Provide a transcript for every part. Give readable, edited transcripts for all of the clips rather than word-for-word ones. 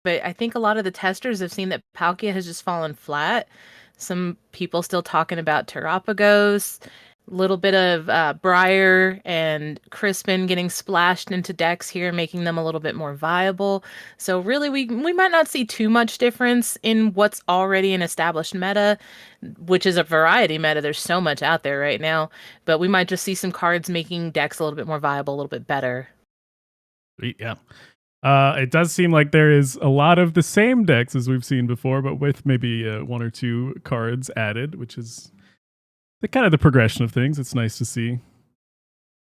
but I think a lot of the testers have seen that Palkia has just fallen flat. Some people still talking about Terapagos, a little bit of Briar and Crispin getting splashed into decks here, making them a little bit more viable. So really, we might not see too much difference in what's already an established meta, which is a variety meta. There's so much out there right now, but we might just see some cards making decks a little bit more viable, a little bit better. Yeah. It does seem like there is a lot of the same decks as we've seen before, but with maybe one or two cards added, which is the kind of the progression of things. It's nice to see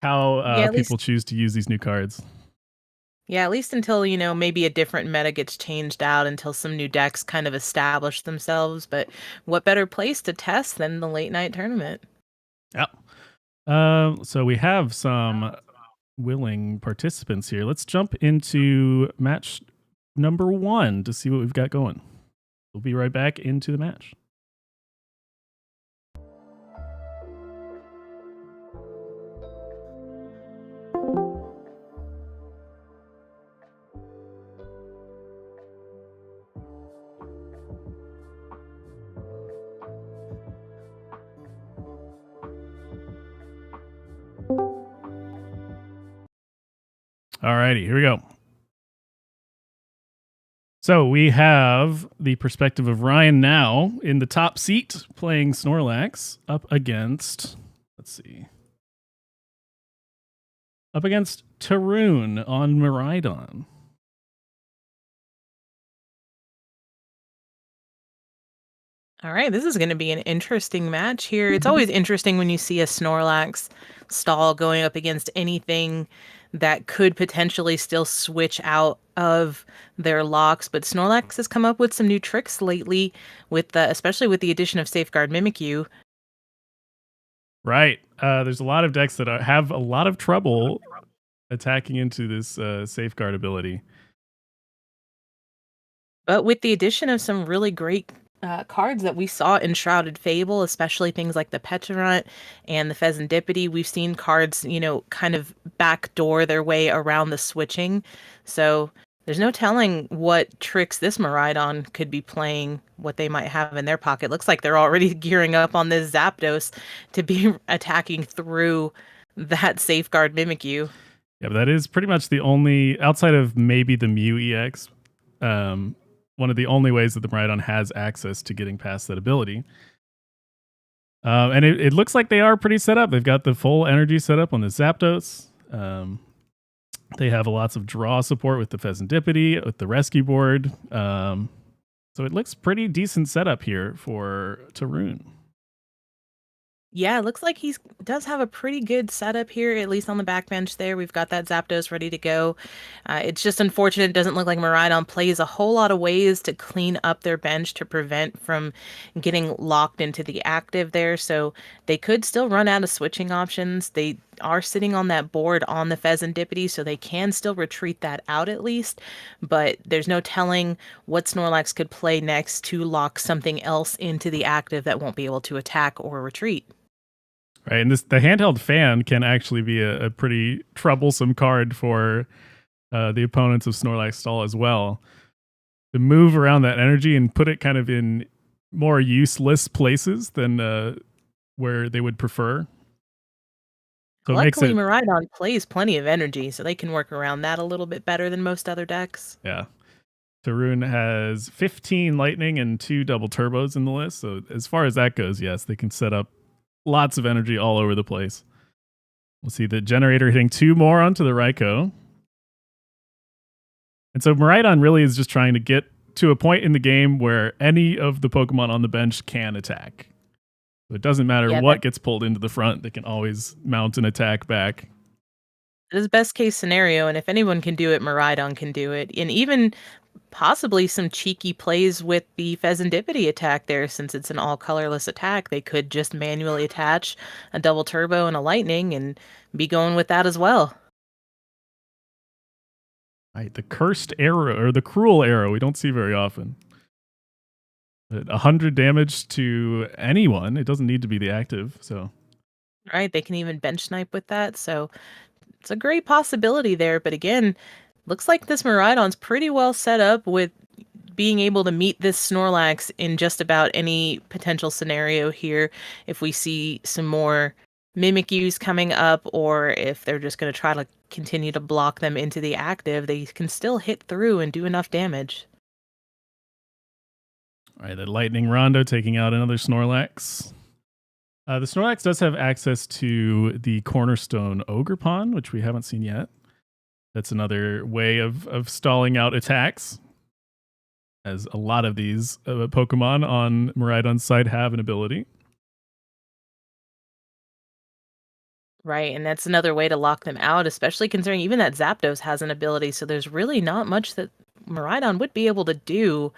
how people choose to use these new cards. Yeah, at least until, maybe a different meta gets changed out, until some new decks kind of establish themselves. But what better place to test than the late night tournament? Yeah. So we have some willing participants here. Let's jump into match number 1 to see what we've got going. We'll be right back into the match. Alrighty, here we go. So we have the perspective of Ryan now in the top seat playing Snorlax up against, up against Tarun on Miraidon. All right, this is going to be an interesting match here. It's always interesting when you see a Snorlax stall going up against anything that could potentially still switch out of their locks. But Snorlax has come up with some new tricks lately, especially with the addition of Safeguard Mimikyu. Right. There's a lot of decks that have a lot of trouble attacking into this Safeguard ability. But with the addition of some really great cards that we saw in Shrouded Fable, especially things like the Petulant and the Pheasantipity, we've seen cards, kind of backdoor their way around the switching. So there's no telling what tricks this Miraidon could be playing, what they might have in their pocket. Looks like they're already gearing up on this Zapdos to be attacking through that Safeguard Mimikyu. Yeah, but that is pretty much the only, outside of maybe the Mew EX, one of the only ways that the Miraidon has access to getting past that ability. And it looks like they are pretty set up. They've got the full energy set up on the Zapdos. They have lots of draw support with the Pheasantipity, with the rescue board. So it looks pretty decent setup here for Tarun. Yeah, it looks like he does have a pretty good setup here, at least on the backbench there. We've got that Zapdos ready to go. It's just unfortunate it doesn't look like Miraidon plays a whole lot of ways to clean up their bench to prevent from getting locked into the active there. So they could still run out of switching options. They are sitting on that board on the Pheasantipity, so they can still retreat that out at least. But there's no telling what Snorlax could play next to lock something else into the active that won't be able to attack or retreat. Right, and the handheld fan can actually be a pretty troublesome card for the opponents of Snorlax stall as well. To move around that energy and put it kind of in more useless places than where they would prefer. So luckily, Miraidon plays plenty of energy, so they can work around that a little bit better than most other decks. Yeah. Tarun has 15 lightning and 2 double turbos in the list, so as far as that goes, yes, they can set up lots of energy all over the place. We'll see the generator hitting 2 more onto the Raikou. And so Miraidon really is just trying to get to a point in the game where any of the Pokemon on the bench can attack. So it doesn't matter what gets pulled into the front, they can always mount an attack back. It is best case scenario, and if anyone can do it, Miraidon can do it. And even possibly some cheeky plays with the Pheasantipity attack there, since it's an all-colorless attack. They could just manually attach a double turbo and a lightning and be going with that as well. Right, the cursed arrow, or the cruel arrow, we don't see very often. 100 damage to anyone. It doesn't need to be the active, so. Right, they can even bench snipe with that, so it's a great possibility there. But again, Looks like this Miraidon's pretty well set up with being able to meet this Snorlax in just about any potential scenario here. If we see some more Mimikyus coming up, or if they're just going to try to continue to block them into the active, they can still hit through and do enough damage. All right, the Lightning Rondo taking out another Snorlax. The Snorlax does have access to the Cornerstone Ogerpon, which we haven't seen yet. That's another way of stalling out attacks, as a lot of these Pokemon on Miraidon's side have an ability. Right, and that's another way to lock them out, especially considering even that Zapdos has an ability, so there's really not much that Miraidon would be able to do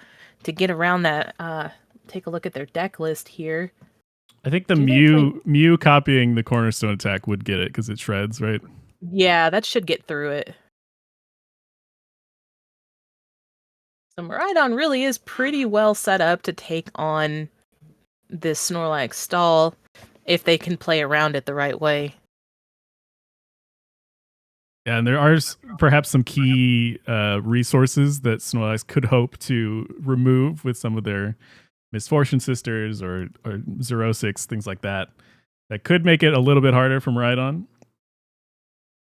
to get around that. Take a look at their deck list here. I think the Do they play- Mew copying the Cornerstone attack would get it because it shreds, right? Yeah, that should get through it. So Miraidon really is pretty well set up to take on this Snorlax stall if they can play around it the right way. Yeah, and there are perhaps some key resources that Snorlax could hope to remove with some of their Misfortune Sisters or 06, things like that. That could make it a little bit harder for Miraidon.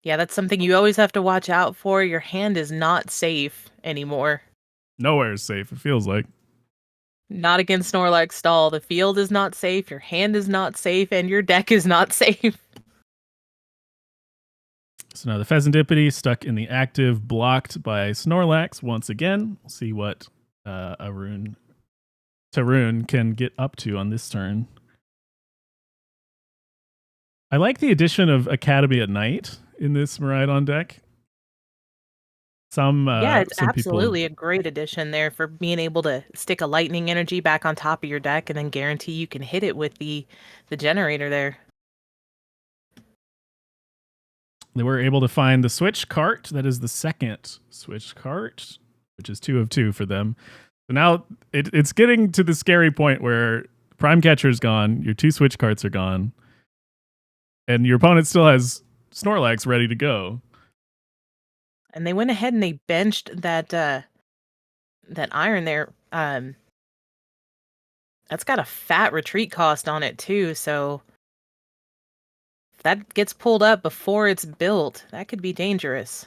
Yeah, that's something you always have to watch out for. Your hand is not safe anymore. Nowhere is safe, it feels like. Not against Snorlax stall. The field is not safe, your hand is not safe, and your deck is not safe. So now the Pheasantipity stuck in the active, blocked by Snorlax once again. We'll see what Tarun can get up to on this turn. I like the addition of Academy at Night in this Miraidon deck. It's absolutely a great addition there for being able to stick a lightning energy back on top of your deck and then guarantee you can hit it with the generator there. They were able to find the switch cart. That is the second switch cart, which is 2 of 2 for them. So now it's getting to the scary point where Prime Catcher is gone, your 2 switch carts are gone, and your opponent still has Snorlax ready to go. And they went ahead and they benched that iron there. That's got a fat retreat cost on it too, so if that gets pulled up before it's built, that could be dangerous.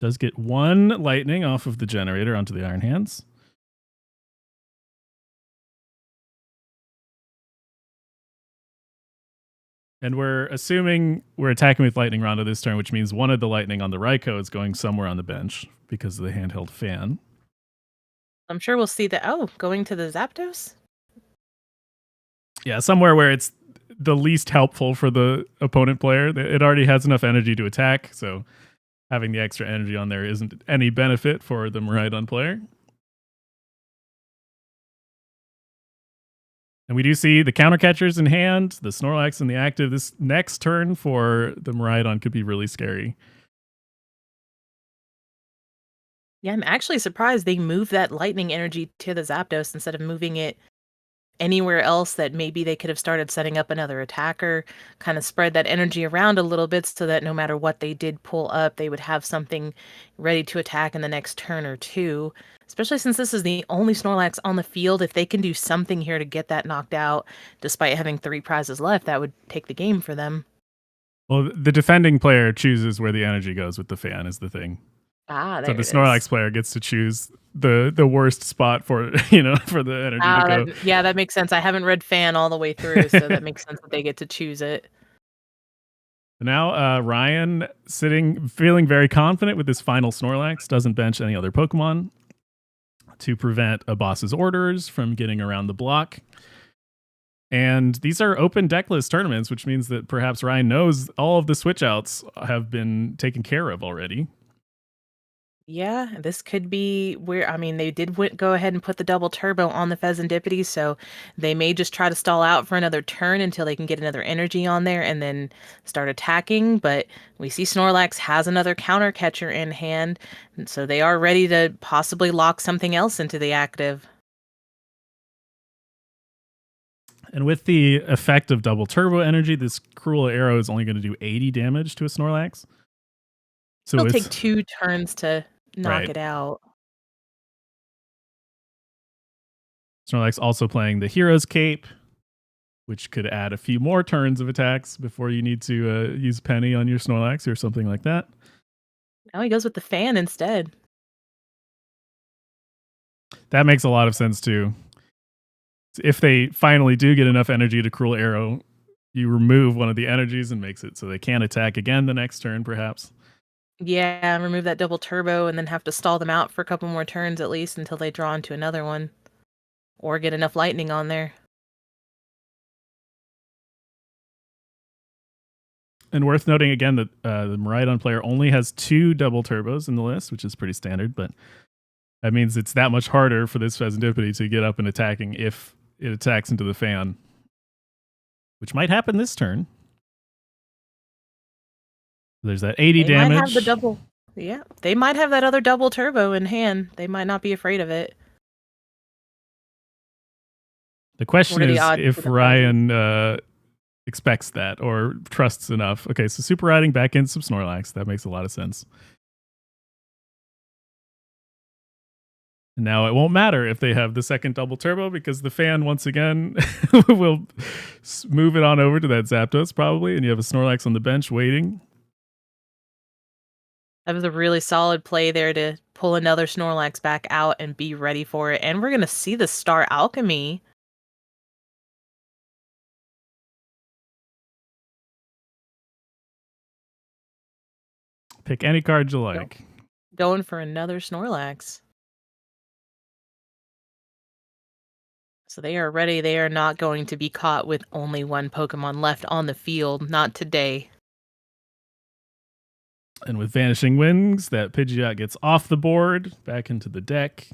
Does get 1 lightning off of the generator onto the Iron Hands. And we're assuming we're attacking with Lightning Rondo this turn, which means one of the lightning on the Raikou is going somewhere on the bench because of the handheld fan. I'm sure we'll see that. Oh, going to the Zapdos? Yeah, somewhere where it's the least helpful for the opponent player. It already has enough energy to attack, so having the extra energy on there isn't any benefit for the Miraidon player. And we do see the counter catchers in hand, the Snorlax in the active. This next turn for the Miraidon could be really scary. Yeah, I'm actually surprised they moved that lightning energy to the Zapdos instead of moving it anywhere else that maybe they could have started setting up another attacker, kind of spread that energy around a little bit so that no matter what they did pull up, they would have something ready to attack in the next turn or two. Especially since this is the only Snorlax on the field, if they can do something here to get that knocked out, despite having 3 prizes left, that would take the game for them. Well, the defending player chooses where the energy goes with the fan is the thing. There so the Snorlax player gets to choose the worst spot for for the energy to go. That makes sense. I haven't read fan all the way through, so that makes sense that they get to choose it. Now Ryan feeling very confident with this final Snorlax, doesn't bench any other Pokemon to prevent a boss's orders from getting around the block. And these are open decklist tournaments, which means that perhaps Ryan knows all of the switch outs have been taken care of already. Yeah, this could be where, I mean, they did go ahead and put the double turbo on the Pheasantipity, so they may just try to stall out for another turn until they can get another energy on there and then start attacking. But we see Snorlax has another counter catcher in hand, and so they are ready to possibly lock something else into the active. And with the effect of double turbo energy, this cruel arrow is only going to do 80 damage to a Snorlax. So It'll take it's 2 turns to knock right. it out. Snorlax also playing the Hero's Cape, which could add a few more turns of attacks before you need to use Penny on your Snorlax or something like that. Now he goes with the fan instead. That makes a lot of sense too. If they finally do get enough energy to Cruel Arrow, you remove one of the energies and makes it so they can't attack again the next turn, perhaps. Yeah, remove that double turbo and then have to stall them out for a couple more turns at least until they draw into another one. Or get enough lightning on there. And worth noting again that the Miraidon player only has 2 double turbos in the list, which is pretty standard, but that means it's that much harder for this Pheasantipity to get up and attacking if it attacks into the fan, which might happen this turn. There's that 80 They damage. might have the double. Yeah, they might have that other double turbo in hand. They might not be afraid of it. The question is if that Ryan expects that or trusts enough. Okay, so super riding back in some Snorlax. That makes a lot of sense. Now it won't matter if they have the second double turbo because the fan once again will move it on over to that Zapdos probably, and you have a Snorlax on the bench waiting. That was a really solid play there to pull another Snorlax back out and be ready for it. And we're going to see the Star Alchemy. Pick any card you like. Going for another Snorlax. So they are ready. They are not going to be caught with only one Pokemon left on the field. Not today. And with Vanishing Winds, that Pidgeot gets off the board, back into the deck.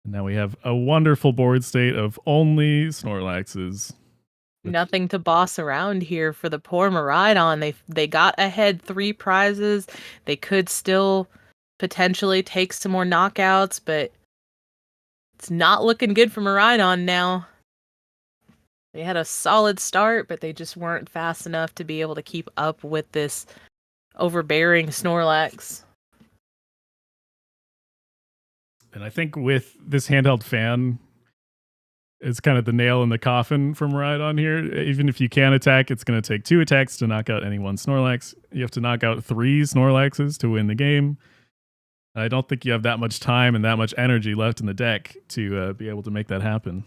And now we have a wonderful board state of only Snorlaxes. Nothing to boss around here for the poor Miraidon. They got ahead 3 prizes. They could still potentially take some more knockouts, but it's not looking good for Miraidon now. They had a solid start, but they just weren't fast enough to be able to keep up with this overbearing Snorlax. And I think with this handheld fan, it's kind of the nail in the coffin from Miraidon here. Even if you can attack, it's going to take 2 attacks to knock out any one Snorlax. You have to knock out 3 Snorlaxes to win the game. I don't think you have that much time and that much energy left in the deck to be able to make that happen.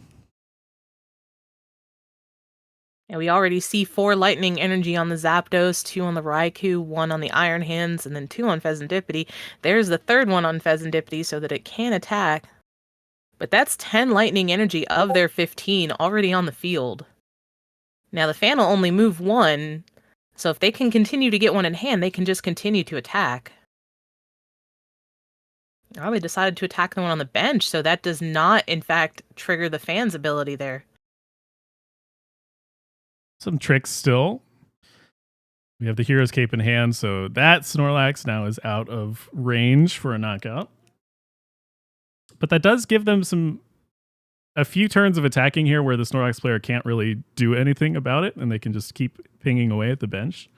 And we already see 4 lightning energy on the Zapdos, 2 on the Raikou, 1 on the Iron Hands, and then 2 on Pheasantipity. There's the 3rd one on Pheasantipity so that it can attack. But that's 10 lightning energy of their 15 already on the field. Now the fan will only move 1, so if they can continue to get 1 in hand, they can just continue to attack. Oh, they decided to attack the one on the bench, so that does not, in fact, trigger the fan's ability there. Some tricks still. We have the Hero's Cape in hand, so that Snorlax now is out of range for a knockout. But that does give them a few turns of attacking here where the Snorlax player can't really do anything about it, and they can just keep pinging away at the bench.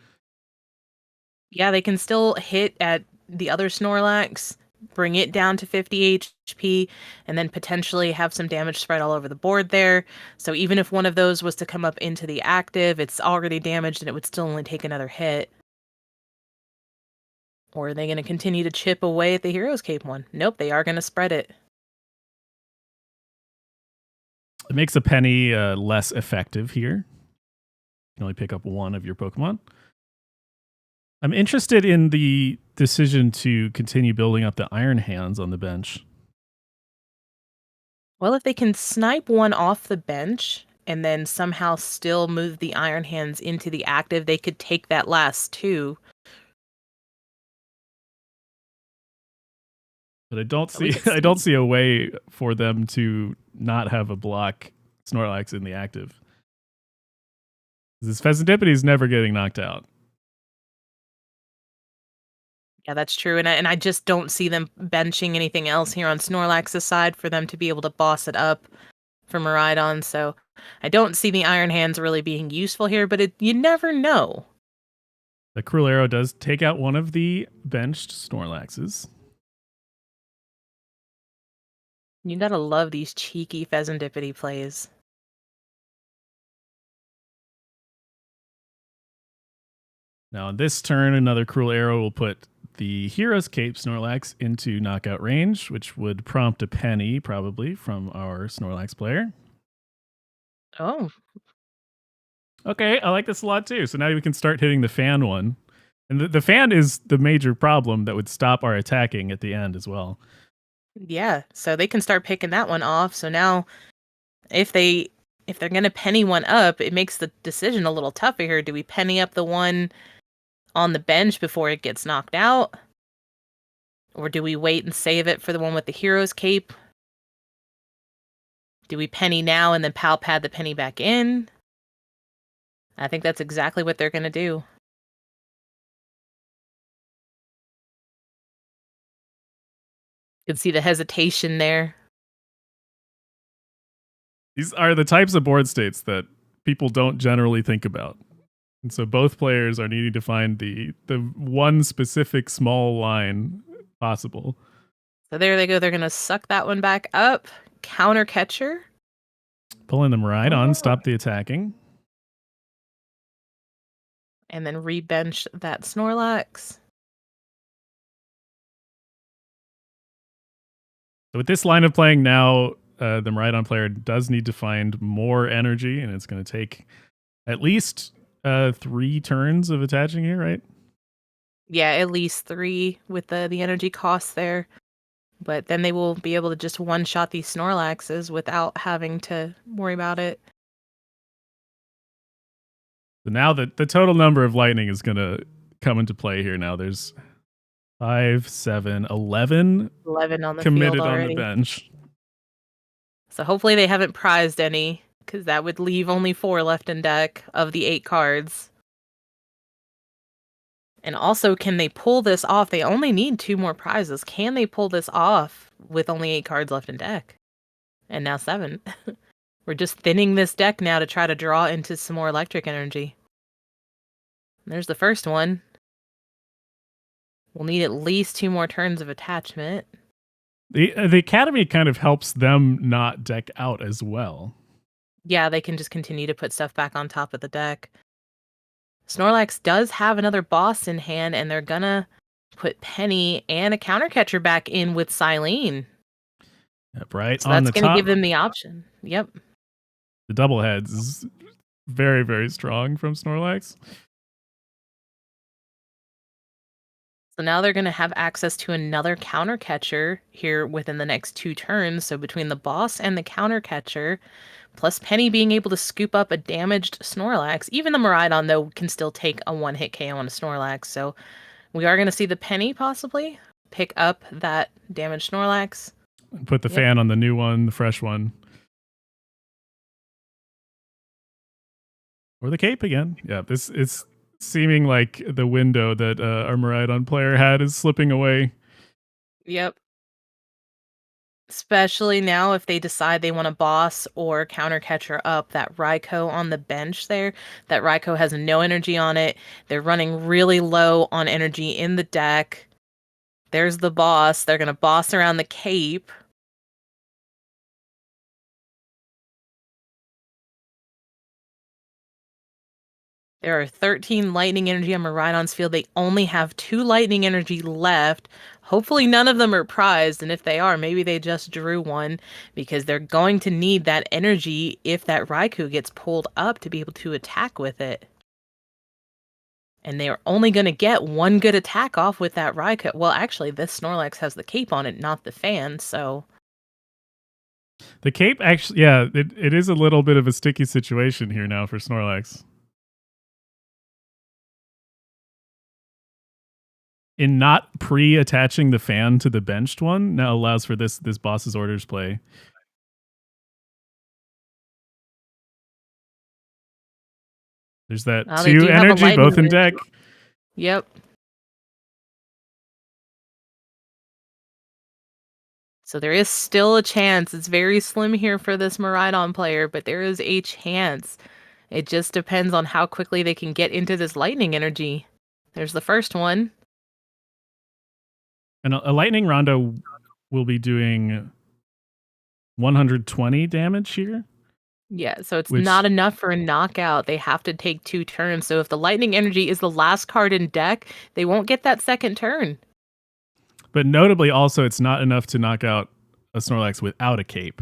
Yeah, they can still hit at the other Snorlax, bring it down to 50 HP, and then potentially have some damage spread all over the board there. So even if one of those was to come up into the active, it's already damaged and it would still only take another hit. Or are they going to continue to chip away at the Hero's Cape one? Nope, they are going to spread it. It makes a penny less effective here. You can only pick up 1 of your Pokemon. I'm interested in the decision to continue building up the Iron Hands on the bench. Well, if they can snipe 1 off the bench and then somehow still move the Iron Hands into the active, they could take that last 2. But I don't see a way for them to not have a block Snorlax in the active. This Pheasantipity is never getting knocked out. Yeah, that's true. And I just don't see them benching anything else here on Snorlax's side for them to be able to boss it up for Miraidon. So I don't see the Iron Hands really being useful here, but you never know. The Cruel Arrow does take out one of the benched Snorlaxes. You gotta love these cheeky Pheasantipity plays. Now, on this turn, another Cruel Arrow will put the Hero's Cape Snorlax into knockout range, which would prompt a penny, probably, from our Snorlax player. Oh. Okay, I like this a lot too. So now we can start hitting the fan one. And the fan is the major problem that would stop our attacking at the end as well. Yeah, so they can start picking that one off. So now if they're going to penny one up, it makes the decision a little tougher here. Do we penny up the one on the bench before it gets knocked out? Or do we wait and save it for the one with the Hero's Cape? Do we penny now and then pal pad the penny back in? I think that's exactly what they're going to do. You can see the hesitation there. These are the types of board states that people don't generally think about. And so both players are needing to find the one specific small line possible. So there they go. They're going to suck that one back up. Counter catcher. Pulling the Miraidon, stop the attacking. And then rebench that Snorlax. So with this line of playing now, the Miraidon player does need to find more energy, and it's going to take at least 3 turns of attaching here, right? Yeah, at least 3 with the energy costs there. But then they will be able to just one-shot these Snorlaxes without having to worry about it. So now the total number of lightning is going to come into play here now. There's 5, 7, 11 on the committed field already. on the bench. So hopefully they haven't prized any, because that would leave only 4 left in deck of the 8 cards. And also, can they pull this off? They only need 2 more prizes. Can they pull this off with only 8 cards left in deck? And now 7. We're just thinning this deck now to try to draw into some more electric energy. There's the first one. We'll need at least 2 more turns of attachment. The Academy kind of helps them not deck out as well. Yeah, they can just continue to put stuff back on top of the deck. Snorlax does have another boss in hand, and they're gonna put Penny and a counter catcher back in with Silene. Yep, right. So on that's the gonna top, give them the option. Yep. the double heads is very, very strong from Snorlax. So now they're gonna have access to another counter catcher here within the next 2 turns. So between the boss and the counter catcher, plus Penny being able to scoop up a damaged Snorlax. Even the Miraidon, though, can still take a 1-hit KO on a Snorlax. So we are going to see the Penny possibly pick up that damaged Snorlax. Put the fan on the new one, the fresh one. Or the cape again. Yeah, this is seeming like the window that our Miraidon player had is slipping away. Yep. Especially now if they decide they want to boss or counter catcher up that Raikou on the bench there. That Raikou has no energy on it. They're running really low on energy in the deck. There's the boss. They're going to boss around the cape. There are 13 lightning energy on Miraidon's field. They only have 2 lightning energy left. Hopefully none of them are prized, and if they are, maybe they just drew one, because they're going to need that energy if that Raikou gets pulled up to be able to attack with it. And they are only going to get 1 good attack off with that Raikou. Well, actually, this Snorlax has the cape on it, not the fan, so... The cape actually, yeah, it is a little bit of a sticky situation here now for Snorlax. In not pre-attaching the fan to the benched one now allows for this boss's orders play. There's that 2 energy, both in deck. Yep. So there is still a chance. It's very slim here for this Miraidon player, but there is a chance. It just depends on how quickly they can get into this lightning energy. There's the first one. And a lightning rondo will be doing 120 damage here. Yeah, so it's Which, not enough for a knockout. They have to take 2 turns. So if the lightning energy is the last card in deck, they won't get that second turn. but notably also, it's not enough to knock out a Snorlax without a cape.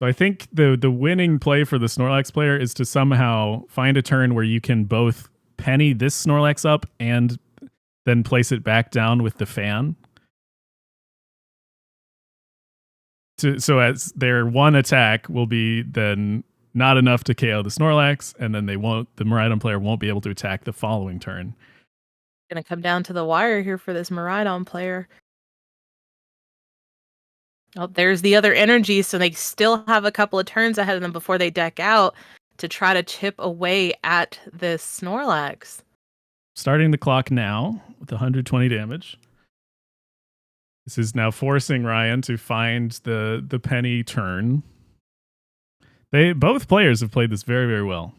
So I think the winning play for the Snorlax player is to somehow find a turn where you can both penny this Snorlax up and then place it back down with the fan. So as their one attack will be then not enough to KO the Snorlax, and then the Miraidon player won't be able to attack the following turn. Gonna come down to the wire here for this Miraidon player. Oh, there's the other energy, so they still have a couple of turns ahead of them before they deck out to try to chip away at this Snorlax. Starting the clock now with 120 damage. This is now forcing Ryan to find the penny turn. Both players have played this very, very well.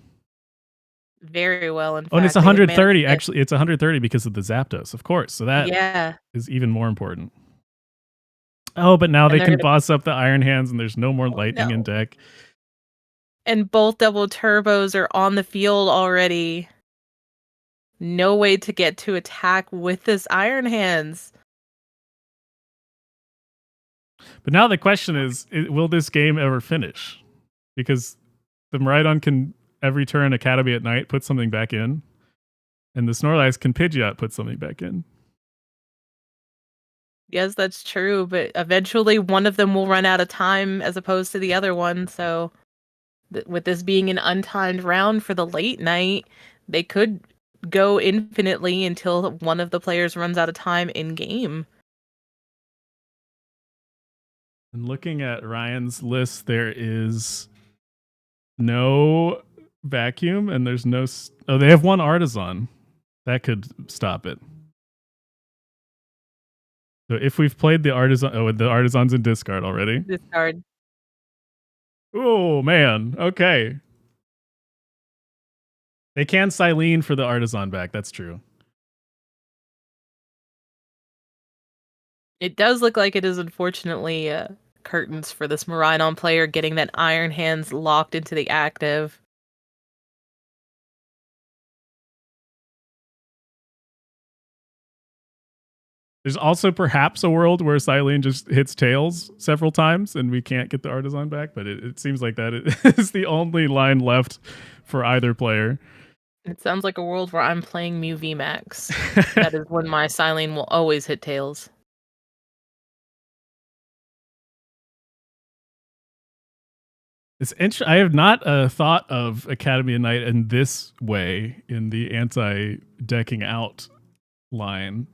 Very well, in fact. Oh, and it's 130. Actually, it's 130 because of the Zapdos, of course. So that is even more important. Oh, but now they can boss up the Iron Hands, and there's no more lightning in deck. And both double turbos are on the field already. No way to get to attack with this Iron Hands. But now the question is, will this game ever finish? Because the Miraidon can, every turn, Academy at Night, put something back in. And the Snorlax can Pidgeot put something back in. Yes, that's true, but eventually one of them will run out of time as opposed to the other one, so with this being an untimed round for the late night, they could go infinitely until one of the players runs out of time in game. And looking at Ryan's list, there is no vacuum, and there's no... Oh, they have one Artisan. That could stop it. So if we've played the Artisan... Oh, the Artisan's in discard already. Discard. Oh, man. Okay. They can Silene for the Artisan back. That's true. It does look like it is unfortunately curtains for this Miraidon player getting that Iron Hands locked into the active. There's also perhaps a world where Silene just hits tails several times and we can't get the Artisan back, but it seems like that is the only line left for either player. It sounds like a world where I'm playing Mew VMAX. That is when my Silene will always hit tails. It's interesting. I have not thought of Academy of Night in this way in the anti-decking out line.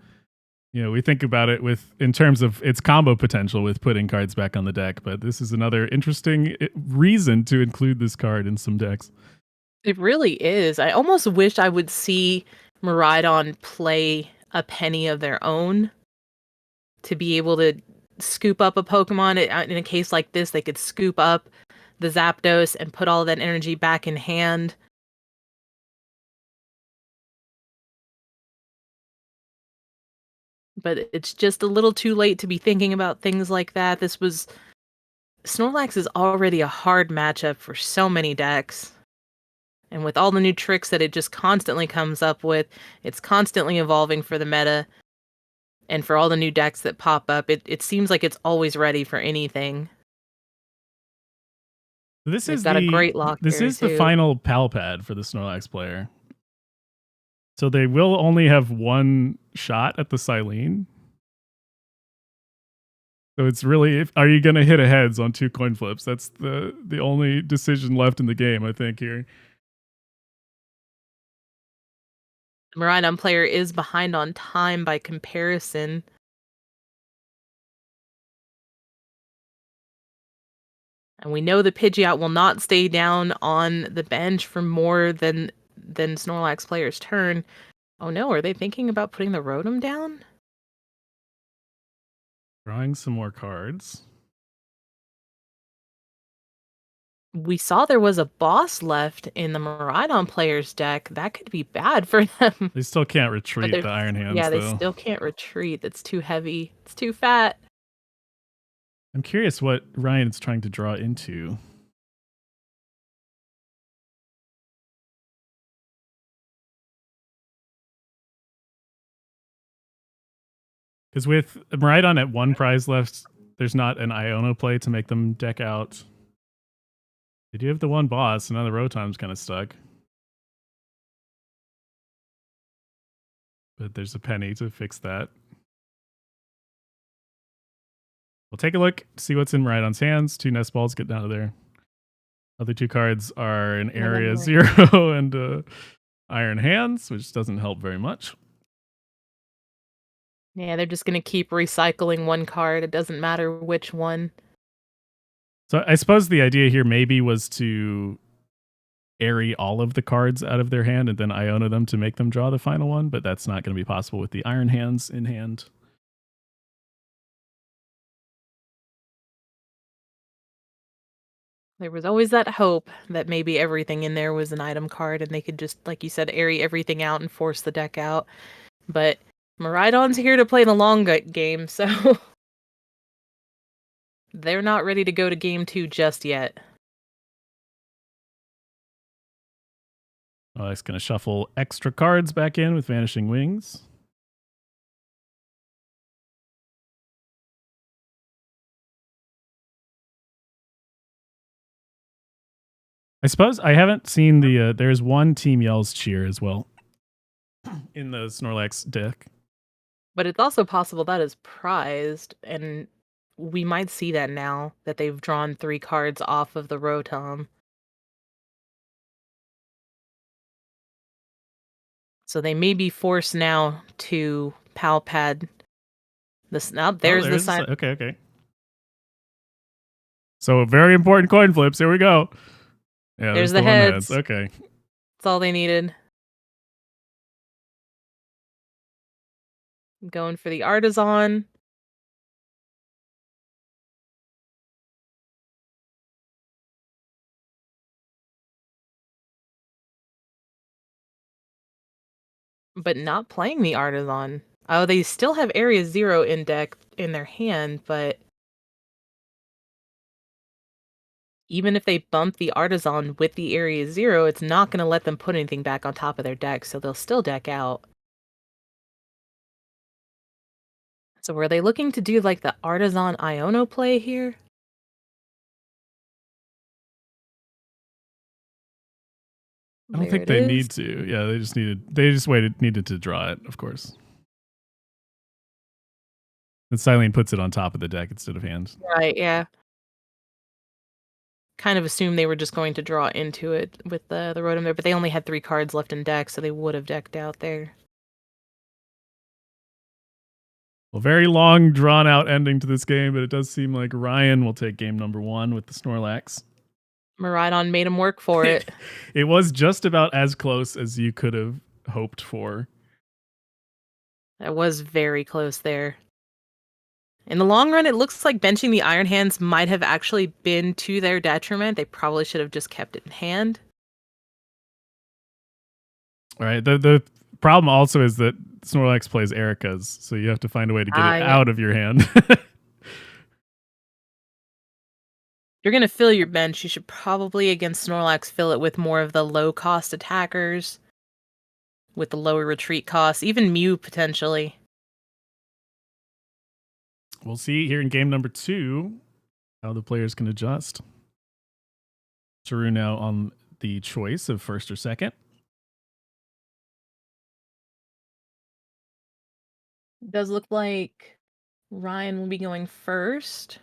You know, we think about it in terms of its combo potential with putting cards back on the deck, but this is another interesting reason to include this card in some decks. It really is. I almost wish I would see Miraidon play a penny of their own to be able to scoop up a Pokemon. In a case like this, they could scoop up the Zapdos and put all that energy back in hand. But it's just a little too late to be thinking about things like that. Snorlax is already a hard matchup for so many decks. And with all the new tricks that it just constantly comes up with, it's constantly evolving for the meta. And for all the new decks that pop up, it seems like it's always ready for anything. This is got a great lock. This is the final pal pad for the Snorlax player. So they will only have one shot at the Silene. So it's really, are you going to hit a heads on 2 coin flips? That's the only decision left in the game, I think, here. The Miraidon player is behind on time by comparison. And we know the Pidgeot will not stay down on the bench for more than Snorlax player's turn. Oh no, are they thinking about putting the Rotom down? Drawing some more cards. We saw there was a boss left in the Miraidon player's deck. That could be bad for them. They still can't But retreat they're the Iron Hands, yeah, they though. still can't retreat. It's too heavy. It's too fat. I'm curious what Ryan's trying to draw into. Because with Miraidon at 1 prize left, there's not an Iono play to make them deck out. They do have the 1 boss, so now the Rotom's kind of stuck. But there's a penny to fix that. We'll take a look, see what's in Miraidon's hands. 2 Nest Balls getting out of there. Other 2 cards are an Area 0 and Iron Hands, which doesn't help very much. Yeah, they're just going to keep recycling 1 card. It doesn't matter which one. So I suppose the idea here maybe was to airy all of the cards out of their hand and then Iona them to make them draw the final one, but that's not going to be possible with the Iron Hands in hand. There was always that hope that maybe everything in there was an item card and they could just, like you said, airy everything out and force the deck out. But Miraidon's here to play the long game, so they're not ready to go to game 2 just yet. It's going to shuffle extra cards back in with Vanishing Wings. I suppose I haven't seen the. There's 1 Team Yell's Cheer as well in the Snorlax deck. But it's also possible that is prized, and we might see that now that they've drawn 3 cards off of the Rotom. So they may be forced now to Pal Pad this. Now there's the sign. Okay. So very important coin flips. Here we go. Yeah, there's the heads. Okay. That's all they needed. Going for the Artisan. But not playing the Artisan. Oh, they still have Area 0 in deck in their hand, but even if they bump the Artisan with the Area 0, it's not going to let them put anything back on top of their deck, so they'll still deck out. So were they looking to do like the Artisan Iono play here? I don't think they need to. Yeah, they just needed to draw it, of course. And Silene puts it on top of the deck instead of hands. Right, yeah. Kind of assumed they were just going to draw into it with the Rotom there, but they only had 3 cards left in deck, so they would have decked out there. Well, very long, drawn-out ending to this game, but it does seem like Ryan will take game number 1 with the Snorlax. Miraidon made him work for it. It was just about as close as you could have hoped for. That was very close there. In the long run, it looks like benching the Iron Hands might have actually been to their detriment. They probably should have just kept it in hand. All right. The problem also is that Snorlax plays Erika's, so you have to find a way to get it out of your hand. You're going to fill your bench. You should probably, against Snorlax, fill it with more of the low-cost attackers with the lower retreat costs, even Mew potentially. We'll see here in game number 2 how the players can adjust. Taru now on the choice of first or second. It does look like Ryan will be going first.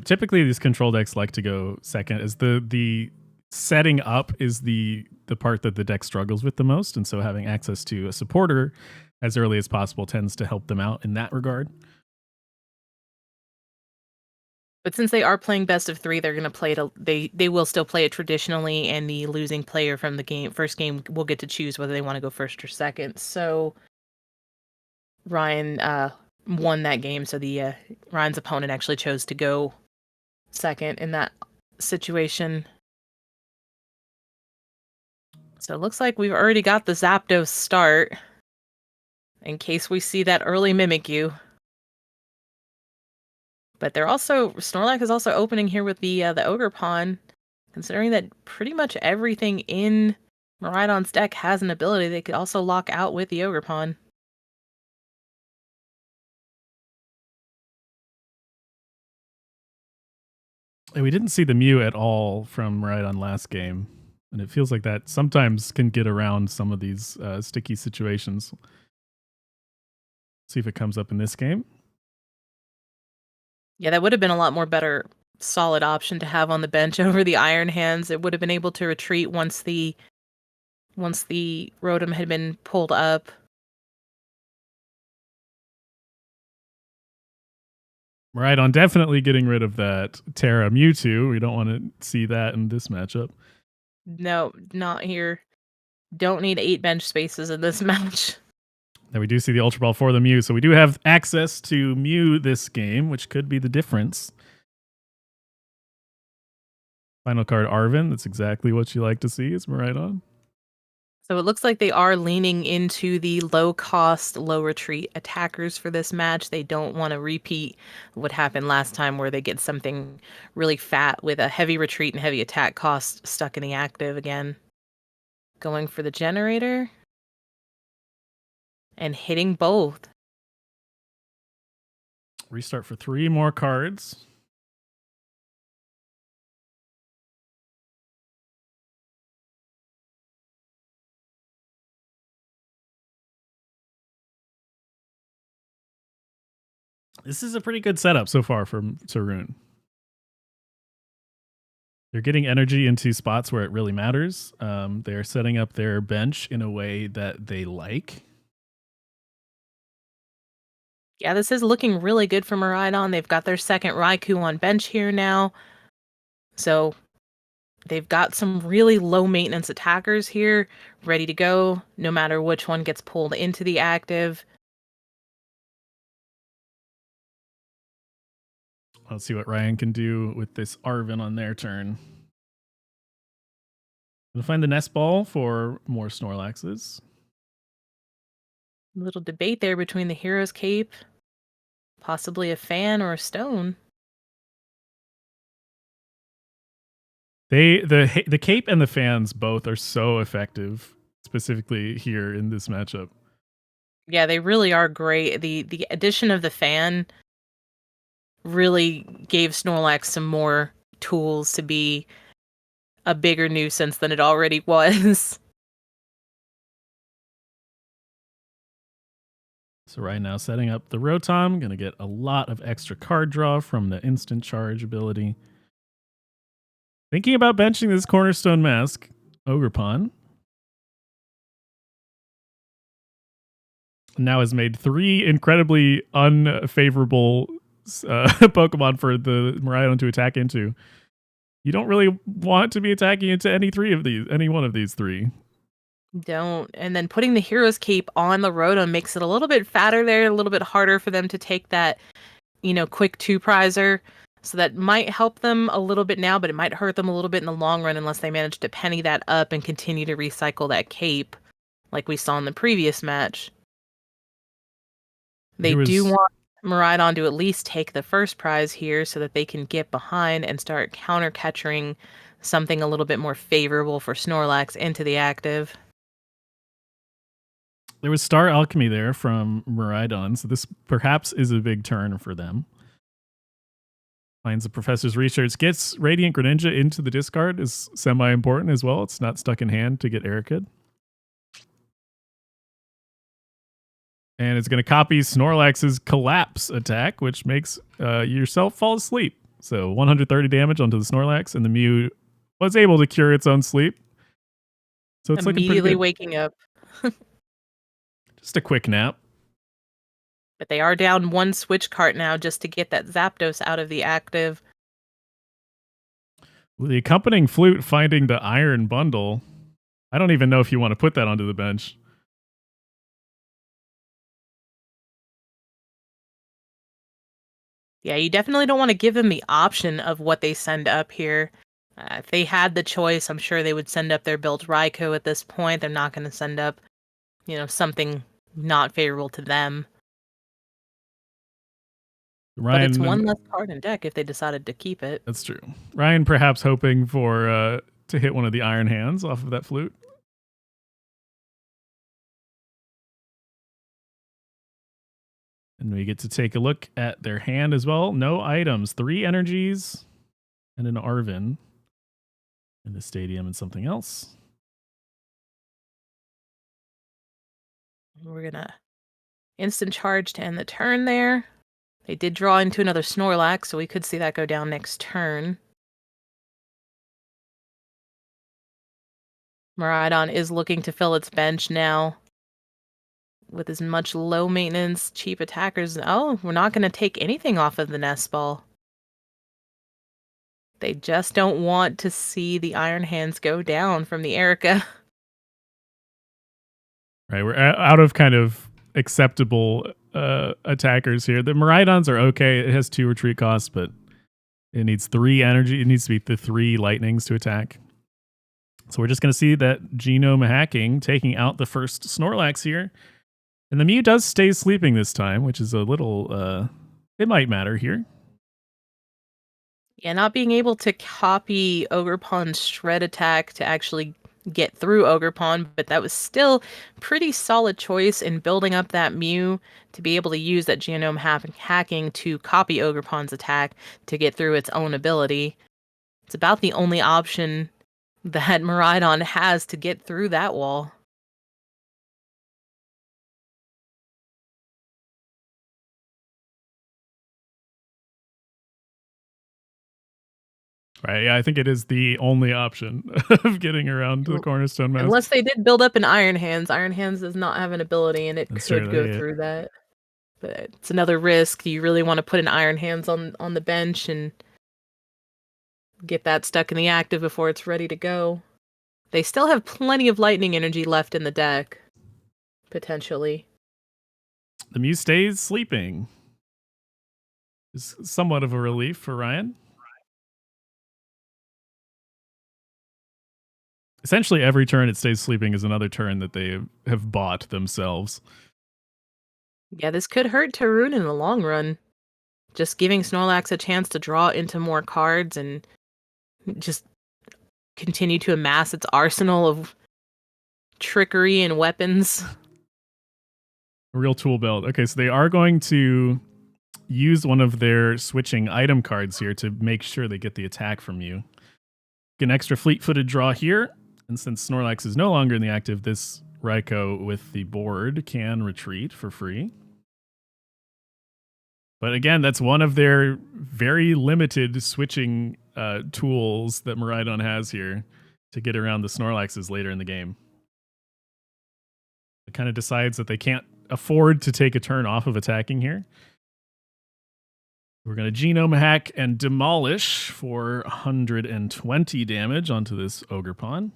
Typically, these control decks like to go second, as the setting up is the part that the deck struggles with the most, and so having access to a supporter as early as possible tends to help them out in that regard. But since they are playing best of 3, they're going to play it. They will still play it traditionally, and the losing player from the first game will get to choose whether they want to go first or second. So Ryan won that game, so the Ryan's opponent actually chose to go second in that situation. So it looks like we've already got the Zapdos start, in case we see that early Mimikyu. But they're also, Snorlax is also opening here with the Ogerpon, considering that pretty much everything in Miraidon's deck has an ability they could also lock out with the Ogerpon. And we didn't see the Mew at all from Miraidon last game. And it feels like that sometimes can get around some of these sticky situations. See if it comes up in this game. Yeah, that would have been a lot more better solid option to have on the bench over the Iron Hands. It would have been able to retreat once the Rotom had been pulled up. Miraidon definitely getting rid of that Terra Mewtwo. We don't want to see that in this matchup. No, not here. Don't need 8 bench spaces in this match. Now we do see the Ultra Ball for the Mew, so we do have access to Mew this game, which could be the difference. Final card Arven. That's exactly what you like to see is Miraidon. So it looks like they are leaning into the low cost, low retreat attackers for this match. They don't want to repeat what happened last time where they get something really fat with a heavy retreat and heavy attack cost stuck in the active again. Going for the generator and hitting both. Restart for 3 more cards. This is a pretty good setup so far from Tarun. They're getting energy into spots where it really matters. They're setting up their bench in a way that they like. Yeah, this is looking really good for Miraidon. They've got their second Raikou on bench here now. So they've got some really low maintenance attackers here ready to go, no matter which one gets pulled into the active. Let's see what Ryan can do with this Arven on their turn. We'll find the nest ball for more Snorlaxes. Little debate there between the Hero's Cape, possibly a fan or a stone. The cape and the fans both are so effective, specifically here in this matchup. Yeah, they really are great. The addition of the fan really gave Snorlax some more tools to be a bigger nuisance than it already was. So right now setting up the Rotom, gonna get a lot of extra card draw from the instant charge ability. Thinking about benching this Cornerstone Mask, Ogerpon. Now has made 3 incredibly unfavorable Pokemon for the Miraidon to attack into. You don't really want to be attacking into any one of these 3. Don't. And then putting the Hero's Cape on the Rotom makes it a little bit fatter there, a little bit harder for them to take that, quick 2-prizer. So that might help them a little bit now, but it might hurt them a little bit in the long run unless they manage to penny that up and continue to recycle that cape like we saw in the previous match. They do want Miraidon to at least take the first prize here so that they can get behind and start counter-catching something a little bit more favorable for Snorlax into the active. There was Star Alchemy there from Miraidon, so this perhaps is a big turn for them. Finds the Professor's Research, gets Radiant Greninja into the discard is semi-important as well. It's not stuck in hand to get Airkid. And it's going to copy Snorlax's Collapse attack, which makes yourself fall asleep. So 130 damage onto the Snorlax, and the Mew was able to cure its own sleep. So it's immediately waking up. Just a quick nap. But they are down 1 switch cart now just to get that Zapdos out of the active. With the accompanying flute finding the iron bundle, I don't even know if you want to put that onto the bench. Yeah, you definitely don't want to give them the option of what they send up here. If they had the choice, I'm sure they would send up their built Raikou at this point. They're not going to send up, something not favorable to them. But it's Ryan, one less card in deck if they decided to keep it. that's true. Ryan perhaps hoping for to hit one of the Iron Hands off of that flute. And we get to take a look at their hand as well. No items, 3 energies, and an Arven in the stadium and something else. We're going to instant charge to end the turn there. They did draw into another Snorlax, so we could see that go down next turn. Miraidon is looking to fill its bench now with as much low maintenance, cheap attackers. Oh, we're not going to take anything off of the Nest Ball. They just don't want to see the Iron Hands go down from the Erica. Right, we're out of kind of acceptable attackers here. The Miraidons are okay. It has 2 retreat costs, but it needs 3 energy. It needs to be the 3 lightnings to attack. So we're just going to see that genome hacking taking out the first Snorlax here. And the Mew does stay sleeping this time, which is a little, it might matter here. Yeah, not being able to copy Ogerpon's shred attack to actually get through Ogerpon, but that was still pretty solid choice in building up that Mew to be able to use that genome hacking to copy Ogerpon's attack to get through its own ability. It's about the only option that Miraidon has to get through that wall. Right, yeah, I think it is the only option of getting around to the Cornerstone Mouse. Unless they did build up an Iron Hands. Iron Hands does not have an ability, and it That's could true, go yeah. through that. But it's another risk. Do you really want to put an Iron Hands on the bench and get that stuck in the active before it's ready to go? They still have plenty of lightning energy left in the deck, potentially. The Mew stays sleeping. Is somewhat of a relief for Ryan. Essentially, every turn it stays sleeping is another turn that they have bought themselves. Yeah, this could hurt Tarun in the long run. Just giving Snorlax a chance to draw into more cards and just continue to amass its arsenal of trickery and weapons. A real tool belt. Okay, so they are going to use one of their switching item cards here to make sure they get the attack from you. Get an extra fleet-footed draw here. And since Snorlax is no longer in the active, this Raikou with the board can retreat for free. But again, that's one of their very limited switching tools that Miraidon has here to get around the Snorlaxes later in the game. It kind of decides that they can't afford to take a turn off of attacking here. We're going to genome hack and demolish for 120 damage onto this Ogerpon.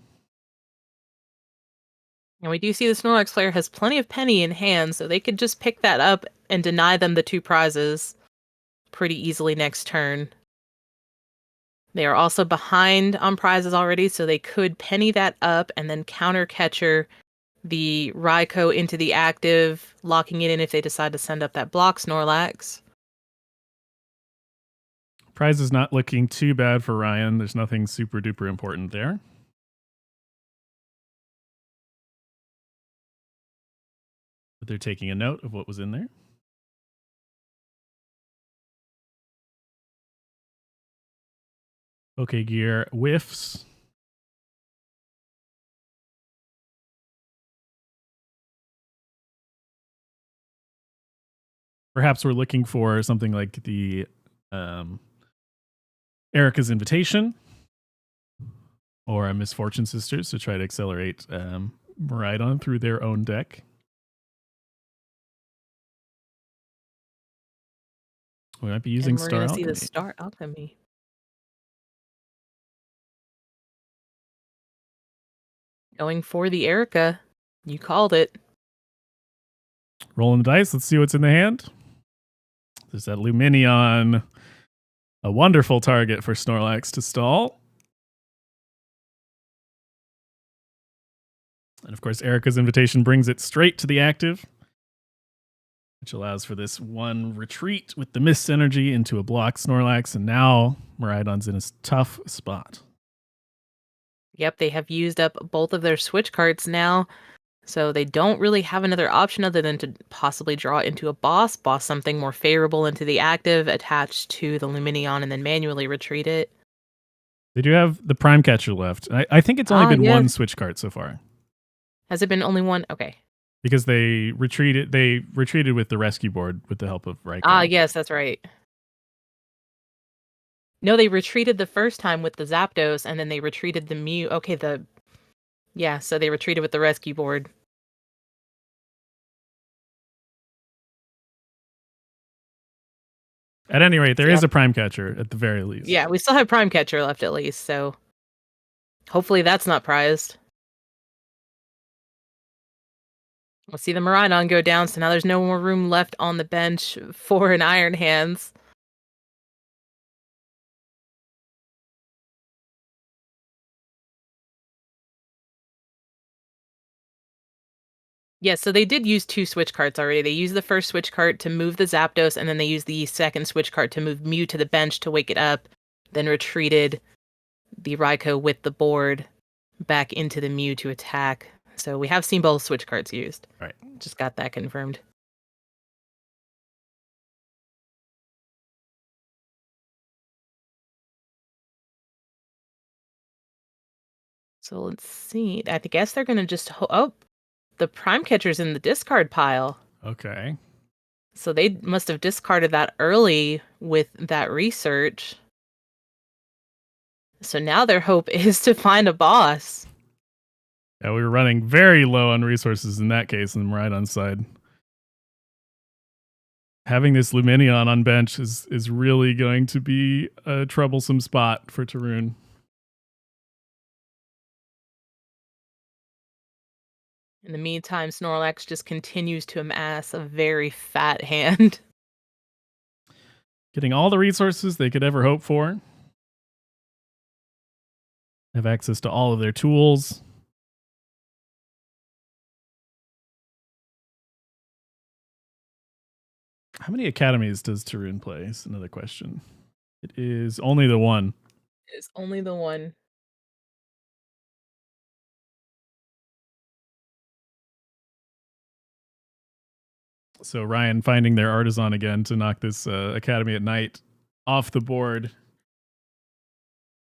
And we do see the Snorlax player has plenty of penny in hand, so they could just pick that up and deny them the 2 prizes pretty easily next turn. They are also behind on prizes already, so they could penny that up and then counter catcher the Raikou into the active, locking it in if they decide to send up that block Snorlax. Prize is not looking too bad for Ryan. There's nothing super duper important there. But they're taking a note of what was in there. Okay, gear whiffs. Perhaps we're looking for something like the Erica's Invitation or a Misfortune Sisters to try to accelerate Miraidon through their own deck. We might be using Star Alchemy. We're going to see the Star Alchemy. Going for the Erica. You called it. Rolling the dice. Let's see what's in the hand. There's that Lumineon. A wonderful target for Snorlax to stall. And of course, Erica's invitation brings it straight to the active, which allows for this one retreat with the Mist Energy into a block Snorlax. And now Miraidon's in a tough spot. Yep, they have used up both of their switch cards now. So they don't really have another option other than to possibly draw into a boss something more favorable into the active, attached to the Lumineon, and then manually retreat it. They do have the Prime Catcher left. I think it's only been yes. one switch card so far. Has it been only one? Okay. Because they retreated with the rescue board with the help of Raikou. Yes, that's right. No, they retreated the first time with the Zapdos, and then they retreated the Mew. Okay, so they retreated with the rescue board. At any rate, there is a Prime Catcher at the very least. Yeah, we still have Prime Catcher left at least, so hopefully that's not prized. We'll see the Miraidon go down, so now there's no more room left on the bench for an Iron Hands. Yeah, so they did use 2 switch cards already. They used the first switch card to move the Zapdos, and then they used the second switch card to move Mew to the bench to wake it up, then retreated the Raikou with the board back into the Mew to attack. So we have seen both switch cards used. Right. Just got that confirmed. So let's see. I guess they're going to just... the Prime Catcher's in the discard pile. Okay. So they must have discarded that early with that research. So now their hope is to find a boss. Yeah, we were running very low on resources in that case on the Miraidon side. Having this Lumineon on bench is really going to be a troublesome spot for Tarun. In the meantime, Snorlax just continues to amass a very fat hand. Getting all the resources they could ever hope for. Have access to all of their tools. How many academies does Tarun play? Is another question. It is only the one. It's only the one. So Ryan finding their artisan again to knock this Academy at Night off the board.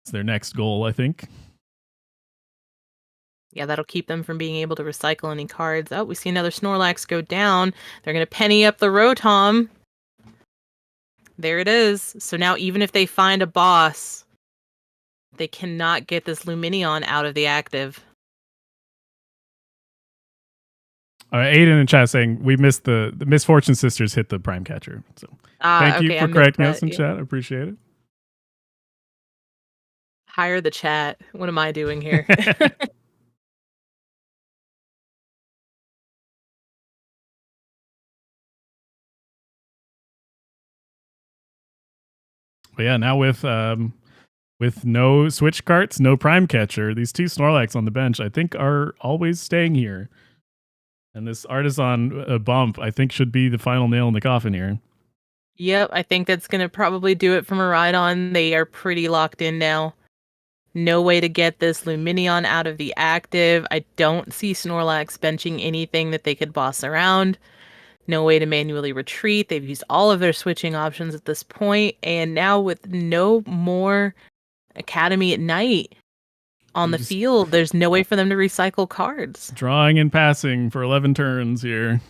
It's their next goal, I think. Yeah, that'll keep them from being able to recycle any cards. Oh, we see another Snorlax go down. They're going to penny up the Rotom. There it is. So now even if they find a boss, they cannot get this Lumineon out of the active. Aiden in chat saying we missed the Misfortune Sisters hit the Prime Catcher. So thank you for correcting us in chat. I appreciate it. Hire the chat. What am I doing here? But yeah, now with no switch carts, no Prime Catcher, these 2 Snorlax on the bench, I think are always staying here. And this Artisan bump, I think, should be the final nail in the coffin here. Yep, I think that's going to probably do it from a Miraidon. They are pretty locked in now. No way to get this Lumineon out of the active. I don't see Snorlax benching anything that they could boss around. No way to manually retreat. They've used all of their switching options at this point. And now with no more Academy at Night on the field, there's no way for them to recycle cards. Drawing and passing for 11 turns here.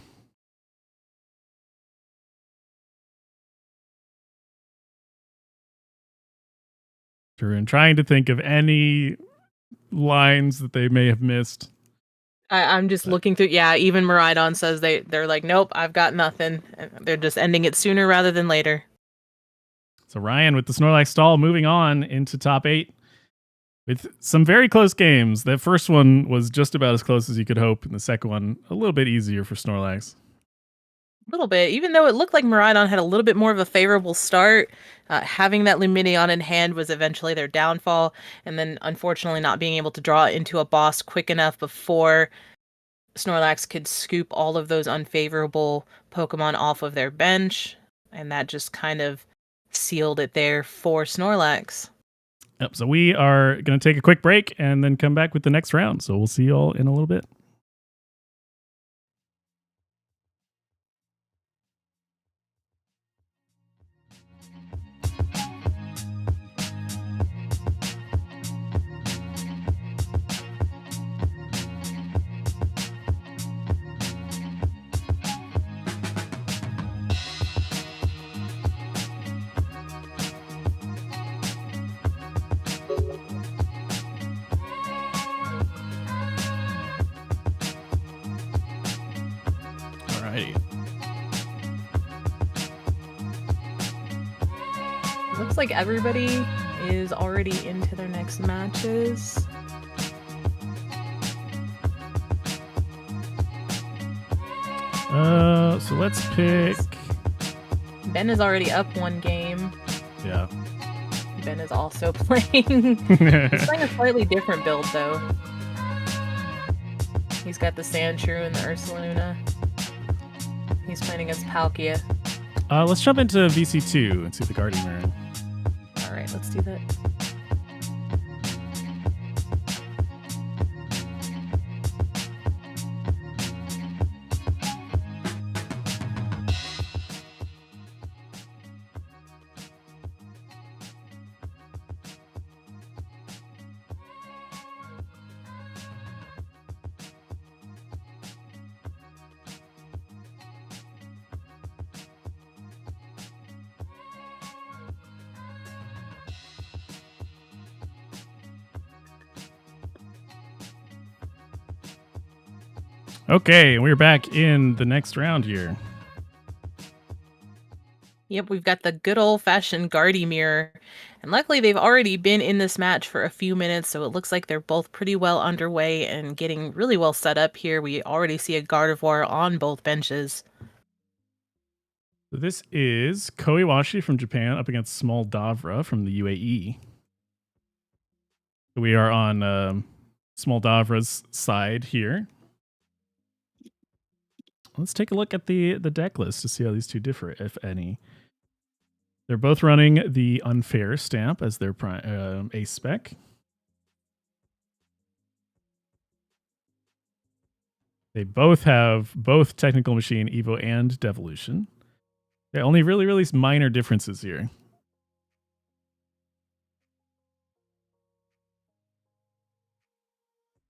And trying to think of any lines that they may have missed. I'm just looking through. Yeah, even Miraidon says they're like, nope, I've got nothing. They're just ending it sooner rather than later. So Ryan with the Snorlax stall moving on into top 8 with some very close games. That first one was just about as close as you could hope, and the second one a little bit easier for Snorlax. little bit. Even though it looked like Miraidon had a little bit more of a favorable start, having that Lumineon in hand was eventually their downfall, and then unfortunately not being able to draw into a boss quick enough before Snorlax could scoop all of those unfavorable Pokemon off of their bench, and that just kind of sealed it there for Snorlax. Yep. So we are going to take a quick break and then come back with the next round. So we'll see you all in a little bit. Alrighty. Looks like everybody is already into their next matches. So let's pick. Ben is already up one game. Yeah. Ben is also playing. He's playing a slightly different build, though. He's got the Sandshrew and the Ursaluna. He's playing against Palkia. Let's jump into VC2 and see the Gardevoir. Alright, let's do that. Okay, we're back in the next round here. Yep, we've got the good old-fashioned Gardevoir. And luckily, they've already been in this match for a few minutes, so it looks like they're both pretty well underway and getting really well set up here. We already see a Gardevoir on both benches. So this is Koiwashi from Japan up against Small Davra from the UAE. We are on Small Davra's side here. Let's take a look at the deck list to see how these two differ, if any. They're both running the Unfair stamp as their ace spec. They both have both Technical Machine, Evo, and Devolution. Yeah, only really minor differences here.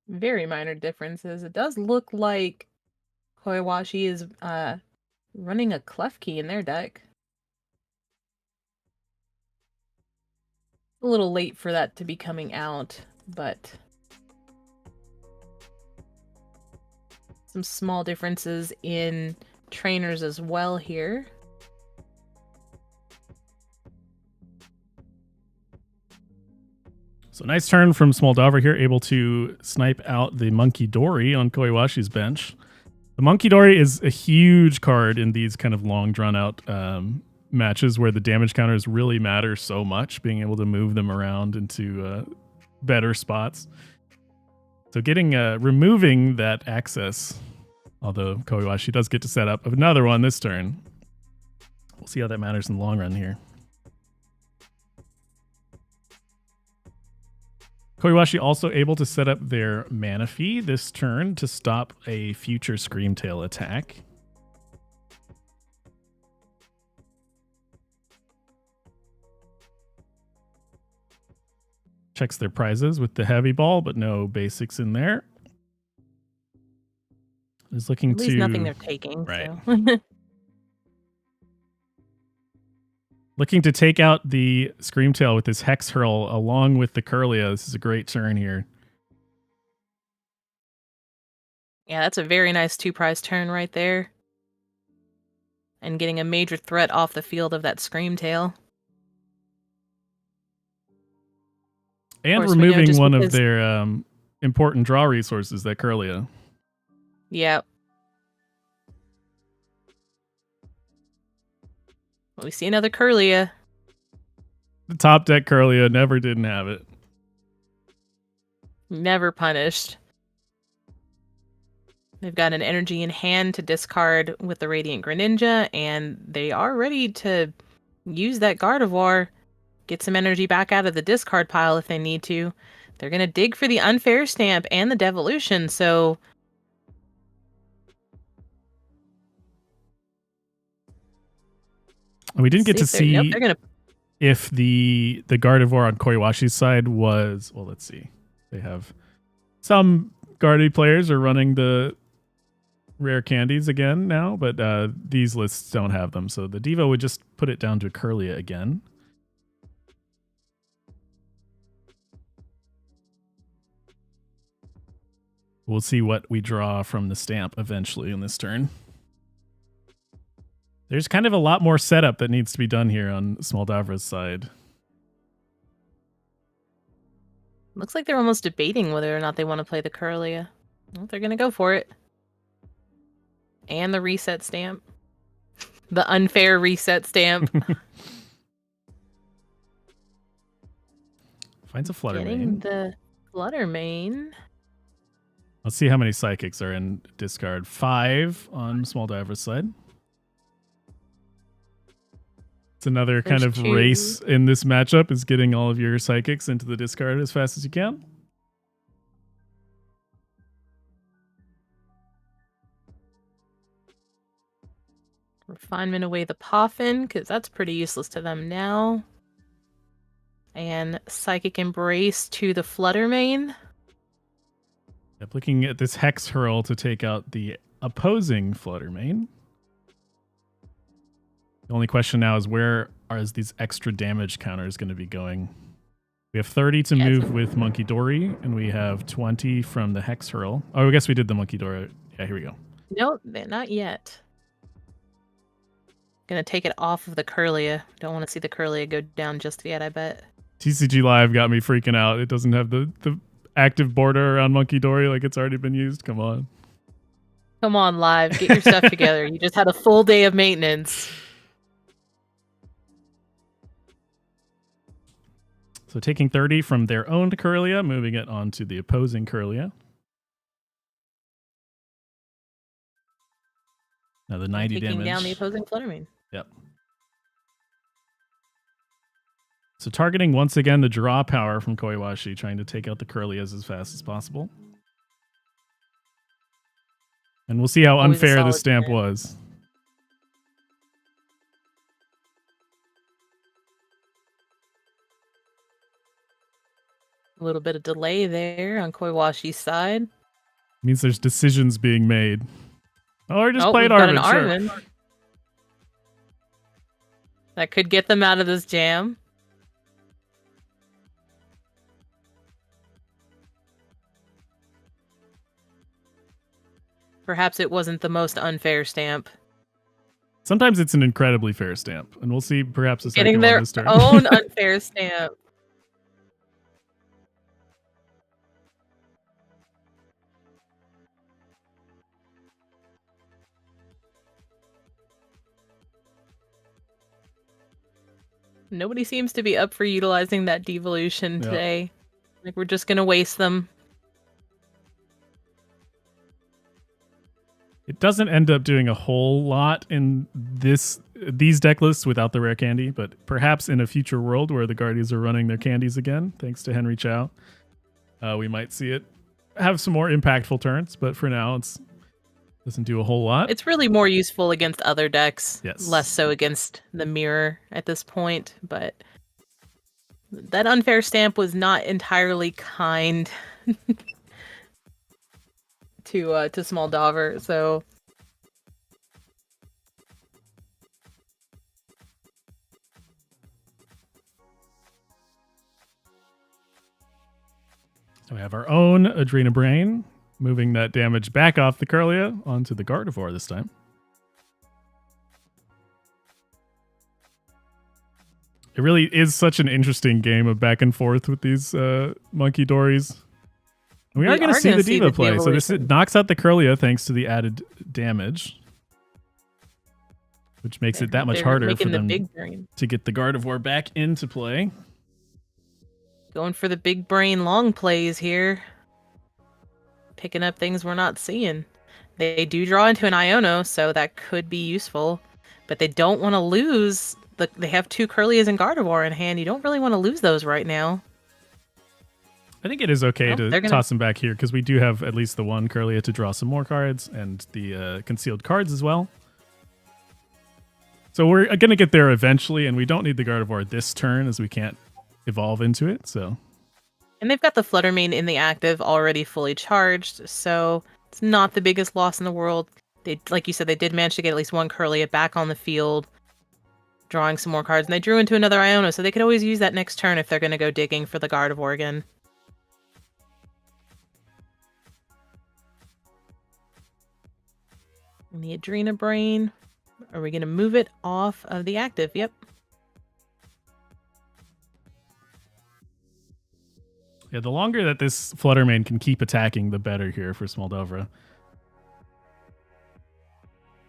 Very minor differences. It does look like Koiwashi is running a Klefki in their deck. A little late for that to be coming out, but some small differences in trainers as well here. So nice turn from Small Davra here, able to snipe out the Monkey Dory on Koiwashi's bench. The Monkey Dory is a huge card in these kind of long drawn out matches where the damage counters really matter so much, being able to move them around into better spots. So removing that access, although Koiwashi does get to set up another one this turn. We'll see how that matters in the long run here. Koiwashi also able to set up their Manaphy this turn to stop a future Screamtail attack. Checks their prizes with the heavy ball, but no basics in there. Is looking At least nothing they're taking. Right. So. Looking to take out the Screamtail with this Hex Hurl along with the Curlia. This is a great turn here. Yeah, that's a very nice 2-prize turn right there. And getting a major threat off the field of that Screamtail. And removing one of their important draw resources, that Curlia. Yep. We see another Kirlia. The top deck Kirlia never didn't have it. Never punished. They've got an energy in hand to discard with the Radiant Greninja, and they are ready to use that Gardevoir, get some energy back out of the discard pile if they need to. They're going to dig for the Unfair Stamp and the Devolution, so... We didn't get to see Nope, if the Gardevoir on Koiwashi's side was... Well, let's see. They have... Some Gardevoir players are running the rare candies again now, but these lists don't have them. So the Devo would just put it down to Kirlia again. We'll see what we draw from the stamp eventually in this turn. There's kind of a lot more setup that needs to be done here on Smoldavra's side. Looks like they're almost debating whether or not they want to play the Kirlia. Well, they're going to go for it. And the reset stamp. The unfair reset stamp. Finds a Flutter Getting Mane. the Flutter Mane. Let's see how many Psychics are in discard. 5 on Smoldavra's side. It's another kind of race in this matchup, is getting all of your Psychics into the discard as fast as you can. Refinement away the Poffin, because that's pretty useless to them now. And Psychic Embrace to the Flutter Mane. Yep, looking at this Hex Hurl to take out the opposing Flutter Mane. The only question now is where are these extra damage counters going to be going? We have 30 to move with Monkey Dory, and we have 20 from the Hex Hurl. Oh, I guess we did the Monkey Dory. Yeah, here we go. Nope, not yet. Gonna take it off of the Kirlia. Don't want to see the Kirlia go down just yet, I bet. TCG Live got me freaking out. It doesn't have the active border around Monkey Dory like it's already been used. Come on. Come on, Live. Get your stuff together. You just had a full day of maintenance. So taking 30 from their own Kirlia, moving it on to the opposing Kirlia. Now the 90 taking damage. Down the opposing Flutter Mane. Yep. So targeting once again the draw power from Koiwashi, trying to take out the Kirlias as fast as possible. And we'll see how unfair this stamp was. A little bit of delay there on Koiwashi's side. Means there's decisions being made. Oh, I just played Arvin. Sure. That could get them out of this jam. Perhaps it wasn't the most unfair stamp. Sometimes it's an incredibly fair stamp, and we'll see perhaps a second Getting their this turn. own unfair stamp. Nobody seems to be up for utilizing that devolution today. Like, we're just gonna waste them. It doesn't end up doing a whole lot in these deck lists without the rare candy, but perhaps in a future world where the Guardians are running their candies again, thanks to Henry Chow, we might see it have some more impactful turns. But for now, it doesn't do a whole lot. It's really more useful against other decks, yes. Less so against the mirror at this point. But that unfair stamp was not entirely kind to Smoldavra, so we have our own Adrena Brain, moving that damage back off the Kirlia onto the Gardevoir this time. It really is such an interesting game of back and forth with these Monkey Dories. We are going to see the Diva play, so this knocks out the Kirlia thanks to the added damage. which makes it that much harder for making the them big brain. to get the Gardevoir back into play. Going for the big brain long plays here. Picking up things we're not seeing. They do draw into an Iono, so that could be useful. But they don't want to lose. They have 2 Curlias and Gardevoir in hand. You don't really want to lose those right now. I think it is okay to gonna... toss them back here because we do have at least the one Curlia to draw some more cards and the concealed cards as well. So we're going to get there eventually, and we don't need the Gardevoir this turn as we can't evolve into it. So, and they've got the Fluttermane in the active already fully charged, so it's not the biggest loss in the world. They, like you said, they did manage to get at least one Curlia back on the field, drawing some more cards, and they drew into another Iono, so they could always use that next turn if they're going to go digging for the Gardevoir again. And the Adrena Brain. Are we going to move it off of the active? Yep. Yeah, the longer that this Fluttermane can keep attacking, the better here for Smoldovra.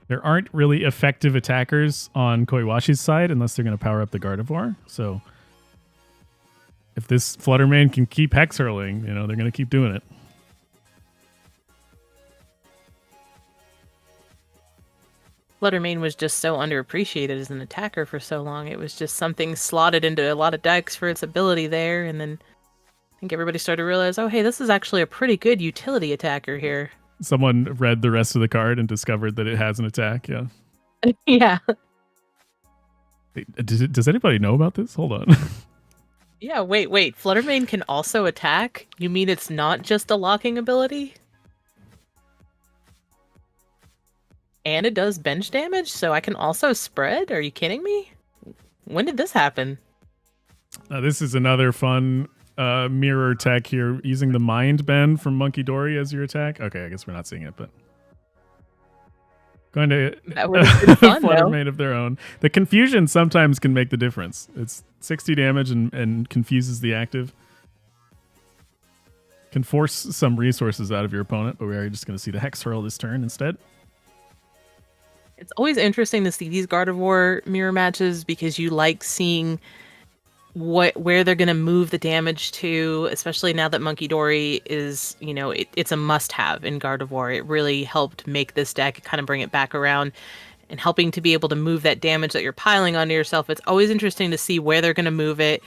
There aren't really effective attackers on Koiwashi's side unless they're going to power up the Gardevoir. So if this Fluttermane can keep Hex Hurling, they're going to keep doing it. Fluttermane was just so underappreciated as an attacker for so long. It was just something slotted into a lot of decks for its ability there, and then I think everybody started to realize, oh, hey, this is actually a pretty good utility attacker here. Someone read the rest of the card and discovered that it has an attack, yeah. Yeah. Does anybody know about this? Hold on. Yeah, wait. Fluttermane can also attack? You mean it's not just a locking ability? And it does bench damage, so I can also spread? Are you kidding me? When did this happen? This is another fun mirror tech here, using the Mind Bend from Monkey Dory as your attack. Okay, I guess we're not seeing it, but going to that would have been fun, Fluttermane of their own. The confusion sometimes can make the difference. It's 60 damage and confuses the active. Can force some resources out of your opponent, but we are just going to see the Hex Hurl this turn instead. It's always interesting to see these Gardevoir mirror matches because you like seeing where they're going to move the damage to, especially now that Monkey Dory is, it's a must-have in Gardevoir. It really helped make this deck, kind of bring it back around and helping to be able to move that damage that you're piling onto yourself. It's always interesting to see where they're going to move it,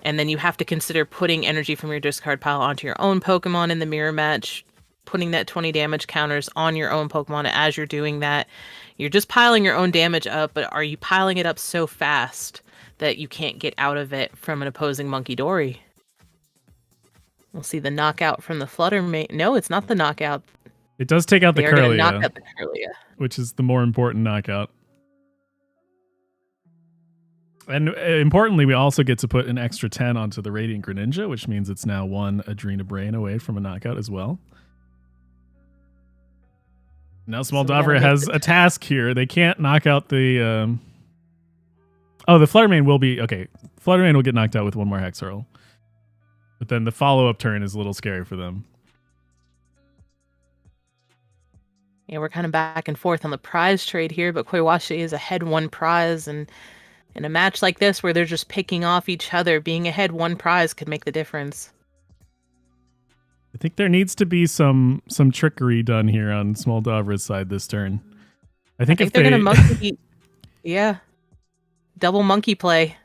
and then you have to consider putting energy from your discard pile onto your own Pokemon in the mirror match, putting that 20 damage counters on your own Pokemon as you're doing that. You're just piling your own damage up, but are you piling it up so fast that you can't get out of it from an opposing Monkey Dory? We'll see the knockout from the Fluttermane. No, it's not the knockout. It does take out the Curlia, knock out the Curlia, which is the more important knockout. And importantly, we also get to put an extra 10 onto the Radiant Greninja, which means it's now one Adrena Brain away from a knockout as well. Now Smoldovra has a task here. They can't knock out the... the Fluttermane will be... Okay, Fluttermane will get knocked out with one more Hex Hurl. But then the follow-up turn is a little scary for them. Yeah, we're kind of back and forth on the prize trade here, but Koiwashi is ahead 1 prize, and in a match like this where they're just picking off each other, being ahead 1 prize could make the difference. I think there needs to be some trickery done here on Smoldovra's side this turn. I think if they're gonna monkey, yeah, double monkey play.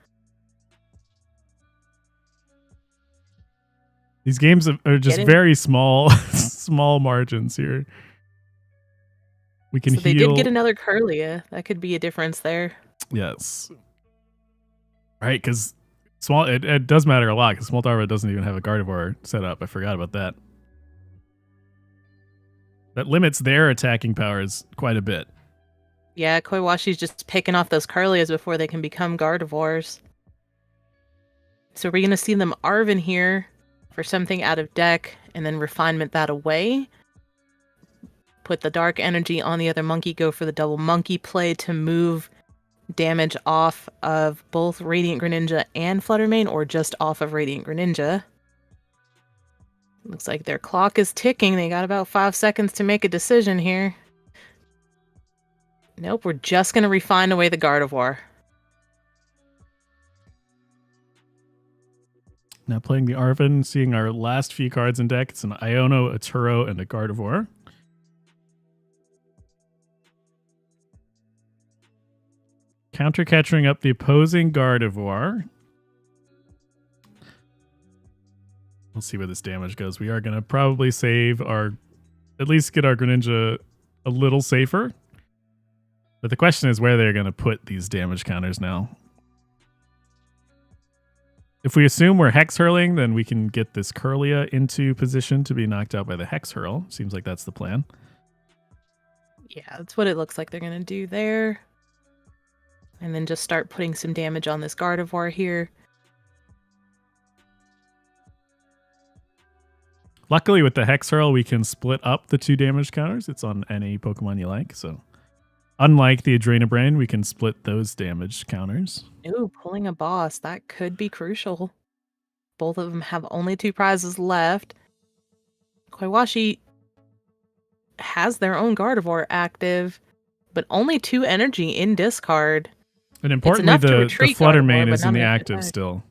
These games are just very small, small margins here. We can. So they did get another Curlia. That could be a difference there. Yes. Right, because it does matter a lot because Smoldovra doesn't even have a Gardevoir set up. I forgot about that. That limits their attacking powers quite a bit. Yeah, Koiwashi's just picking off those Curlias before they can become Gardevoirs. So we're going to see them Arven here for something out of deck and then refinement that away. Put the dark energy on the other monkey, go for the double monkey play to move damage off of both Radiant Greninja and Fluttermane, or just off of Radiant Greninja. Looks like their clock is ticking. They got about 5 seconds to make a decision here. Nope, we're just going to refine away the Gardevoir. Now playing the Arven, seeing our last few cards in deck. It's an Iono, a Turo, and a Gardevoir. Counter catching up the opposing Gardevoir. We'll see where this damage goes. We are going to probably save our... At least get our Greninja a little safer. But the question is where they're going to put these damage counters now. If we assume we're Hex Hurling, then we can get this Curlia into position to be knocked out by the Hex Hurl. Seems like that's the plan. Yeah, that's what it looks like they're going to do there. And then just start putting some damage on this Gardevoir here. Luckily, with the Hex Hurl, we can split up the 2 damage counters. It's on any Pokemon you like. So, unlike the Adrenabrain, we can split those damage counters. Ooh, pulling a boss. That could be crucial. Both of them have only 2 prizes left. Koiwashi has their own Gardevoir active, but only 2 energy in discard. And importantly, the Flutter Mane is in the active still.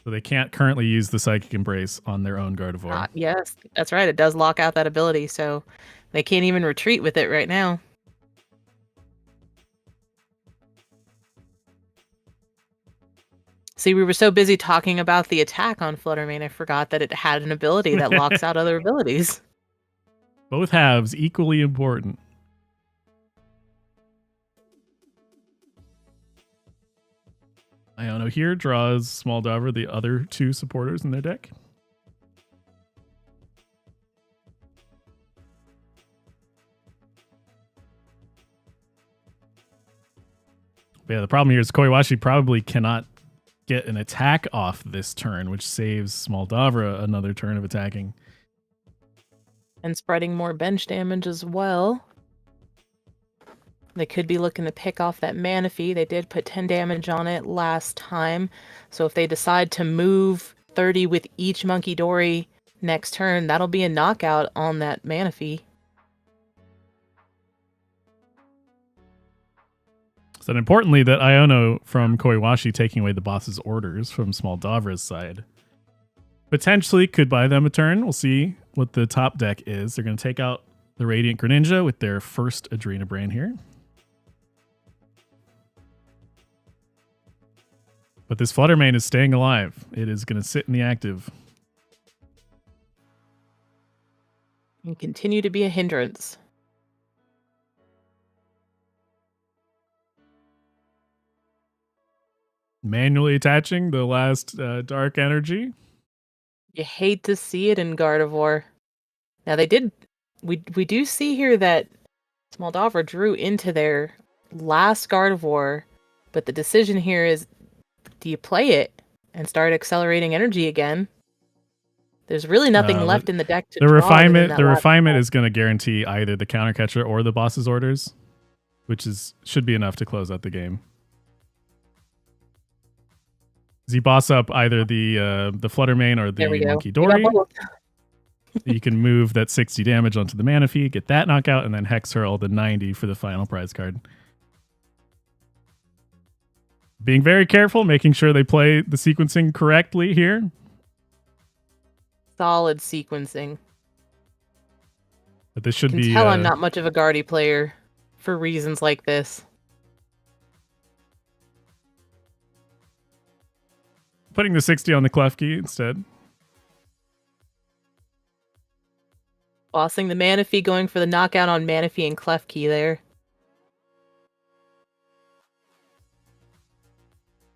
So they can't currently use the Psychic Embrace on their own Gardevoir. Yes, that's right. It does lock out that ability, so they can't even retreat with it right now. See, we were so busy talking about the attack on Flutter Mane, I forgot that it had an ability that locks out other abilities. Both halves equally important. Iono here draws Snorlax, the other 2 supporters in their deck. But yeah, the problem here is Koiwashi probably cannot get an attack off this turn, which saves Snorlax another turn of attacking. And spreading more bench damage as well. They could be looking to pick off that Manaphy. They did put 10 damage on it last time. So if they decide to move 30 with each Monkey Dory next turn, that'll be a knockout on that Manaphy. So importantly, that Iono from Koiwashi taking away the boss's orders from Snorlax's side potentially could buy them a turn. We'll see what the top deck is. They're going to take out the Radiant Greninja with their first Adrenabrain here. But this Flutter Mane is staying alive. It is going to sit in the active. And continue to be a hindrance. Manually attaching the last dark energy. You hate to see it in Gardevoir. Now they did... We do see here that Snorlax drew into their last Gardevoir, but the decision here is, do you play it and start accelerating energy again? There's really nothing left in the deck to the draw. The refinement is going to guarantee either the counter catcher or the boss's orders, which should be enough to close out the game. Does he boss up either the Flutter Mane or the Monkey Dory? You can move that 60 damage onto the Manaphy, get that knockout, and then Hex Hurl the 90 for the final prize card. Being very careful, making sure they play the sequencing correctly here. Solid sequencing. But this should be... You can tell I'm not much of a Guardy player for reasons like this. Putting the 60 on the Klefki instead. Bossing the Manaphy, going for the knockout on Manaphy and Klefki there.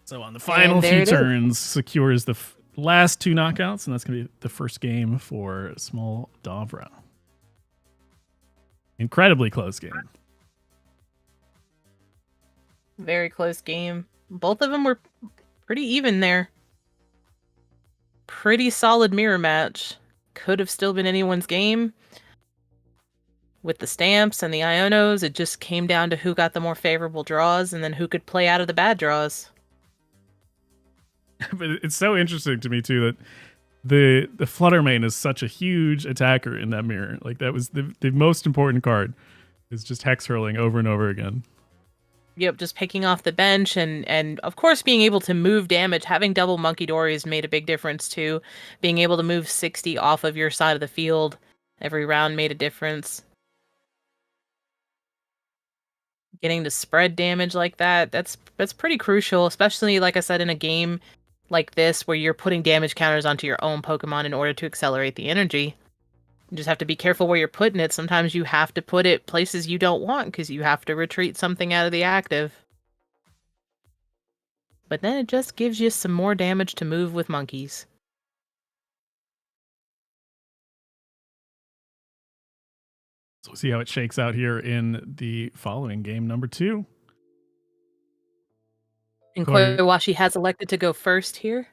So on the final few turns, secures the last 2 knockouts, and that's going to be the first game for Snorlax. Incredibly close game. Very close game. Both of them were pretty even there. Pretty solid mirror match. Could have still been anyone's game. With the stamps and the Ionos, it just came down to who got the more favorable draws and then who could play out of the bad draws. But it's so interesting to me too that the Flutter Mane is such a huge attacker in that mirror. Like that was the most important card. Is just hex hurling over and over again. Yep, just picking off the bench and of course being able to move damage. Having double Monkey Dories made a big difference too. Being able to move 60 off of your side of the field every round made a difference. Getting to spread damage like that's pretty crucial, especially like I said in a game like this where you're putting damage counters onto your own Pokemon in order to accelerate the energy. You just have to be careful where you're putting it. Sometimes you have to put it places you don't want because you have to retreat something out of the active. But then it just gives you some more damage to move with monkeys. So we'll see how it shakes out here in the following game, number 2. And Koi- Koiwashi has elected to go first here.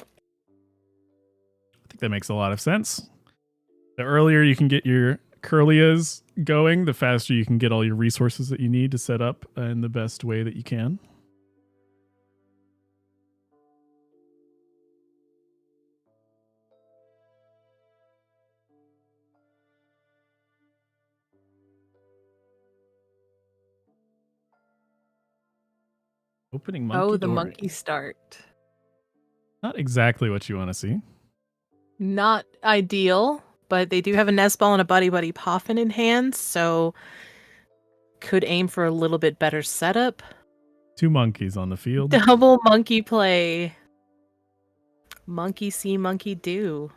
I think that makes a lot of sense. The earlier you can get your Curlias going, the faster you can get all your resources that you need to set up in the best way that you can. Opening monkey Oh, the door. monkey start. Not exactly what you want to see. Not ideal, but they do have a nest ball and a buddy buddy poffin in hand, so could aim for a little bit better setup. 2 monkeys on the field. Double monkey play. Monkey see, monkey do.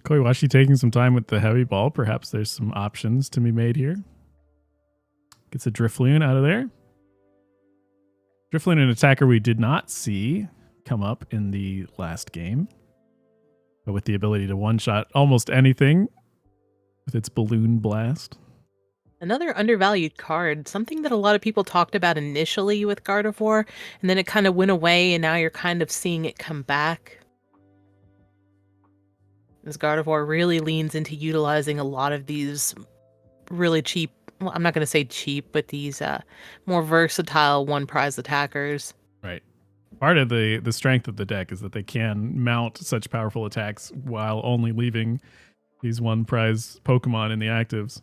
Koiwashi taking some time with the heavy ball. Perhaps there's some options to be made here. Gets a Drifloon out of there. Drifloon, an attacker we did not see come up in the last game, but with the ability to one-shot almost anything with its Balloon Blast. Another undervalued card, something that a lot of people talked about initially with Gardevoir, and then it kind of went away, and now you're kind of seeing it come back. As Gardevoir really leans into utilizing a lot of these really cheap, well, I'm not going to say cheap, but these more versatile one-prize attackers. Right. Part of the strength of the deck is that they can mount such powerful attacks while only leaving these one-prize Pokemon in the actives.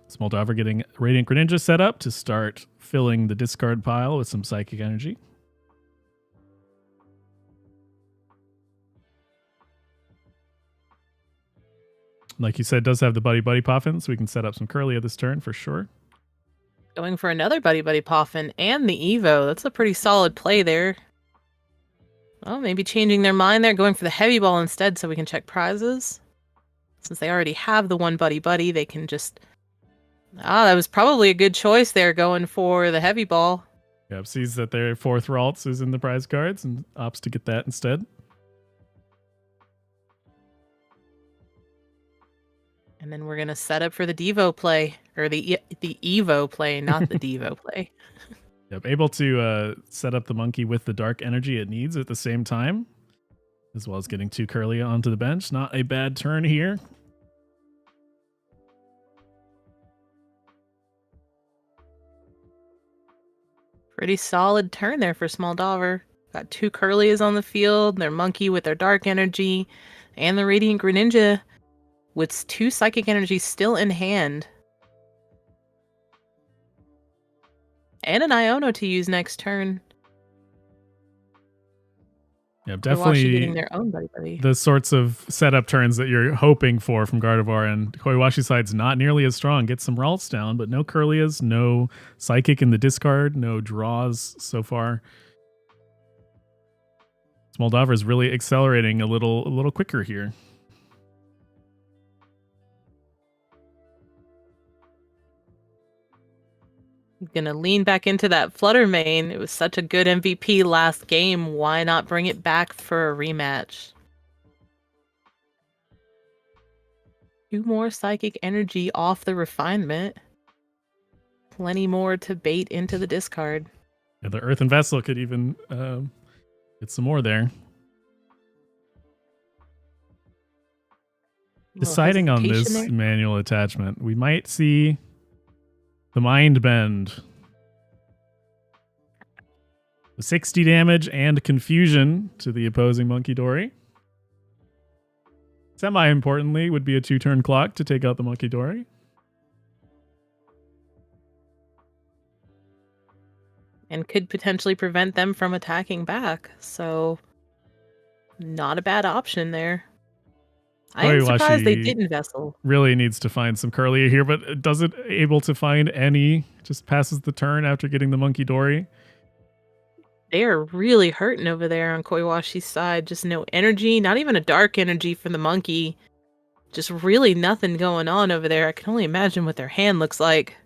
Smoldover getting Radiant Greninja set up to start filling the discard pile with some Psychic Energy. Like you said, does have the Buddy Buddy Poffin, so we can set up some Curlia this turn for sure. Going for another Buddy Buddy Poffin and the Evo. That's a pretty solid play there. Oh, maybe changing their mind there, going for the Heavy Ball instead so we can check prizes. Since they already have the one Buddy Buddy, they can just... Ah, that was probably a good choice there, going for the Heavy Ball. Yep, sees that their 4th Ralts is in the prize cards and opts to get that instead. And then we're going to set up for the Devo play. Or the Evo play, not the Devo play. Yep, able to set up the monkey with the dark energy it needs at the same time, as well as getting 2 Curlia onto the bench. Not a bad turn here. Pretty solid turn there for Smoldover. Got 2 Curlias on the field, their monkey with their dark energy, and the Radiant Greninja with 2 Psychic Energies still in hand. And an Iono to use next turn. Yeah, Koiwashi definitely getting their own Buddy Buddy. the sorts of setup turns that you're hoping for from Gardevoir, and Koiwashi's side's not nearly as strong. Gets some Ralts down, but no Curlias, no Psychic in the discard, no draws so far. Smoldover is really accelerating a little quicker here. Gonna lean back into that Flutter Mane. It was such a good MVP last game. Why not bring it back for a rematch? 2 more Psychic Energy off the Refinement. Plenty more to bait into the discard. Yeah, the Earthen Vessel could even get some more there. Deciding on this manual attachment, we might see the Mind Bend 60 damage and confusion to the opposing Monkey Dory. Semi-importantly, would be a 2-turn clock to take out the Monkey Dory. And could potentially prevent them from attacking back. So, not a bad option there. I am surprised they didn't Vessel. Really needs to find some Curlia here, but doesn't able to find any. Just passes the turn after getting the Monkey Dory. They are really hurting over there on Koiwashi's side. Just no energy, not even a dark energy for the monkey. Just really nothing going on over there. I can only imagine what their hand looks like.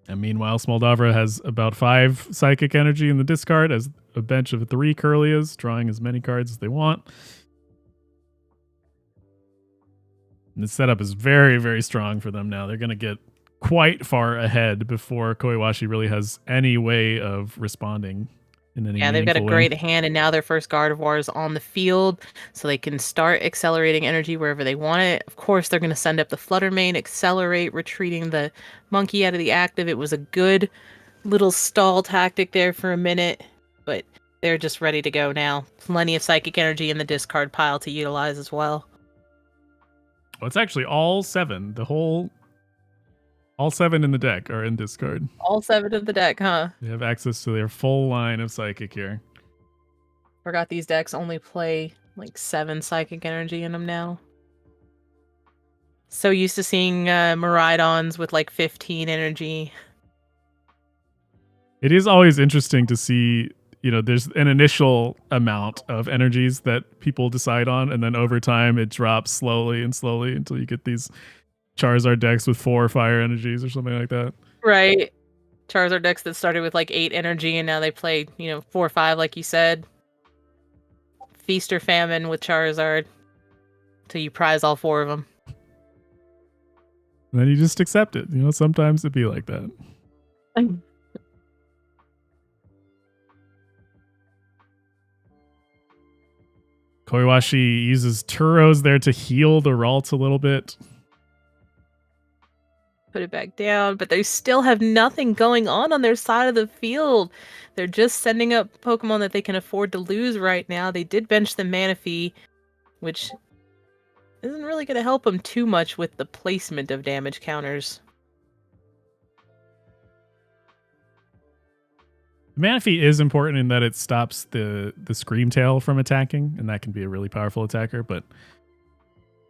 And meanwhile, Smoldavra has about 5 psychic energy in the discard as a bench of 3 Curlias, drawing as many cards as they want. And the setup is very, very strong for them now. They're going to get quite far ahead before Koiwashi really has any way of responding in any Yeah, they've got a way. great hand, and now their first Gardevoir is on the field, so they can start accelerating energy wherever they want it. Of course, they're going to send up the Flutter Mane, accelerate, retreating the monkey out of the active. It was a good little stall tactic there for a minute, but they're just ready to go now. Plenty of psychic energy in the discard pile to utilize as well. Well, it's actually all 7. All 7 in the deck are in discard. All 7 of the deck, huh? They have access to their full line of psychic here. Forgot these decks only play like 7 psychic energy in them now. So used to seeing Miraidons with like 15 energy. It is always interesting to see, there's an initial amount of energies that people decide on, and then over time it drops slowly and slowly until you get these Charizard decks with 4 fire energies or something like that. Right. Charizard decks that started with like 8 energy and now they play, 4 or 5 like you said. Feast or famine with Charizard till you prize all 4 of them. And then you just accept it. Sometimes it'd be like that. Koiwashi uses Turos there to heal the Ralt a little bit. Put it back down, but they still have nothing going on their side of the field. They're just sending up Pokemon that they can afford to lose right now. They did bench the Manaphy, which isn't really going to help them too much with the placement of damage counters. Manaphy is important in that it stops the Scream Tail from attacking, and that can be a really powerful attacker, but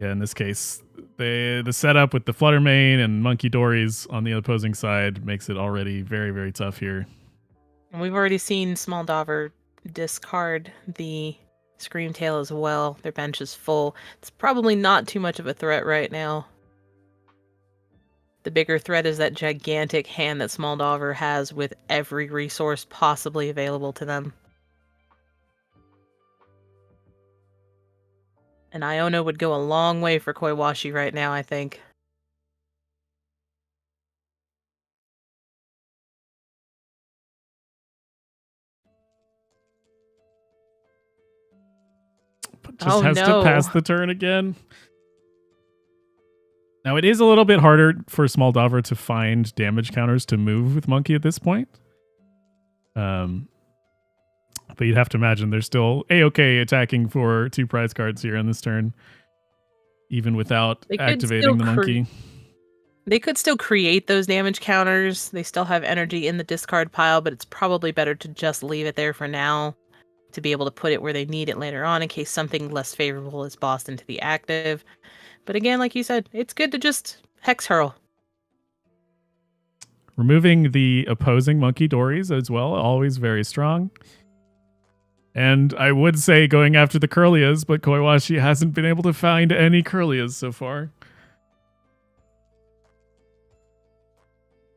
yeah, in this case, the setup with the Flutter Mane and Monkey Dories on the opposing side makes it already very, very tough here. And we've already seen Smoldavra discard the Scream Tail as well. Their bench is full. It's probably not too much of a threat right now. The bigger threat is that gigantic hand that Smoldavra has with every resource possibly available to them. And Iono would go a long way for Koiwashi right now, I think. Just has to pass the turn again. Now, it is a little bit harder for Smoldavra to find damage counters to move with Monkey at this point. But you'd have to imagine they're still A-okay attacking for 2 prize cards here on this turn, even without activating the Monkey. They could still create those damage counters. They still have energy in the discard pile, but it's probably better to just leave it there for now to be able to put it where they need it later on in case something less favorable is bossed into the active. But again, like you said, it's good to just Hex Hurl. Removing the opposing Monkey Dories as well, always very strong. And I would say going after the Curlias, but Koiwashi hasn't been able to find any Curlias so far.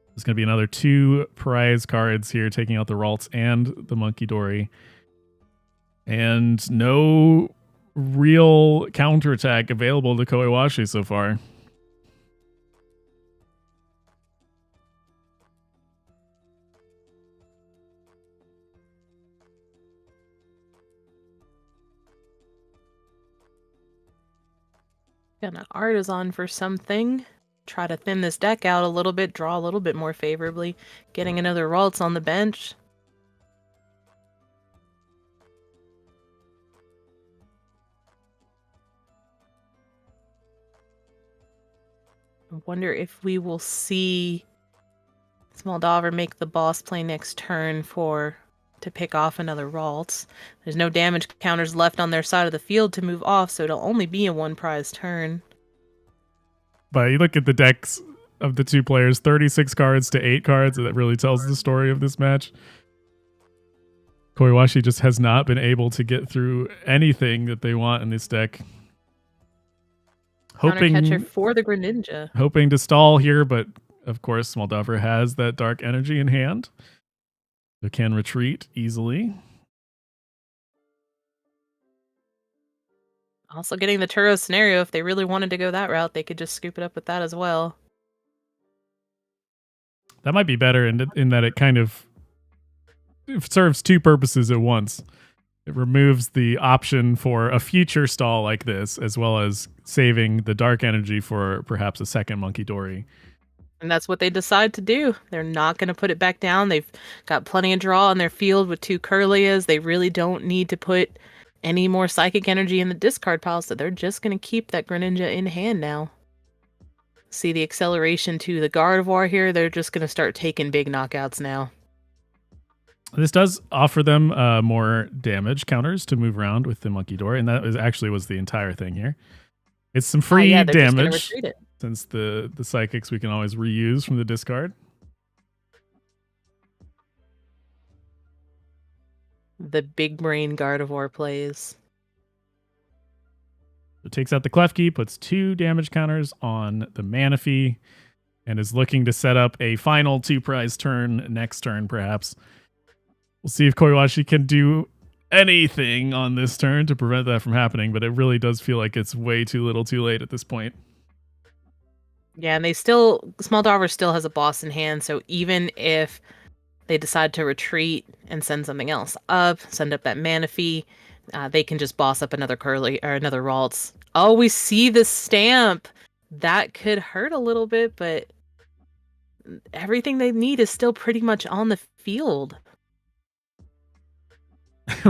There's going to be another 2 prize cards here, taking out the Ralts and the Monkey Dory. And no real counterattack available to Koiwashi so far. Got an Artisan for something. try to thin this deck out a little bit, draw a little bit more favorably, getting another Ralts on the bench. I wonder if we will see Snorlax make the boss play next turn to pick off another Ralts. There's no damage counters left on their side of the field to move off, so it'll only be a one prize turn. But you look at the decks of the two players, 36 cards to 8 cards, that really tells the story of this match. Koiwashi just has not been able to get through anything that they want in this deck. Countercatcher for the Greninja. Hoping to stall here, but of course, Moldover has that dark energy in hand. It can retreat easily. Also getting the Turo scenario, if they really wanted to go that route, they could just scoop it up with that as well. That might be better in that it kind of serves two purposes at once. It removes the option for a future stall like this, as well as saving the dark energy for perhaps a second Monkey Dory. And that's what they decide to do. They're not going to put it back down. They've got plenty of draw on their field with 2 Curlias. They really don't need to put any more psychic energy in the discard pile, so they're just going to keep that Greninja in hand now. See the acceleration to the Gardevoir here. They're just going to start taking big knockouts now. This does offer them more damage counters to move around with the Monkey Door, and that was the entire thing here. It's some free damage. Since the psychics we can always reuse from the discard. The big brain Gardevoir plays. It takes out the Klefki, puts 2 damage counters on the Manaphy, and is looking to set up a final 2 prize turn next turn, perhaps. We'll see if Koiwashi can do anything on this turn to prevent that from happening, but it really does feel like it's way too little too late at this point. Yeah, and Snorlax still has a boss in hand, so even if they decide to retreat and send something else up, send up that Manaphy, they can just boss up another Curly or another Ralts. Oh, we see the stamp. That could hurt a little bit, but everything they need is still pretty much on the field.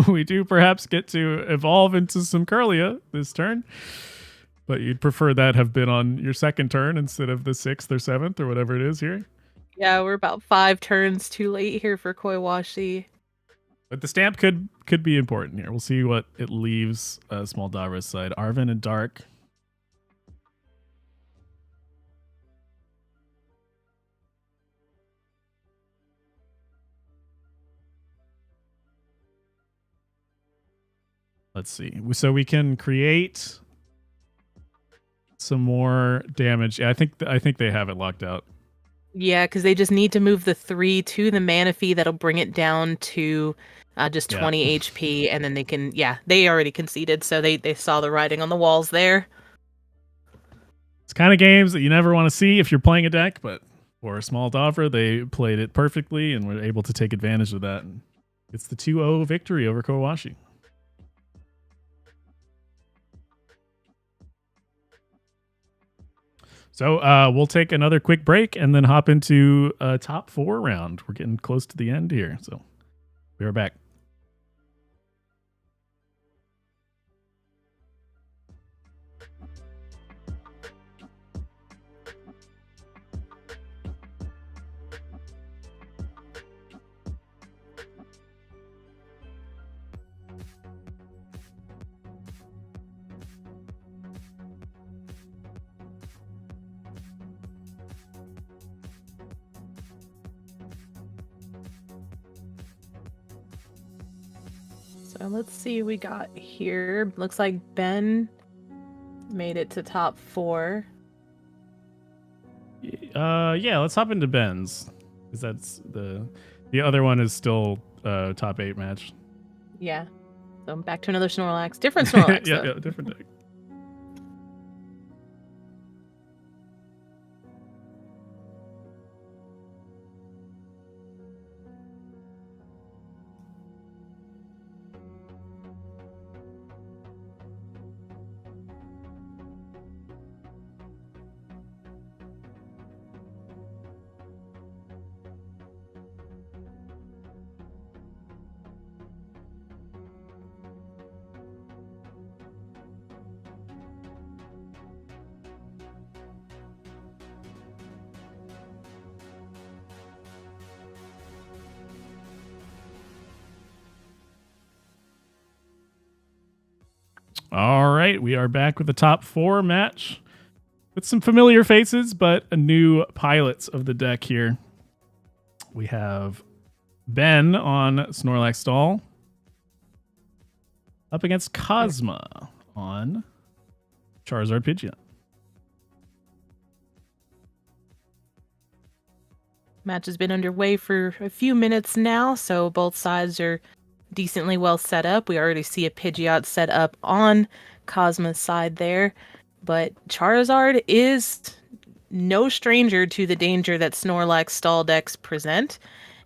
We do perhaps get to evolve into some Curlia this turn, but you'd prefer that have been on your second turn instead of the 6th or 7th or whatever it is here. Yeah, we're about 5 turns too late here for Koiwashi. But the stamp could be important here. We'll see what it leaves Snorlax's side. Arven and Dark. Let's see. So we can create some more damage. I think they have it locked out. Yeah, because they just need to move the 3 to the Manaphy. That'll bring it down to just 20 HP, and then they can. Yeah, they already conceded, so they saw the writing on the walls there. It's kind of games that you never want to see if you're playing a deck, but for a Snorlax, they played it perfectly and were able to take advantage of that. And it's the 2-0 victory over Koiwashi. So we'll take another quick break and then hop into a top 4 round. We're getting close to the end here, so we are back. So let's see what we got here. Looks like Ben made it to top 4. Yeah, let's hop into Ben's, because that's the other one is still top 8 match. Yeah. So I'm back to another Snorlax. Different Snorlax. yeah, different deck. All right, we are back with the top 4 match with some familiar faces, but a new pilots of the deck here. We have Ben on Snorlax Stall up against Cosma on Charizard Pidgeot. Match has been underway for a few minutes now, so both sides are decently well set up. We already see a Pidgeot set up on Cosma's side there, but Charizard is no stranger to the danger that Snorlax stall decks present,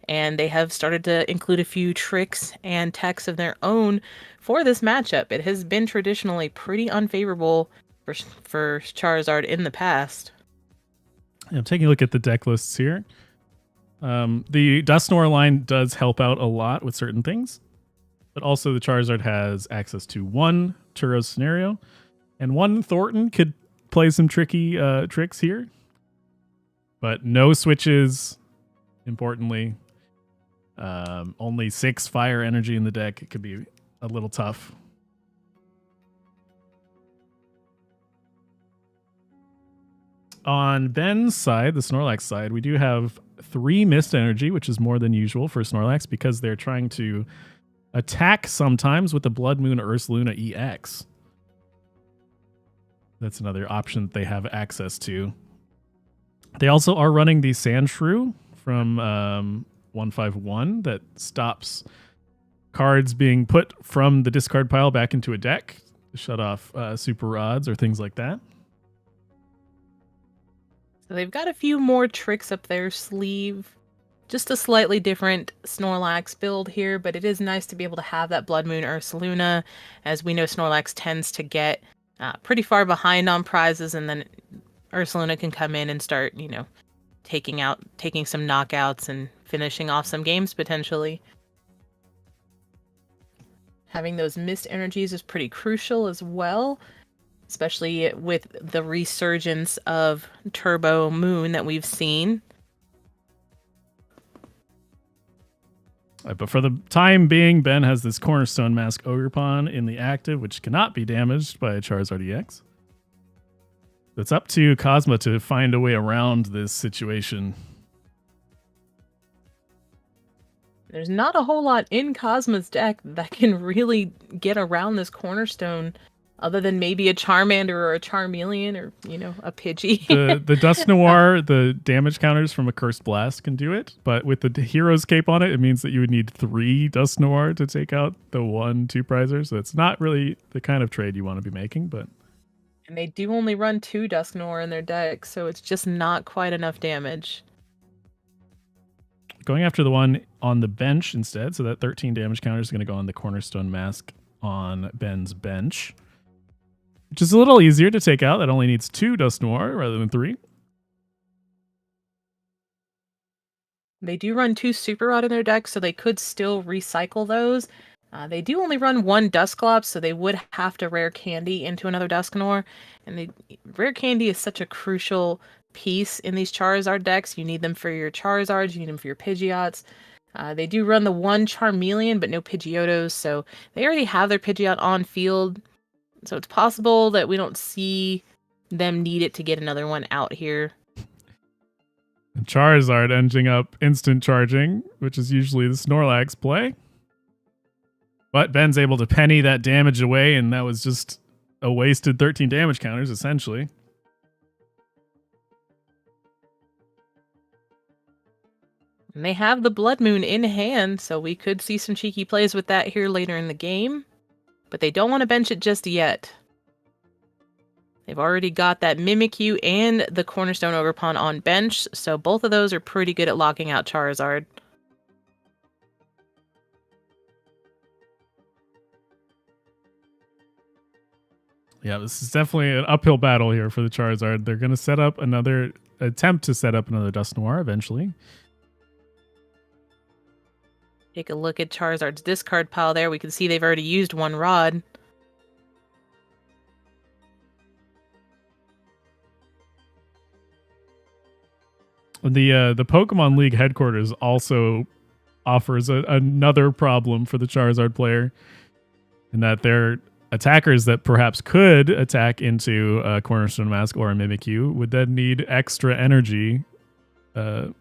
and they have started to include a few tricks and techs of their own for this matchup. It has been traditionally pretty unfavorable for Charizard in the past. I'm taking a look at the deck lists here. The Dusknoir line does help out a lot with certain things, but also the Charizard has access to 1 Turos scenario, and 1 Thornton could play some tricky tricks here, but no switches, importantly. Only 6 fire energy in the deck. It could be a little tough. On Ben's side, the Snorlax side, we do have 3 mist energy, which is more than usual for Snorlax because they're trying to attack sometimes with the Blood Moon Ursaluna EX. That's another option that they have access to. They also are running the Sandshrew from 151 that stops cards being put from the discard pile back into a deck to shut off super rods or things like that. So they've got a few more tricks up their sleeve. Just a slightly different Snorlax build here, but it is nice to be able to have that Blood Moon Ursaluna, as we know Snorlax tends to get pretty far behind on prizes, and then Ursaluna can come in and start, taking some knockouts and finishing off some games potentially. Having those mist energies is pretty crucial as well, especially with the resurgence of Turbo Moon that we've seen. But for the time being, Ben has this Cornerstone Mask Ogerpon in the active, which cannot be damaged by a Charizard EX. It's up to Cosma to find a way around this situation. There's not a whole lot in Cosma's deck that can really get around this Cornerstone, other than maybe a Charmander or a Charmeleon or, a Pidgey. The Dusknoir, the damage counters from a Cursed Blast can do it, but with the Hero's Cape on it, it means that you would need 3 Dusknoir to take out the 1 2-prizer, so it's not really the kind of trade you want to be making, but... And they do only run 2 Dusknoir in their deck, so it's just not quite enough damage. Going after the one on the bench instead, so that 13 damage counter is going to go on the Cornerstone Mask on Ben's bench, which is a little easier to take out. That only needs 2 Dusknoir rather than 3. They do run 2 Super Rod in their deck, so they could still recycle those. They do only run 1 Dusclops, so they would have to rare candy into another Dusknoir. And rare candy is such a crucial piece in these Charizard decks. You need them for your Charizards, you need them for your Pidgeots. They do run the 1 Charmeleon, but no Pidgeotos, so they already have their Pidgeot on field. So it's possible that we don't see them need it to get another one out here. Charizard ending up instant charging, which is usually the Snorlax play. But Ben's able to penny that damage away, and that was just a wasted 13 damage counters, essentially. And they have the Blood Moon in hand, so we could see some cheeky plays with that here later in the game. But they don't want to bench it just yet. They've already got that Mimikyu and the Cornerstone Ogerpon on bench, so both of those are pretty good at locking out Charizard. Yeah, this is definitely an uphill battle here for the Charizard. They're going to attempt to set up another Dusknoir eventually. Take a look at Charizard's discard pile there. We can see they've already used 1 Rod. The Pokemon League headquarters also offers another problem for the Charizard player, in that they're attackers that perhaps could attack into a Cornerstone Mask or a Mimikyu would then need extra energy than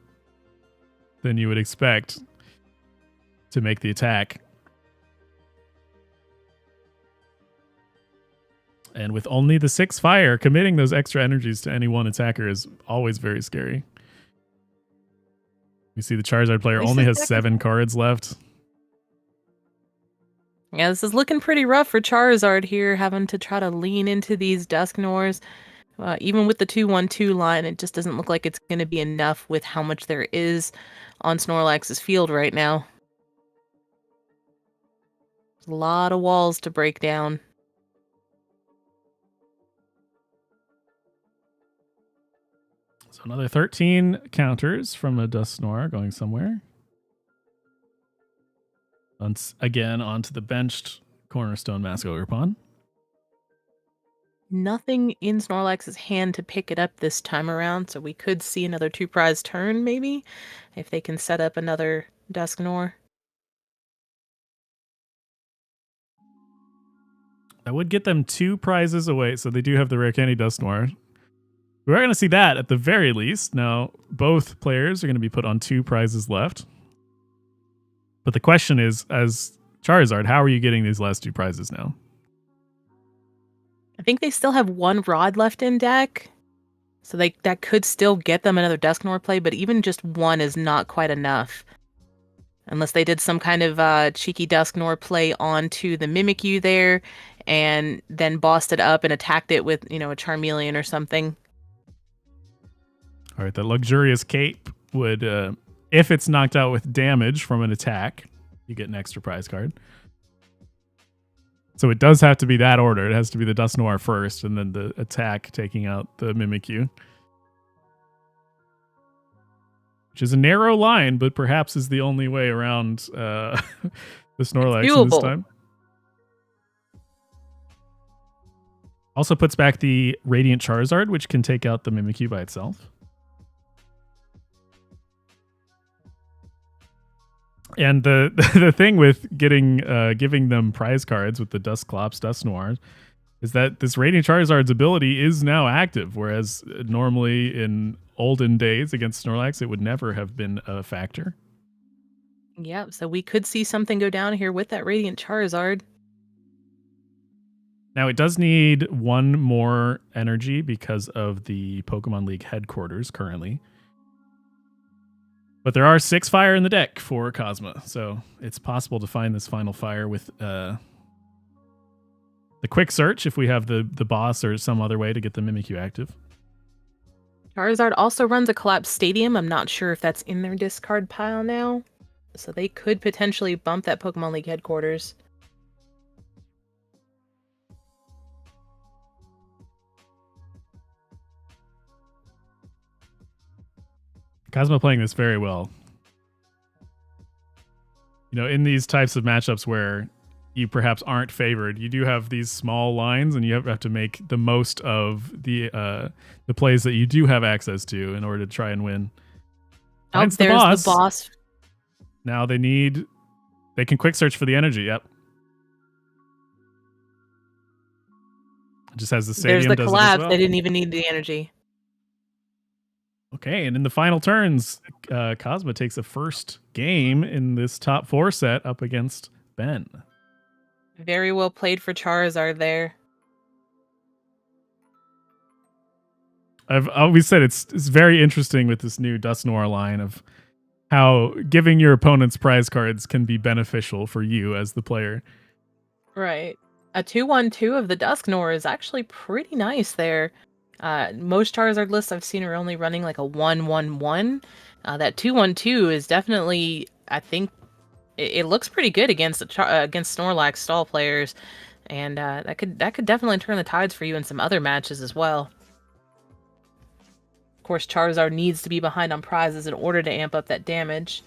you would expect to make the attack. And with only the 6 fire, committing those extra energies to any one attacker is always very scary. You see the Charizard player only has 7 cards left. Yeah, this is looking pretty rough for Charizard here, having to try to lean into these Dusknoirs. Even with the 2-1-2 line, it just doesn't look like it's going to be enough with how much there is on Snorlax's field right now. There's a lot of walls to break down. So another 13 counters from a Dusknoir going somewhere. Again, onto the benched Cornerstone Mask Ogerpon. Nothing in Snorlax's hand to pick it up this time around, so we could see another 2-prize turn, maybe, if they can set up another Dusknoir. That would get them 2 prizes away, so they do have the Rare Candy Dusknoir. We're going to see that at the very least. Now, both players are going to be put on 2 prizes left. But the question is, as Charizard, how are you getting these last 2 prizes now? I think they still have 1 Rod left in deck, so that could still get them another Dusknoir play, but even just 1 is not quite enough. Unless they did some kind of cheeky Dusknoir play onto the Mimikyu there, and then bossed it up and attacked it with, a Charmeleon or something. All right, the luxurious cape would, if it's knocked out with damage from an attack, you get an extra prize card. So it does have to be that order. It has to be the Dusknoir first, and then the attack taking out the Mimikyu. Which is a narrow line, but perhaps is the only way around the Snorlax in this time. Also puts back the Radiant Charizard, which can take out the Mimikyu by itself. And the thing with giving them prize cards with the Dusclops, Dusknoirs, is that this Radiant Charizard's ability is now active, whereas normally in olden days against Snorlax, it would never have been a factor. Yeah, so we could see something go down here with that Radiant Charizard. Now, it does need 1 more energy because of the Pokemon League headquarters currently. But there are 6 fire in the deck for Cosma, so it's possible to find this final fire with the quick search if we have the boss or some other way to get the Mimikyu active. Charizard also runs a Collapsed Stadium. I'm not sure if that's in their discard pile now, so they could potentially bump that Pokemon League headquarters. Cosmo playing this very well. In these types of matchups where you perhaps aren't favored, you do have these small lines, and you have to make the most of the plays that you do have access to in order to try and win. There's the boss. Now they can quick search for the energy. Yep. It just has the stadium. There's the collapse. Well. They didn't even need the energy. Okay, and in the final turns, Cosma takes a first game in this top 4 set up against Ben. Very well played for Charizard there. I've always said it's very interesting with this new Dusknoir line of how giving your opponents prize cards can be beneficial for you as the player. Right. A 2-1-2 of the Dusknoir is actually pretty nice there. Most Charizard lists I've seen are only running like a 1-1-1. That 2-1-2 is definitely, I think, it looks pretty good against Snorlax stall players, and that could definitely turn the tides for you in some other matches as well. Of course, Charizard needs to be behind on prizes in order to amp up that damage,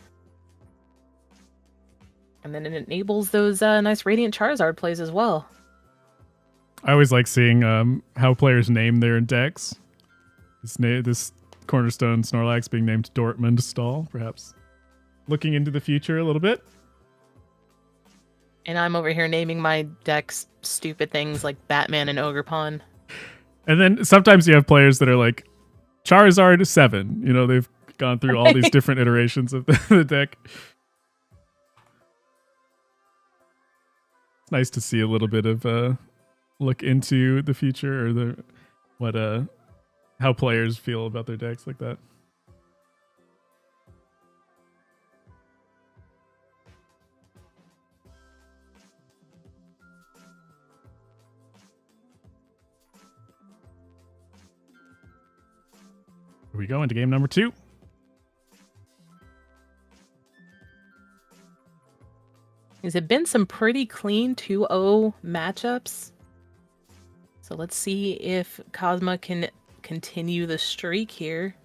and then it enables those nice Radiant Charizard plays as well. I always like seeing how players name their decks. This Cornerstone Snorlax being named Dortmund Stall, perhaps looking into the future a little bit. And I'm over here naming my decks stupid things like Batman and Ogerpon. And then sometimes you have players that are like Charizard 7. You know, they've gone through all these different iterations of the deck. It's nice to see a little bit of look into the future or the how players feel about their decks like that. Here we go into game number 2. Has it been some pretty clean 2-0 matchups? So let's see if Cosma can continue the streak here.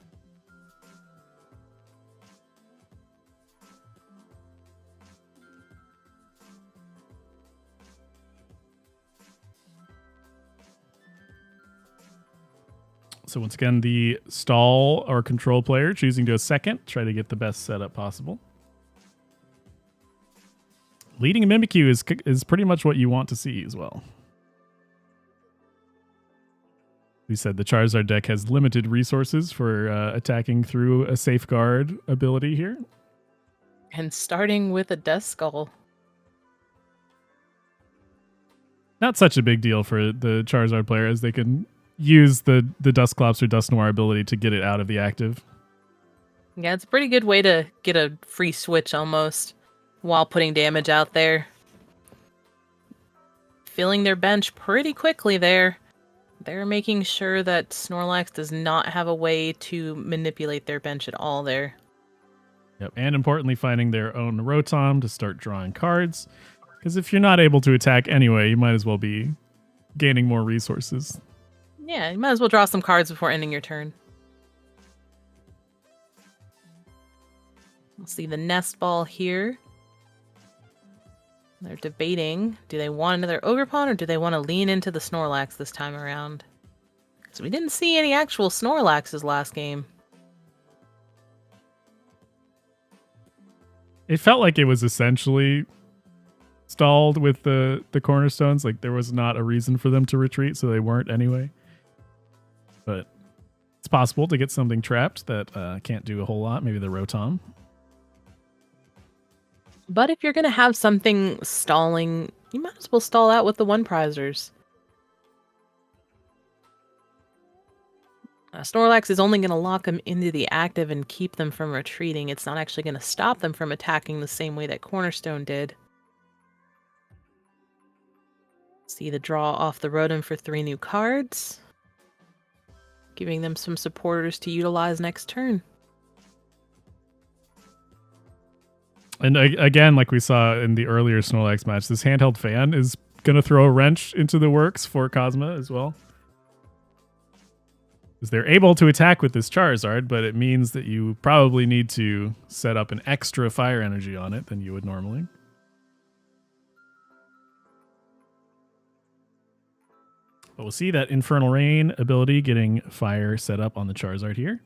So once again, the stall or control player choosing to go second, try to get the best setup possible. Leading a Mimikyu is pretty much what you want to see as well. We said the Charizard deck has limited resources for attacking through a safeguard ability here. And starting with a Death Skull. Not such a big deal for the Charizard player, as they can use the Dusclops or Dusknoir ability to get it out of the active. Yeah, it's a pretty good way to get a free switch almost while putting damage out there. Filling their bench pretty quickly there. They're making sure that Snorlax does not have a way to manipulate their bench at all there. Yep, and importantly, finding their own Rotom to start drawing cards. Because if you're not able to attack anyway, you might as well be gaining more resources. Yeah, you might as well draw some cards before ending your turn. We'll see the Nest Ball here. They're debating, do they want another Ogerpon or do they want to lean into the Snorlax this time around? So we didn't see any actual Snorlaxes last game. It felt like it was essentially stalled with the cornerstones. Like there was not a reason for them to retreat, so they weren't anyway. But it's possible to get something trapped that can't do a whole lot. Maybe the Rotom. But if you're going to have something stalling, you might as well stall out with the one-prizers. Snorlax is only going to lock them into the active and keep them from retreating. It's not actually going to stop them from attacking the same way that Cornerstone did. See the draw off the Rotom for 3 new cards. Giving them some supporters to utilize next turn. And again, like we saw in the earlier Snorlax match, this handheld fan is going to throw a wrench into the works for Cosma as well. Because they're able to attack with this Charizard, but it means that you probably need to set up an extra fire energy on it than you would normally. But we'll see that Infernal Rain ability getting fire set up on the Charizard here.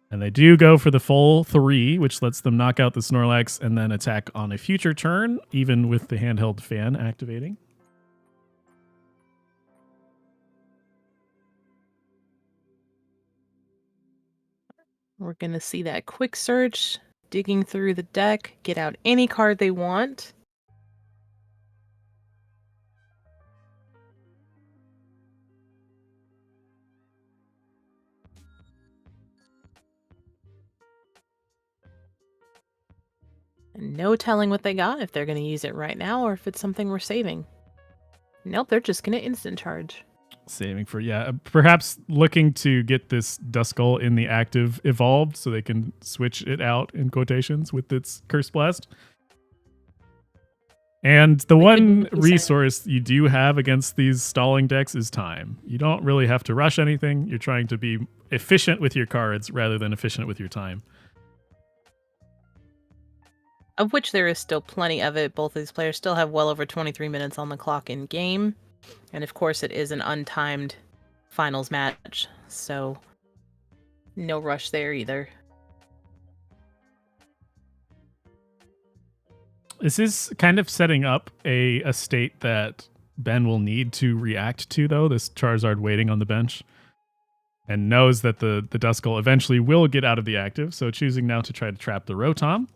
And they do go for the full 3, which lets them knock out the Snorlax and then attack on a future turn, even with the handheld fan activating. We're going to see that quick search, digging through the deck, get out any card they want. And no telling what they got, if they're going to use it right now or if it's something we're saving. Nope, they're just going to instant charge. Saving for, yeah, perhaps looking to get this Duskull in the active evolved so they can switch it out in quotations with its Curse Blast. And the one resource you do have against these stalling decks is time. You don't really have to rush anything. You're trying to be efficient with your cards rather than efficient with your time. Of which there is still plenty of it. Both of these players still have well over 23 minutes on the clock in game. And of course it is an untimed finals match, so no rush there either. This is kind of setting up a state that Ben will need to react to, though. This Charizard waiting on the bench and knows that the Duskull eventually will get out of the active, so choosing now to try to trap the Rotom,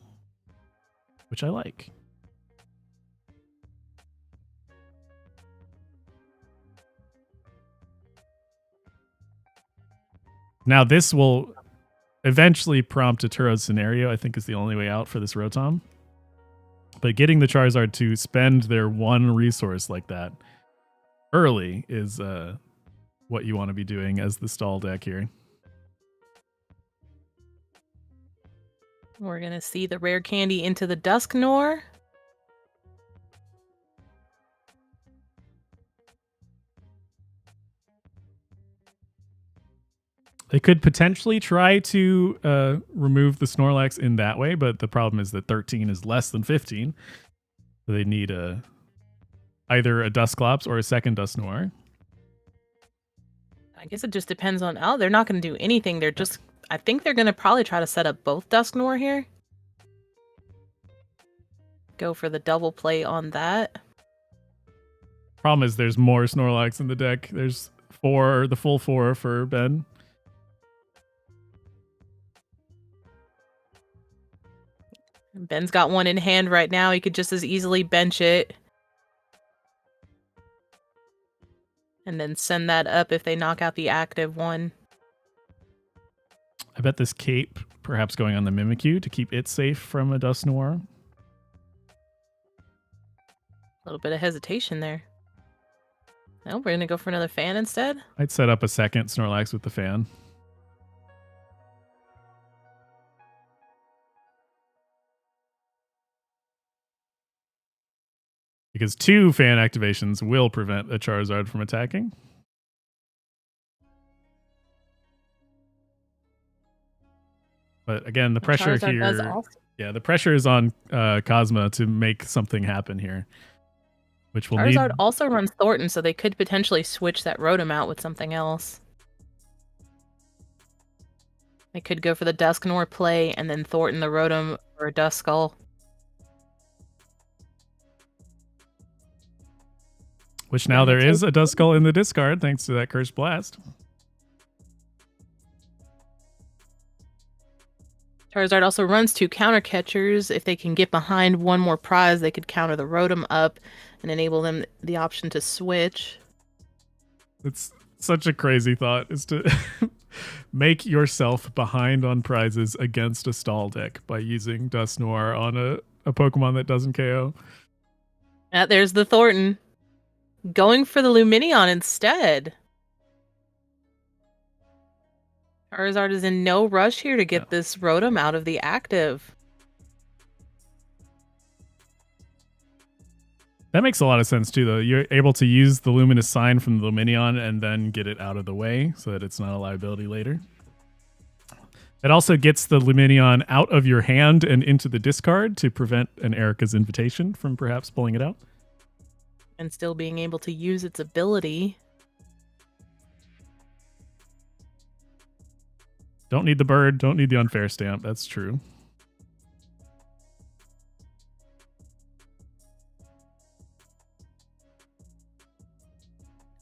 which I like. Now this will eventually prompt a Turo's scenario, I think is the only way out for this Rotom. But getting the Charizard to spend their one resource like that early is what you want to be doing as the stall deck here. We're going to see the rare candy into the Dusknoir. They could potentially try to remove the Snorlax in that way, but the problem is that 13 is less than 15. So they need either a Dusclops or a second Dusknoir. I guess it just depends on... Oh, they're not going to do anything. They're just... I think they're going to probably try to set up both Dusknoir here. Go for the double play on that. Problem is there's more Snorlax in the deck. There's the full 4 for Ben. Ben's got one in hand right now. He could just as easily bench it. And then send that up if they knock out the active one. I bet this Cape perhaps going on the Mimikyu to keep it safe from a Dusknoir. A little bit of hesitation there. No, we're going to go for another fan instead. I'd set up a second Snorlax with the fan. Because 2 fan activations will prevent a Charizard from attacking. But again, the pressure here... Yeah, the pressure is on Cosma to make something happen here. Which will Charizard also runs Thornton, so they could potentially switch that Rotom out with something else. They could go for the Dusknoir play and then Thornton the Rotom or a Duskull. Which now there is a Duskull in the discard thanks to that Cursed Blast. Charizard also runs 2 counter catchers. If they can get behind one more prize, they could counter the Rotom up and enable them the option to switch. It's such a crazy thought, is to make yourself behind on prizes against a stall deck by using Dusknoir on a Pokemon that doesn't KO. There's the Thornton. Going for the Lumineon instead. Charizard is in no rush here to get this Rotom out of the active. That makes a lot of sense too, though. You're able to use the Luminous Sign from the Lumineon and then get it out of the way so that it's not a liability later. It also gets the Lumineon out of your hand and into the discard to prevent an Erica's Invitation from perhaps pulling it out. And still being able to use its ability. Don't need the bird, don't need the unfair stamp, that's true.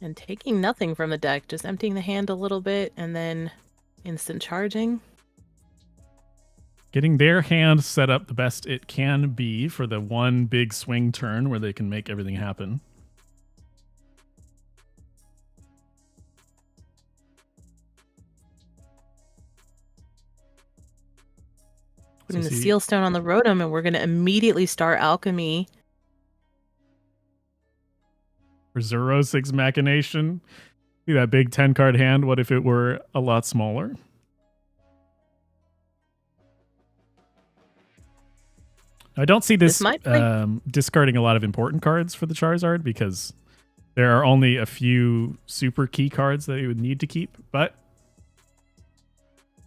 And taking nothing from the deck, just emptying the hand a little bit and then instant charging. Getting their hand set up the best it can be for the one big swing turn where they can make everything happen. Putting the Seal Stone on the Rotom, and we're going to immediately start Alchemy. For Zerosix Machination. See that big 10-card hand? What if it were a lot smaller? I don't see this discarding a lot of important cards for the Charizard because there are only a few super key cards that you would need to keep, but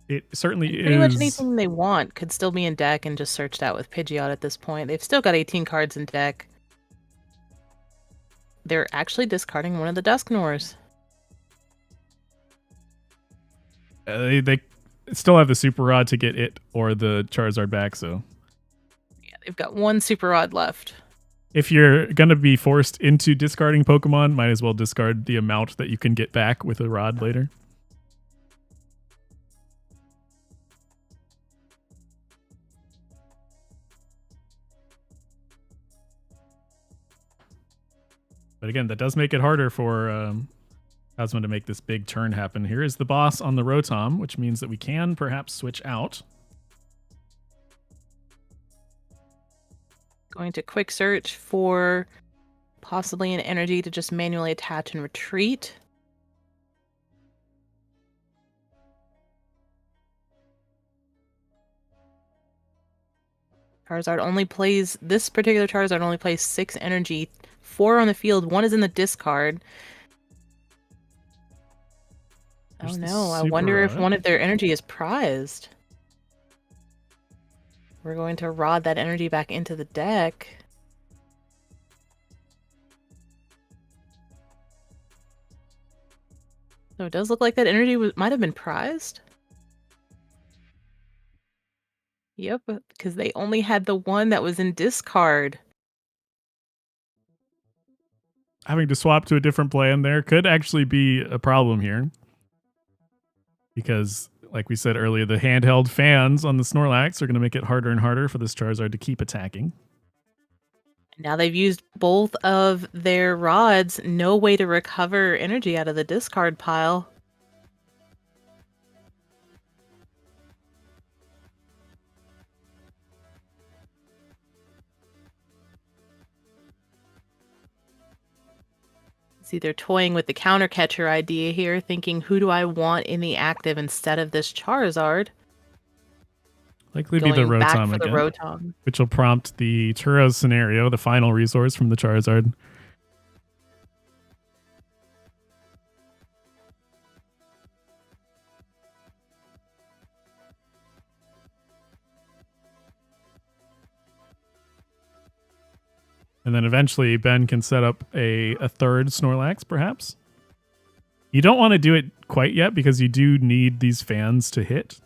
it certainly is... Pretty much anything they want could still be in deck and just searched out with Pidgeot at this point. They've still got 18 cards in deck. They're actually discarding one of the Dusknoirs. They still have the Super Rod to get it or the Charizard back, so... Yeah, They've got one Super Rod left. If you're going to be forced into discarding Pokemon, might as well discard the amount that you can get back with a rod later. But again, that does make it harder for Cosmo to make this big turn happen. Here is the boss on the Rotom, which means that we can perhaps switch out. Going to quick search for possibly an energy to just manually attach and retreat. This particular Charizard only plays 6 energy, 4 on the field, 1 is in the discard. There's oh no, I wonder if one of their energy is prized. We're going to rod that energy back into the deck. So it does look like that energy might have been prized. Yep, because they only had the one that was in discard. Having to swap to a different plan there could actually be a problem here. Because, like we said earlier, the handheld fans on the Snorlax are going to make it harder and harder for this Charizard to keep attacking. Now they've used both of their rods. No way to recover energy out of the discard pile. See, they're toying with the counter catcher idea here, thinking, who do I want in the active instead of this Charizard? Likely be the Rotom again, Rotom. which will prompt the Turo scenario, the final resource from the Charizard. And then eventually Ben can set up a third Snorlax, perhaps. You don't want to do it quite yet because you do need these fans to hit.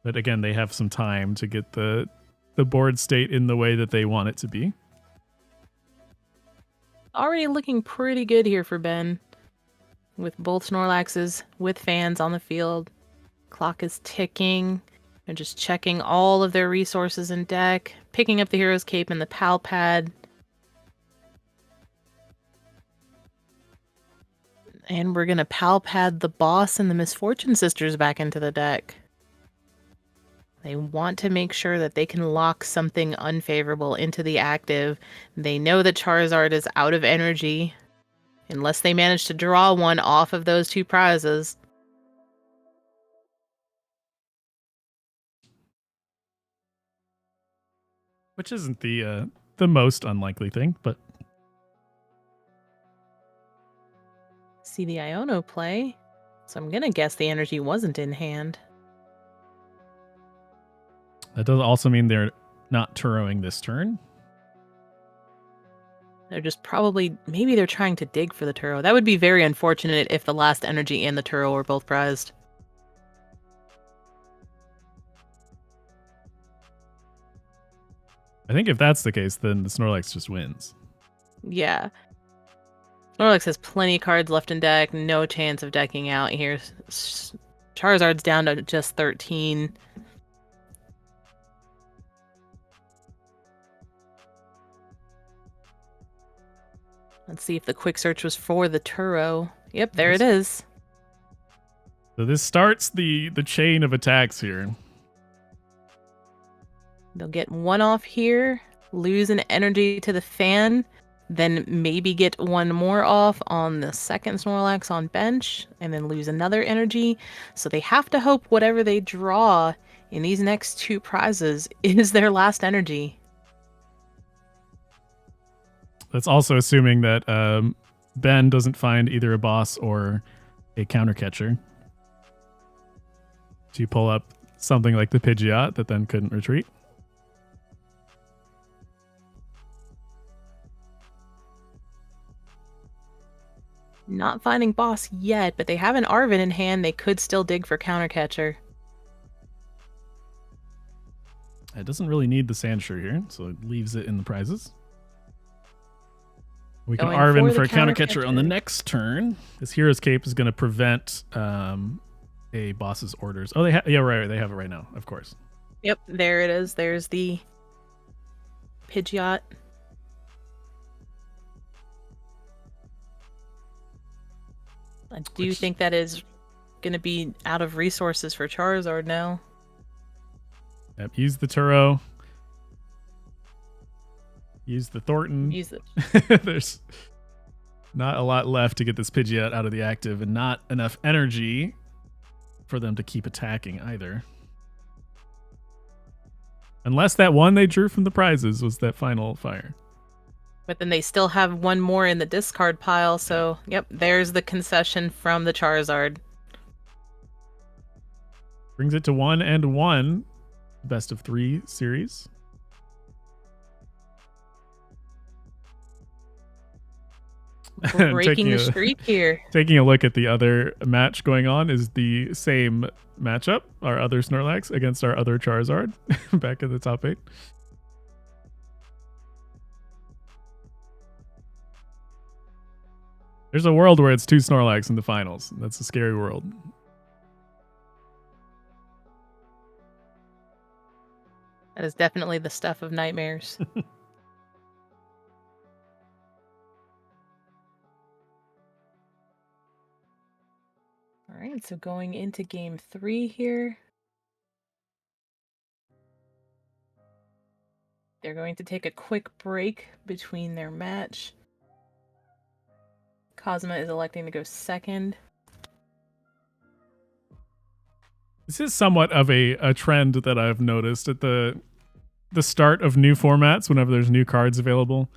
But again, they have some time to get the board state in the way that they want it to be. Already looking pretty good here for Ben. With both Snorlaxes with fans on the field. Clock is ticking. They're just checking all of their resources in deck, picking up the Hero's Cape and the Pal Pad. And we're going to Pal Pad the boss and the Misfortune Sisters back into the deck. They want to make sure that they can lock something unfavorable into the active. They know that Charizard is out of energy, unless they manage to draw one off of those 2 prizes. Which isn't the most unlikely thing, but See the Iono play, so I'm gonna guess the energy wasn't in hand. that does also mean they're not Turoing this turn. They're just maybe they're trying to dig for the Turo. That would be very unfortunate if the last energy and the Turo were both prized. I think if that's the case, then the Snorlax just wins. Yeah. Snorlax has plenty of cards left in deck, no chance of decking out here. Charizard's down to just 13. Let's see if the quick search was for the Turo. Yep, there it is. So this starts the chain of attacks here. They'll get one off here, lose an energy to the fan, then maybe get one more off on the second Snorlax on bench, and then lose another energy. So they have to hope whatever they draw in these next 2 prizes is their last energy. That's also assuming that Ben doesn't find either a boss or a counter catcher to pull up something like the Pidgeot that then couldn't retreat. Not finding boss yet, but they have an Arven in hand. They could still dig for counter catcher. It doesn't really need the Sandshrew here, so it leaves it in the prizes. We can Going Arven for for the a counter catcher on the countercatcher. next turn. This Hero's Cape is going to prevent a boss's orders. Oh, yeah, right. They have it right now, of course. Yep, there it is. There's the Pidgeot. I do think that is going to be out of resources for Charizard now. Yep, use the Turo. Use the Thornton. Use it. There's not a lot left to get this Pidgeot out of the active, and not enough energy for them to keep attacking either. Unless that one they drew from the prizes was that final fire. But then they still have one more in the discard pile, so yep, there's the concession from the Charizard. Brings it to 1-1. Best of 3 series. Breaking the streak here. Taking a look at the other match going on is the same matchup. Our other Snorlax against our other Charizard back in the top 8. There's a world where it's 2 Snorlax in the finals. That's a scary world. That is definitely the stuff of nightmares. All right, so going into game 3 here. They're going to take a quick break between their match. Cosma is electing to go second. This is somewhat of a trend that I've noticed at the start of new formats. Whenever there's new cards available,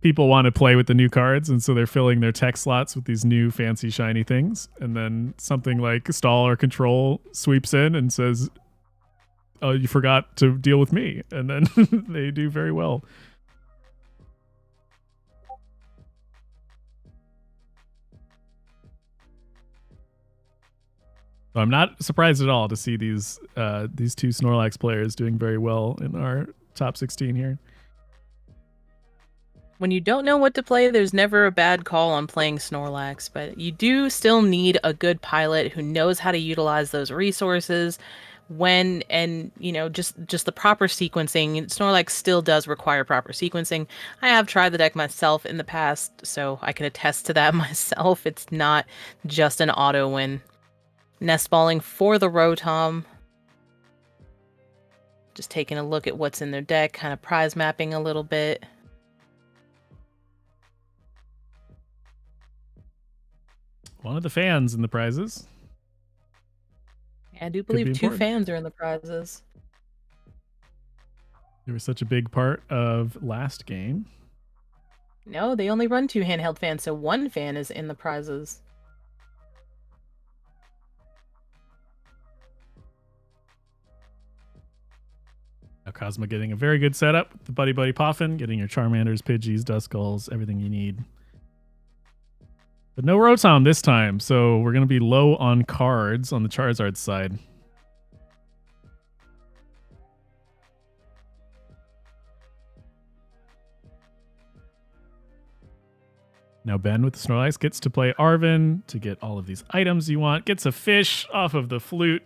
people want to play with the new cards, and so they're filling their tech slots with these new fancy shiny things. And then something like Stall or Control sweeps in and says, "Oh, you forgot to deal with me," and then they do very well. So I'm not surprised at all to see these 2 Snorlax players doing very well in our top 16 here. When you don't know what to play, there's never a bad call on playing Snorlax, but you do still need a good pilot who knows how to utilize those resources when, and just the proper sequencing. Snorlax still does require proper sequencing. I have tried the deck myself in the past, so I can attest to that myself. It's not just an auto win. Nest balling for the Rotom. Just taking a look at what's in their deck, kind of prize mapping a little bit. One of the fans in the prizes. I do believe 2 fans are in the prizes. They were such a big part of last game. No, they only run 2 handheld fans, so 1 fan is in the prizes. Now Cosma getting a very good setup. The Buddy Buddy Poffin, getting your Charmanders, Pidgeys, Duskulls, everything you need. But no Rotom this time, so we're going to be low on cards on the Charizard side. Now Ben with the Snorlax gets to play Arven to get all of these items you want. Gets a fish off of the flute.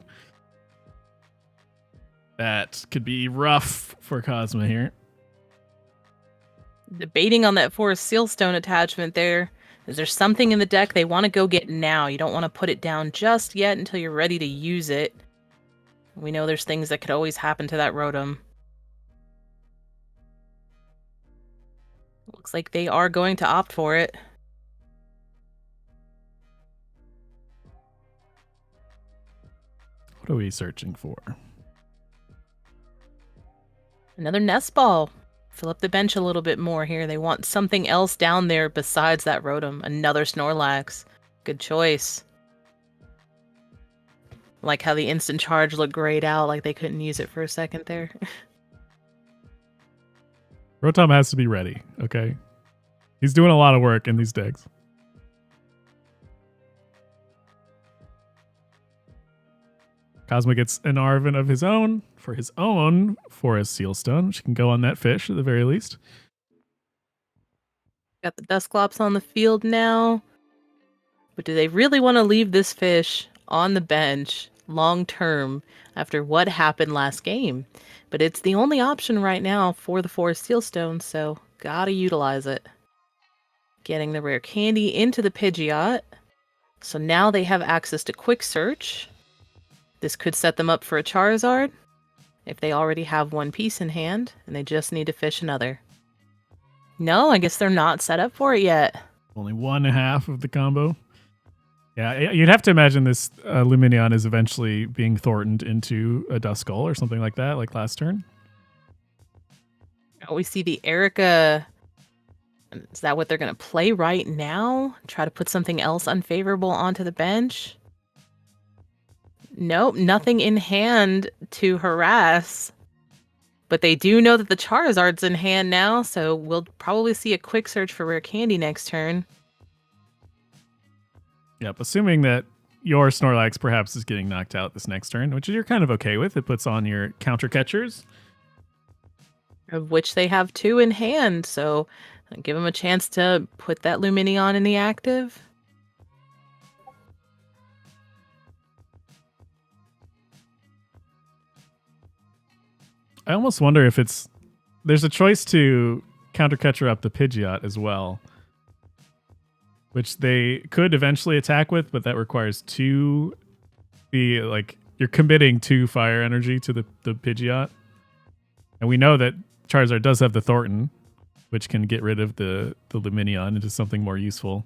That could be rough for Cosma here. Debating on that Forest Sealstone attachment there. Is there something in the deck they want to go get now? You don't want to put it down just yet until you're ready to use it. We know there's things that could always happen to that Rotom. Looks like they are going to opt for it. What are we searching for? Another Nest Ball. Fill up the bench a little bit more here. They want something else down there besides that Rotom. Another Snorlax. Good choice. Like how the instant charge looked grayed out, like they couldn't use it for a second there. Rotom has to be ready, okay? He's doing a lot of work in these decks. Cosma gets an Arven of his own. for his own Forest Sealstone, which can go on that fish at the very least. Got the Dusclops on the field now. But do they really want to leave this fish on the bench long term after what happened last game? But it's the only option right now for the Forest Sealstone, so gotta utilize it. Getting the rare candy into the Pidgeot. So now they have access to Quick Search. This could set them up for a Charizard if they already have one piece in hand and they just need to fish another. No, I guess they're not set up for it yet. Only 1/2 of the combo. Yeah, you'd have to imagine this Lumineon is eventually being Thorntoned into a Duskull or something like that, like last turn. We see the Erica. Is that what they're going to play right now? Try to put something else unfavorable onto the bench? Nope, nothing in hand to harass. But they do know that the Charizard's in hand now, so we'll probably see a Quick Search for rare candy next turn. Yep, assuming that your Snorlax perhaps is getting knocked out this next turn, which you're kind of okay with. It puts on your counter catchers. Of which they have 2 in hand, so give them a chance to put that Lumineon in the active. I almost wonder if there's a choice to counter catcher up the Pidgeot as well, which they could eventually attack with, but that requires you're committing 2 fire energy to the Pidgeot. And we know that Charizard does have the Thornton, which can get rid of the Lumineon into something more useful.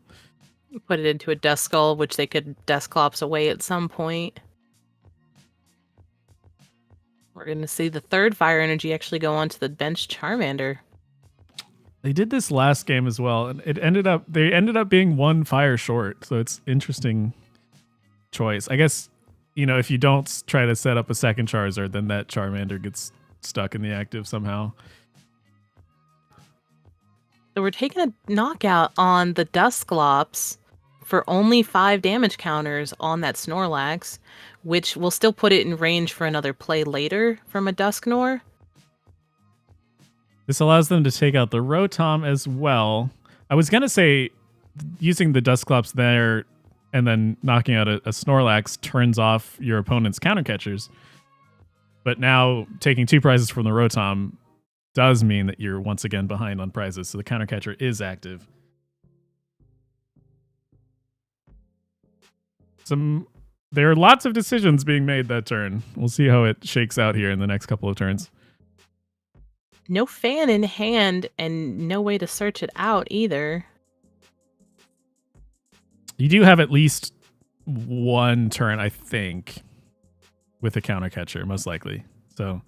Put it into a Duskull, which they could Dusclops away at some point. We're going to see the 3rd fire energy actually go onto the bench Charmander. They did this last game as well, and they ended up being 1 fire short, so it's interesting choice. I guess, if you don't try to set up a second Charizard, then that Charmander gets stuck in the active somehow. So we're taking a knockout on the Dusclops for only 5 damage counters on that Snorlax, which will still put it in range for another play later from a Dusknoir. This allows them to take out the Rotom as well. I was going to say using the Dusclops there and then knocking out a Snorlax turns off your opponent's counter catchers. But now taking 2 prizes from the Rotom does mean that you're once again behind on prizes, so the counter catcher is active. There are lots of decisions being made that turn. We'll see how it shakes out here in the next couple of turns. No fan in hand and no way to search it out either. You do have at least 1 turn, I think, with a counter catcher, most likely. So,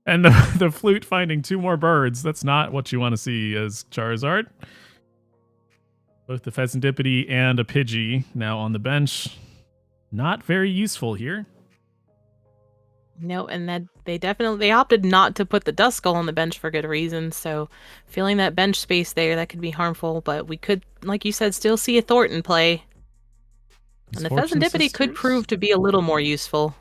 and the flute finding 2 more birds, that's not what you want to see as Charizard. Both the Pheasantipity and a Pidgey now on the bench. Not very useful here. No, and that they opted not to put the Duskull on the bench for good reason, so feeling that bench space there, that could be harmful, but we could, like you said, still see a Thornton play. And the Pheasantipity could prove to be a little more useful.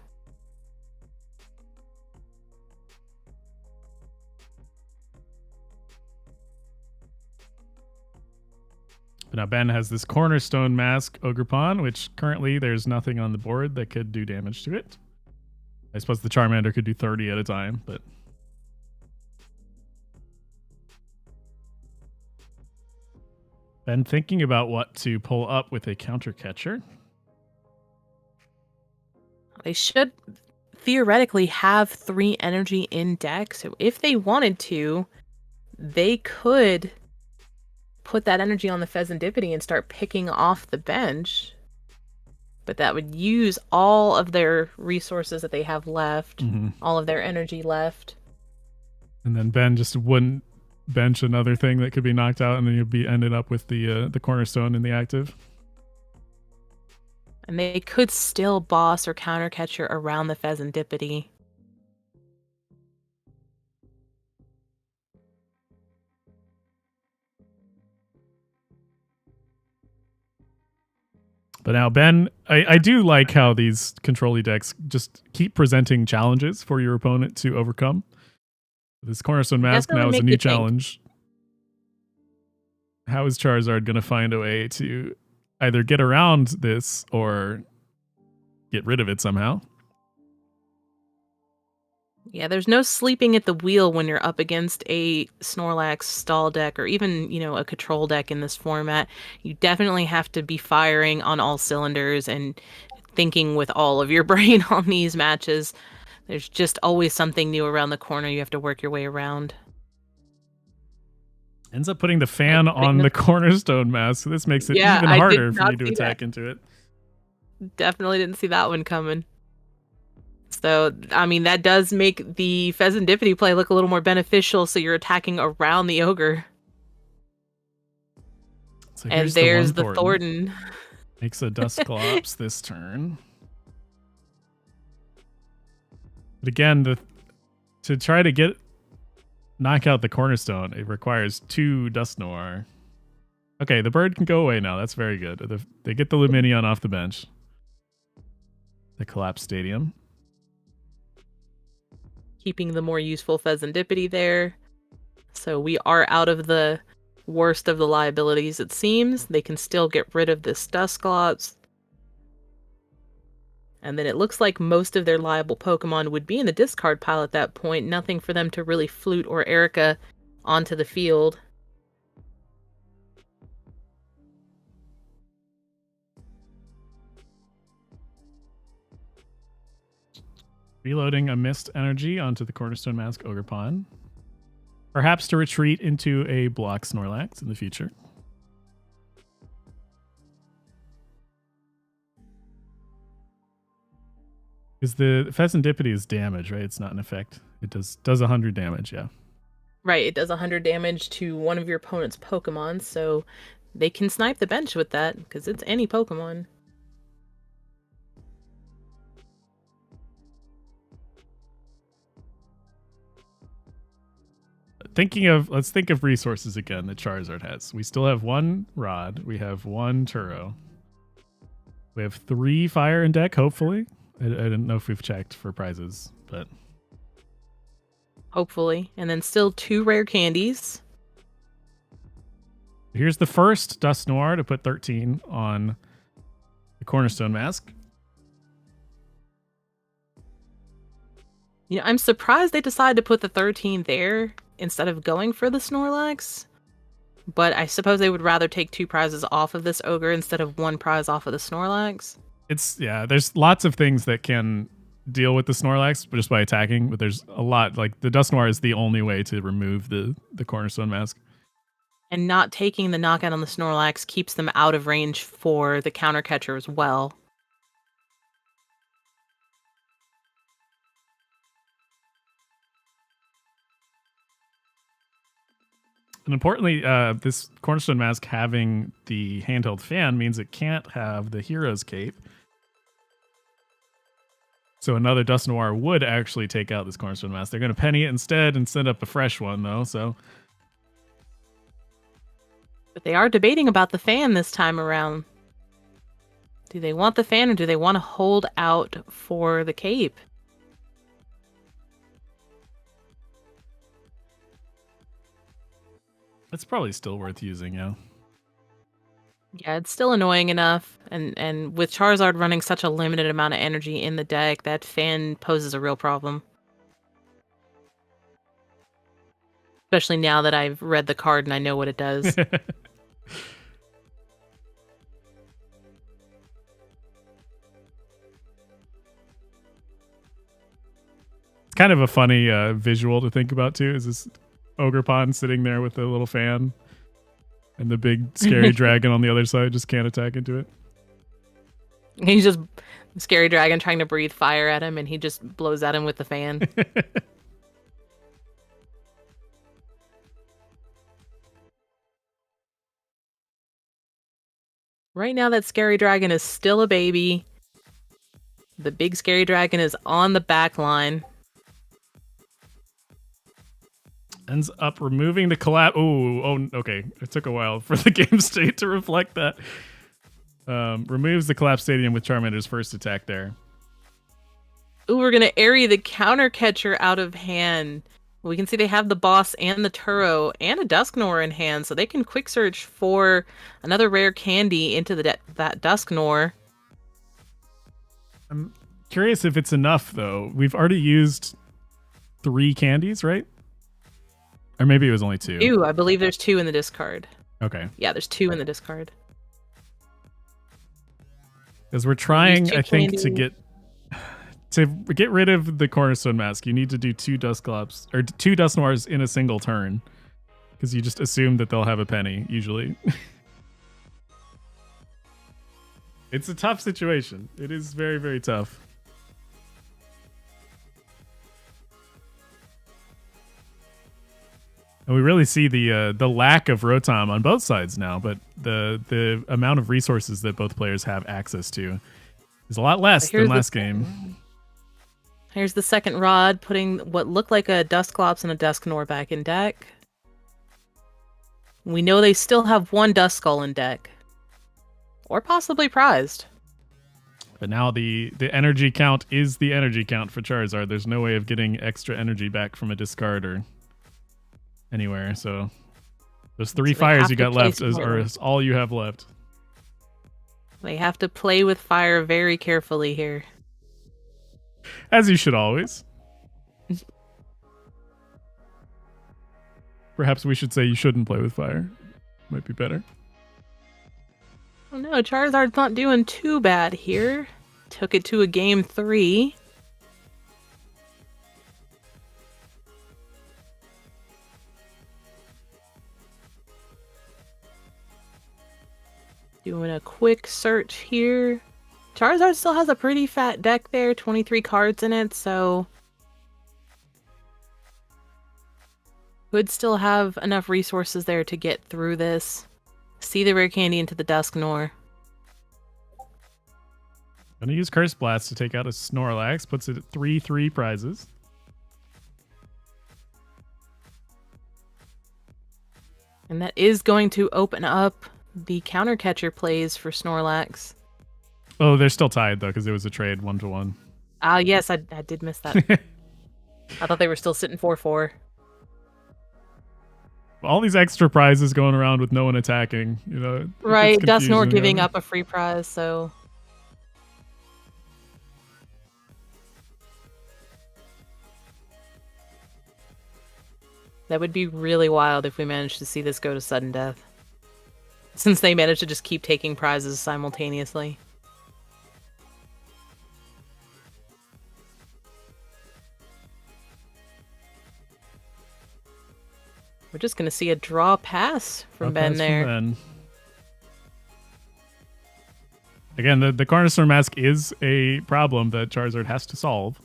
But now Ben has this Cornerstone Mask Ogerpon, which currently there's nothing on the board that could do damage to it. I suppose the Charmander could do 30 at a time, but... Ben thinking about what to pull up with a counter catcher. They should theoretically have 3 energy in deck, so if they wanted to, they could put that energy on the Pheasantipity and start picking off the bench. But that would use all of their resources that they have left, all of their energy left. And then Ben just wouldn't bench another thing that could be knocked out, and then you'd be ended up with the Cornerstone in the active. And they could still boss or counter catcher around the Pheasantipity. But now, Ben, I do like how these control decks just keep presenting challenges for your opponent to overcome. This Cornerstone Mask Definitely now is a make new you think. challenge. How is Charizard going to find a way to either get around this or get rid of it somehow? Yeah, there's no sleeping at the wheel when you're up against a Snorlax stall deck or even, a control deck in this format. You definitely have to be firing on all cylinders and thinking with all of your brain on these matches. There's just always something new around the corner you have to work your way around. Ends up putting the fan on the Cornerstone Mask, so this makes it Yeah, even I did harder for not you to see attack that. into it. Definitely didn't see that one coming. So, I mean, that does make the Pheasantipity play look a little more beneficial, so you're attacking around the Ogre. So And here's the there's one the Thornton. Makes a Dusclops this turn. But again, to try to knock out the Cornerstone, it requires 2 Dusknoir. Okay, the bird can go away now. That's very good. They get the Luminion off the bench. The Collapse Stadium. Keeping the more useful Pheasantipity there. So we are out of the worst of the liabilities, it seems. They can still get rid of this Dusclops. And then it looks like most of their liable Pokemon would be in the discard pile at that point. Nothing for them to really flute or Erica onto the field. Reloading a Mist Energy onto the Cornerstone Mask Ogerpon. Perhaps to retreat into a block Snorlax in the future. Because the Pheasantipity is damage, right? It's not an effect. It does 100 damage, yeah. Right, it does 100 damage to one of your opponent's Pokemon, so they can snipe the bench with that, because it's any Pokemon. Let's think of resources again that Charizard has. We still have 1 Rod. We have 1 Turo. We have 3 Fire in deck, hopefully. I don't know if we've checked for prizes, but... Hopefully. And then still 2 rare candies. Here's the first Dusknoir to put 13 on the Cornerstone Mask. I'm surprised they decided to put the 13 there instead of going for the Snorlax. But I suppose they would rather take 2 prizes off of this Ogre instead of 1 prize off of the Snorlax. There's lots of things that can deal with the Snorlax just by attacking, but there's a lot, like the Dusknoir is the only way to remove the Cornerstone Mask. And not taking the knockout on the Snorlax keeps them out of range for the counter catcher as well. And importantly, this Cornerstone Mask having the handheld fan means it can't have the Hero's Cape. So another Dusknoir would actually take out this Cornerstone Mask. They're going to penny it instead and send up a fresh one, though. But they are debating about the fan this time around. Do they want the fan or do they want to hold out for the cape? It's probably still worth using, yeah. Yeah, it's still annoying enough. And with Charizard running such a limited amount of energy in the deck, that fan poses a real problem. Especially now that I've read the card and I know what it does. It's kind of a funny visual to think about, too, is this Ogerpon sitting there with the little fan and the big scary dragon on the other side just can't attack into it. He's just scary dragon trying to breathe fire at him and he just blows at him with the fan. Right now that scary dragon is still a baby. The big scary dragon is on the back line. Ends up removing the collapse. Oh, okay. It took a while for the game state to reflect that. Removes the collapsed stadium with Charmander's first attack there. Ooh, we're going to Airy the counter catcher out of hand. We can see they have the boss and the Turo and a Dusknoir in hand, so they can quick search for another rare candy into that Dusknoir. I'm curious if it's enough, though. We've already used 3 candies, right? Or maybe it was only 2. 2. I believe there's 2 in the discard. Okay. Yeah, there's 2 in the discard. Because we're trying, I think, to get rid of the Cornerstone Mask, you need to do 2 Dusclops or 2 Dusknoirs in a single turn. Because you just assume that they'll have a penny, usually. It's a tough situation. It is very, very tough. And we really see the lack of Rotom on both sides now, but the amount of resources that both players have access to is a lot less than last game. Here's the second rod, putting what looked like a Dusclops and a Dusknoir back in deck. We know they still have 1 Duskull in deck. Or possibly prized. But now the energy count is the energy count for Charizard. There's no way of getting extra energy back from a discard or anywhere. So those 3 fires you got left is all you have left. They have to play with fire very carefully here. As you should always. Perhaps we should say you shouldn't play with fire. Might be better. Oh no, Charizard's not doing too bad here. Took it to a game 3. Doing a quick search here. Charizard still has a pretty fat deck there, 23 cards in it, so could still have enough resources there to get through this. See the rare candy into the Dusknoir. Gonna use Curse Blast to take out a Snorlax, puts it at 3/3 prizes. And that is going to open up the counter catcher plays for Snorlax. Oh, they're still tied, though, because it was a trade 1-1. Yes, I did miss that. I thought they were still sitting 4-4. All these extra prizes going around with no one attacking, you know. Right, Dusknoir giving up a free prize, so... That would be really wild if we managed to see this go to sudden death. Since they managed to just keep taking prizes simultaneously. We're just going to see a draw pass from Ben there. Again, the Cornerstone Mask is a problem that Charizard has to solve.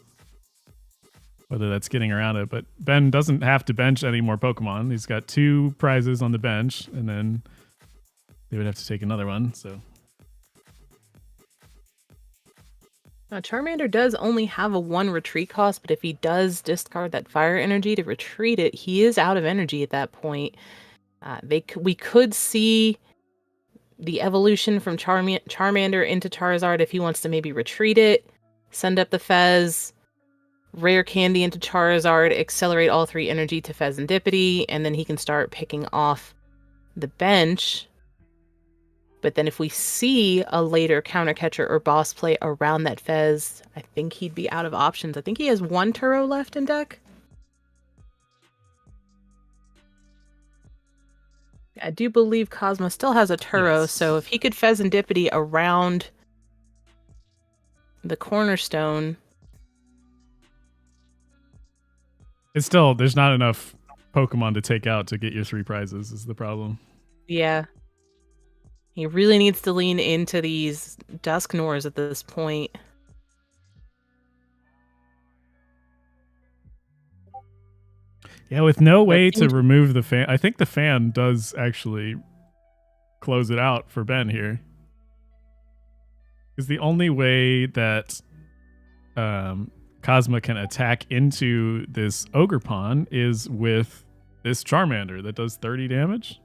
Whether that's getting around it. But Ben doesn't have to bench any more Pokemon. He's got 2 prizes on the bench, and then they would have to take another one. So Now, Charmander does only have a 1 retreat cost, but if he does discard that fire energy to retreat it, he is out of energy at that point. We could see the evolution from Charmander into Charizard if he wants to maybe retreat it, send up the Fez, rare candy into Charizard, accelerate all 3 energy to Fezandipity, and then he can start picking off the bench. But then if we see a later counter catcher or boss play around that Fez, I think he'd be out of options. I think he has 1 Turo left in deck. I do believe Cosmo still has a Turo, yes. So if he could Fezandipity around the Cornerstone... It's still, there's not enough Pokemon to take out to get your 3 prizes is the problem. Yeah. He really needs to lean into these Dusknoirs at this point. Yeah, with no way to remove the fan. I think the fan does actually close it out for Ben here. Because the only way that Cosmo can attack into this Ogerpon is with this Charmander that does 30 damage.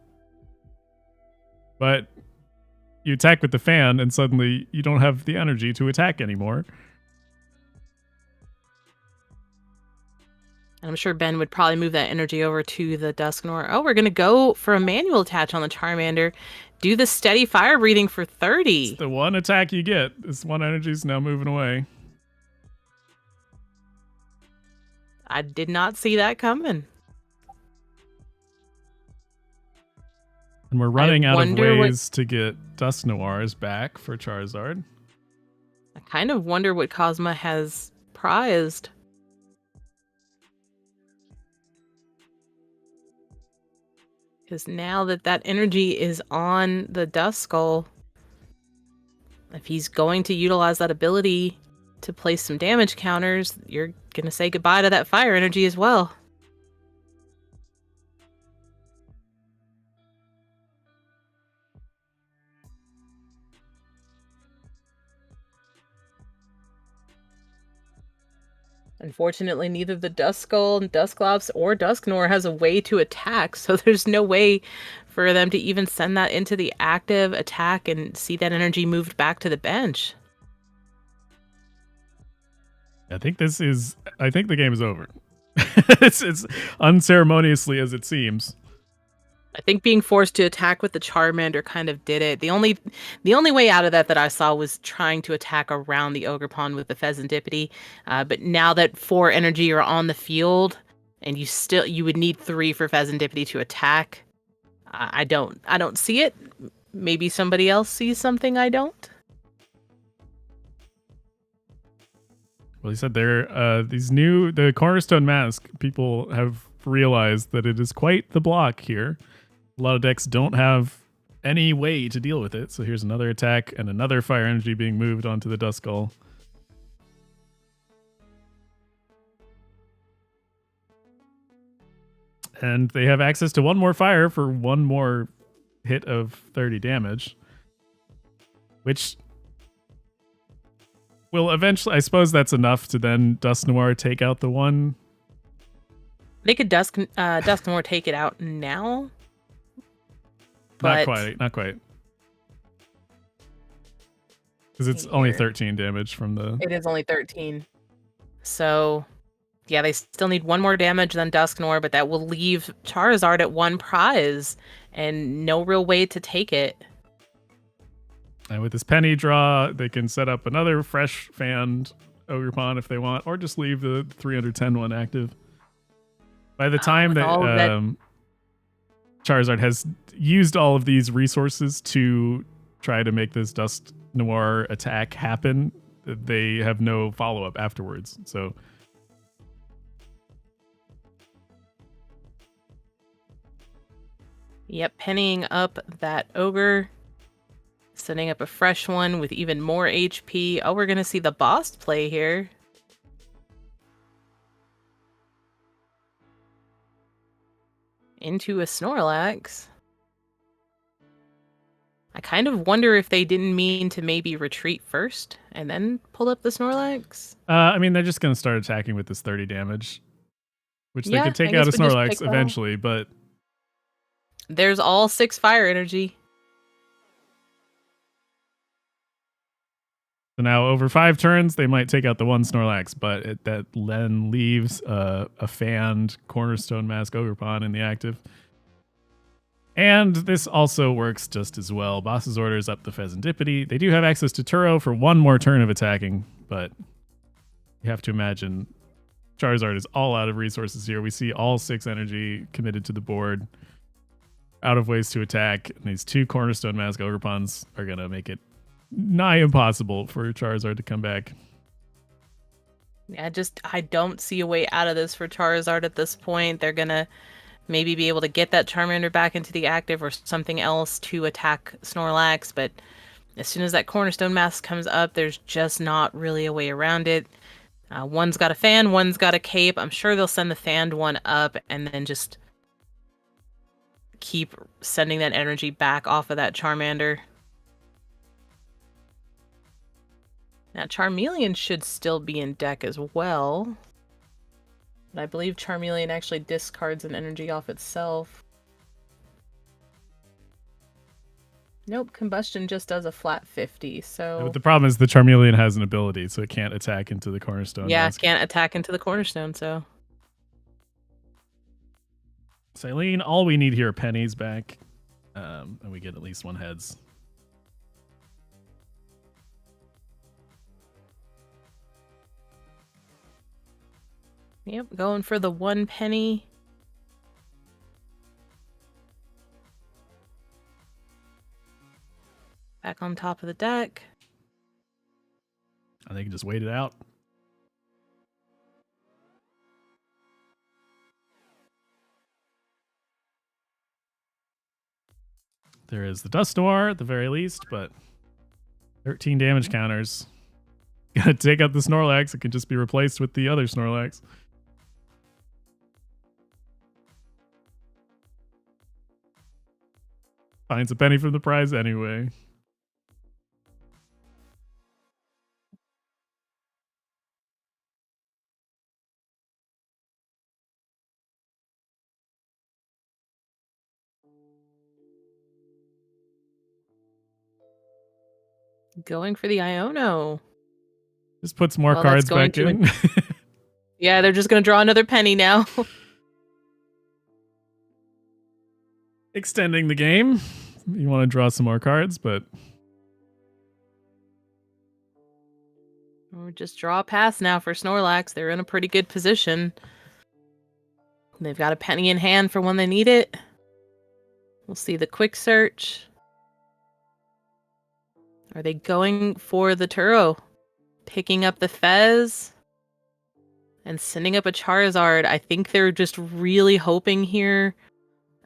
But you attack with the fan, and suddenly you don't have the energy to attack anymore. I'm sure Ben would probably move that energy over to the Dusknoir. Oh, we're going to go for a manual attach on the Charmander. Do the steady fire breathing for 30. It's the one attack you get. This one energy is now moving away. I did not see that coming. And we're running out of ways to get Dusknoirs back for Charizard. I kind of wonder what Cosma has prized. Because now that energy is on the Duskull, if he's going to utilize that ability to place some damage counters, you're going to say goodbye to that fire energy as well. Unfortunately, neither the Duskull, Dusclops, or Dusknoir has a way to attack, so there's no way for them to even send that into the active attack and see that energy moved back to the bench. I think the game is over. It's unceremoniously as it seems. I think being forced to attack with the Charmander kind of did it. The only way out of that I saw was trying to attack around the Ogerpon with the Pheasantipity. But now that 4 energy are on the field, and you would need 3 for Pheasantipity to attack. I don't see it. Maybe somebody else sees something I don't. Well, he said the Cornerstone Mask, people have realized that it is quite the block here. A lot of decks don't have any way to deal with it. So here's another attack and another fire energy being moved onto the Duskull. And they have access to one more fire for one more hit of 30 damage. Which will eventually, I suppose that's enough to then Dusknoir take out the one. They could Dusknoir take it out now. But not quite. Because it's only 13 damage from the... It is only 13. So, yeah, they still need one more damage than Dusknoir, but that will leave Charizard at 1 prize and no real way to take it. And with this penny draw, they can set up another fresh fanned Ogerpon if they want, or just leave the 310 one active. By the time that Charizard has used all of these resources to try to make this Dusknoir attack happen, they have no follow-up afterwards. So yep, pennying up that Ogre, setting up a fresh one with even more HP. Oh, we're gonna see the boss play here. Into a Snorlax. I kind of wonder if they didn't mean to maybe retreat first and then pull up the Snorlax. I mean, they're just going to start attacking with this 30 damage, which they could take out a Snorlax eventually, but... There's all 6 fire energy. So now over 5 turns, they might take out the one Snorlax, but that then leaves a fanned Cornerstone Mask Ogerpon in the active. And this also works just as well. Boss's Orders up the Pheasantipity. They do have access to Turo for one more turn of attacking, but you have to imagine Charizard is all out of resources here. We see all 6 energy committed to the board, out of ways to attack, and these 2 Cornerstone Mask Ogerpons are going to make it nigh impossible for Charizard to come back. Yeah, I don't see a way out of this for Charizard at this point. They're gonna maybe be able to get that Charmander back into the active or something else to attack Snorlax, but as soon as that Cornerstone Mask comes up, there's just not really a way around it. One's got a fan, one's got a cape. I'm sure they'll send the fanned one up and then just keep sending that energy back off of that Charmander. Now, Charmeleon should still be in deck as well. But I believe Charmeleon actually discards an energy off itself. Nope, combustion just does a flat 50, Yeah, so... but the problem is the Charmeleon has an ability, so it can't attack into the Cornerstone Yeah, Mask. can't attack into the Cornerstone, so... Silene, all we need here are pennies back, and we get at least one heads. Yep, going for the 1 penny. Back on top of the deck. I think you just wait it out. There is the Dustoir at the very least, but 13 damage counters. Gotta take out the Snorlax. It can just be replaced with the other Snorlax. Finds a penny from the prize anyway. Going for the Iono. Just puts more Well, that's cards going back to in. Yeah, they're just going to draw another penny now. Extending the game. You want to draw some more cards, but Or just draw a pass now for Snorlax. They're in a pretty good position. They've got a penny in hand for when they need it. We'll see the quick search. Are they going for the Turo? Picking up the Fez? And sending up a Charizard. I think they're just really hoping here.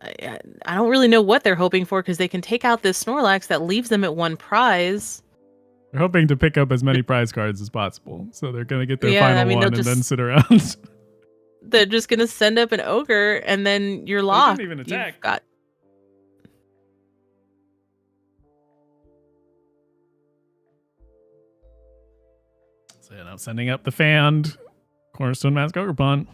I don't really know what they're hoping for because they can take out this Snorlax that leaves them at 1 prize. they're hoping to pick up as many prize cards as possible. So they're going to get their Yeah, final I mean, one they'll and then just- sit around. They're just going to send up an Ogre and then you're They locked. didn't even attack. You've got... So now sending up the fanned Cornerstone Mask Ogerpon.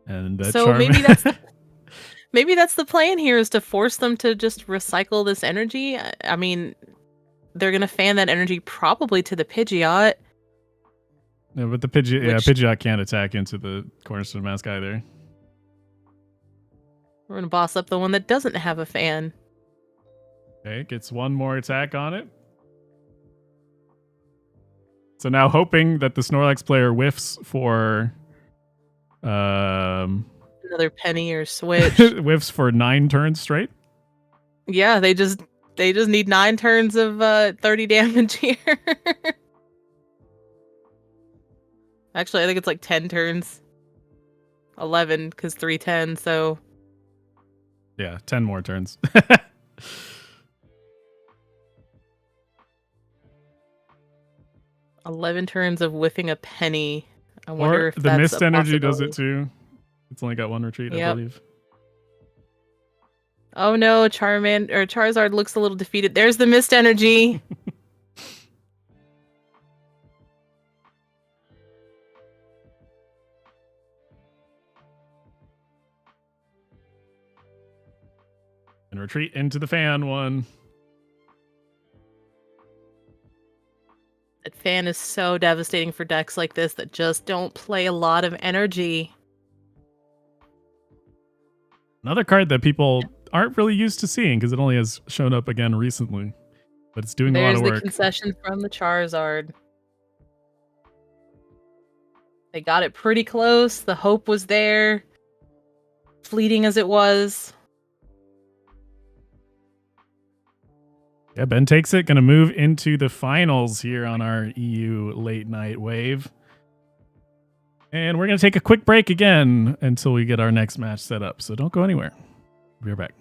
And So maybe that's the plan here, is to force them to just recycle this energy. I mean, they're gonna fan that energy probably to the Pidgeot. No, but the Pidgeot can't attack into the Cornerstone Mask either. We're gonna boss up the one that doesn't have a fan. Okay, gets one more attack on it. So now hoping that the Snorlax player whiffs for Another penny or switch. whiffs for 9 turns straight. Yeah, they just need 9 turns of 30 damage here. Actually, I think it's like 10 turns. 11, because 310, so... Yeah, 10 more turns. 11 turns of whiffing a penny. I wonder Or if the that's Mist a Energy does it possibility. too. It's only got 1 retreat, I Yep. believe. Oh no, Charizard looks a little defeated. There's the Mist Energy. And retreat into the fan one. That fan is so devastating for decks like this that just don't play a lot of energy. Another card that people aren't really used to seeing because it only has shown up again recently. But it's doing a lot There's of the work. concession from the Charizard. They got it pretty close. The hope was there. Fleeting as it was. Yeah, Ben takes it. Going to move into the finals here on our EU late night wave. And we're going to take a quick break again until we get our next match set up. So don't go anywhere. We'll be right back.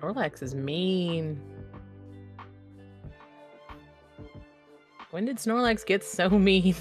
Snorlax is mean. When did Snorlax get so mean?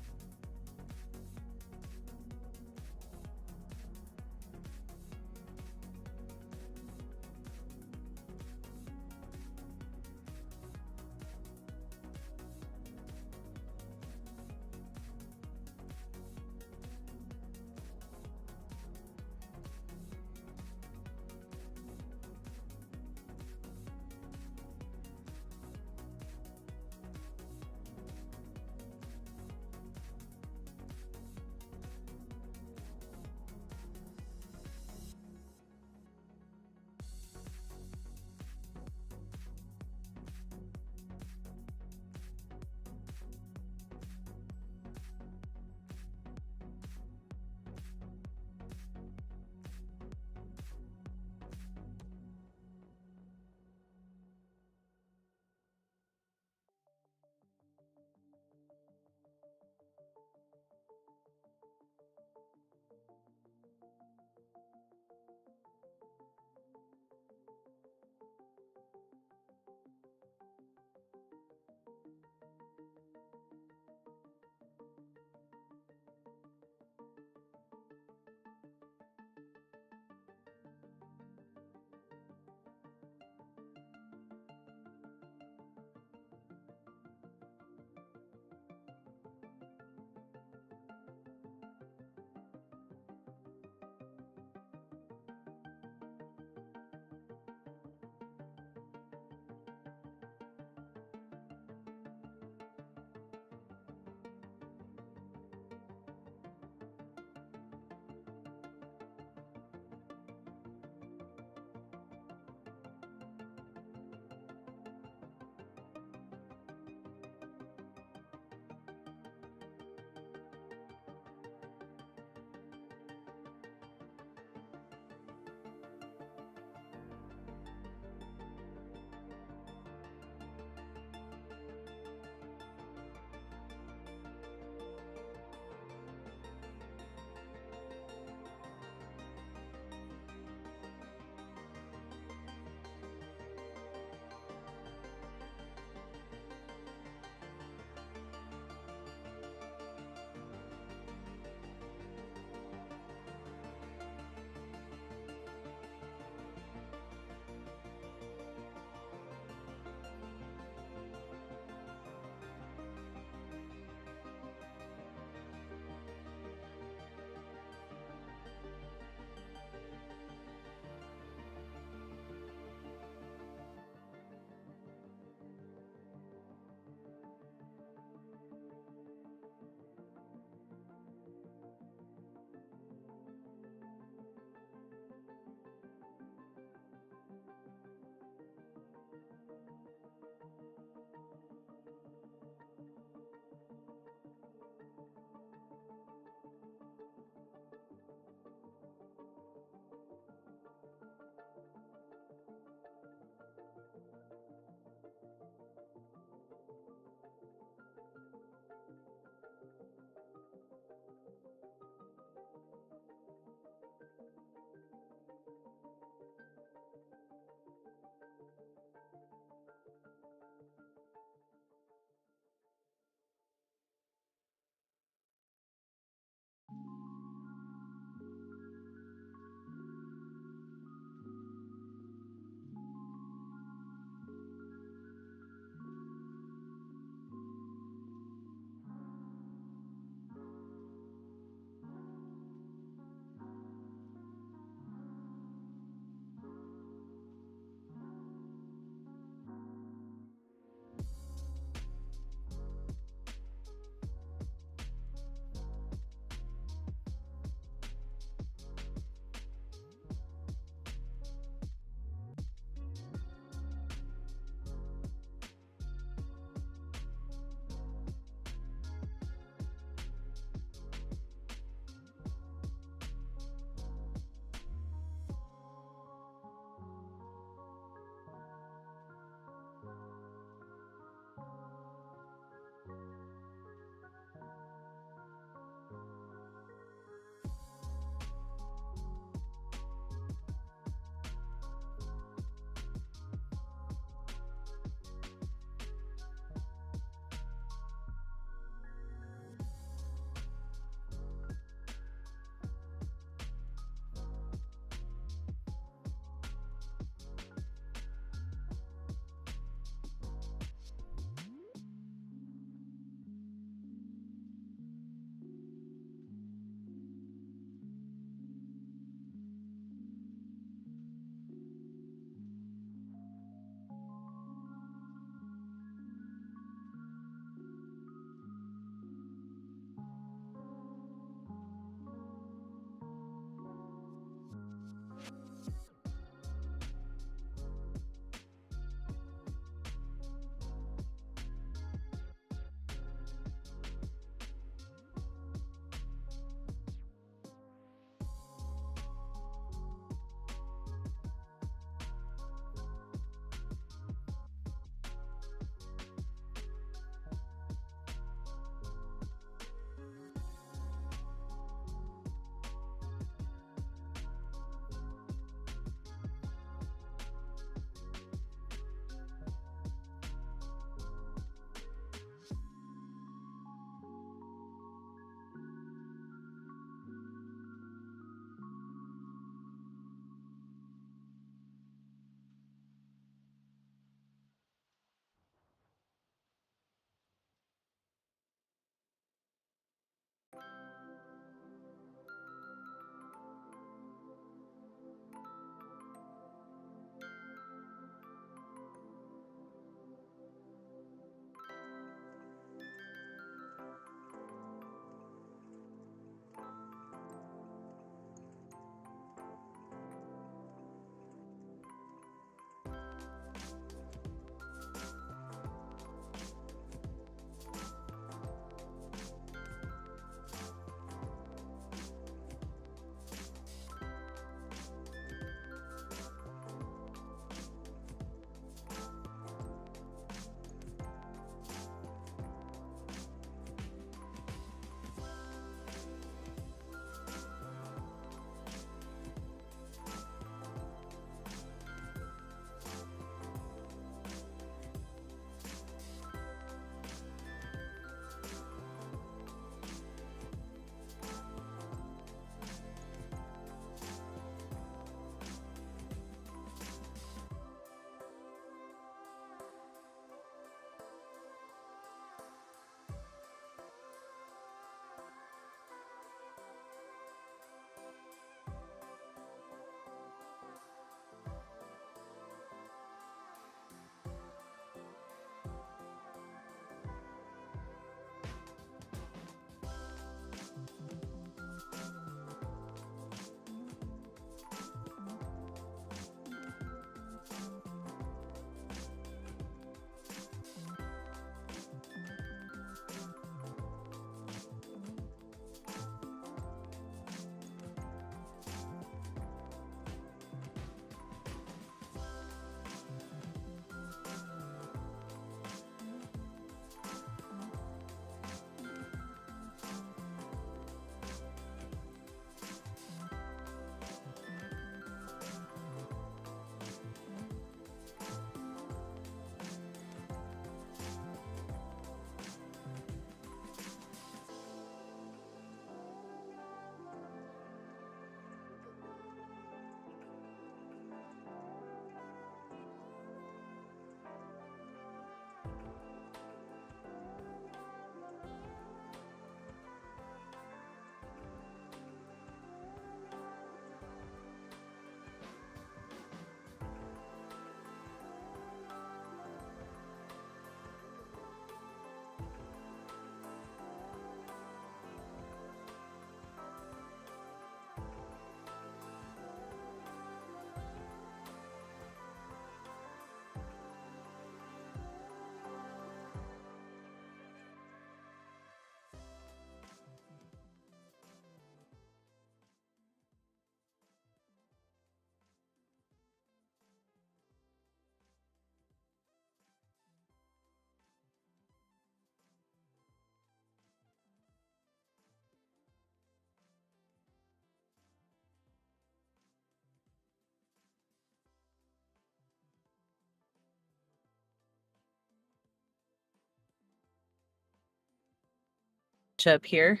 matchup here.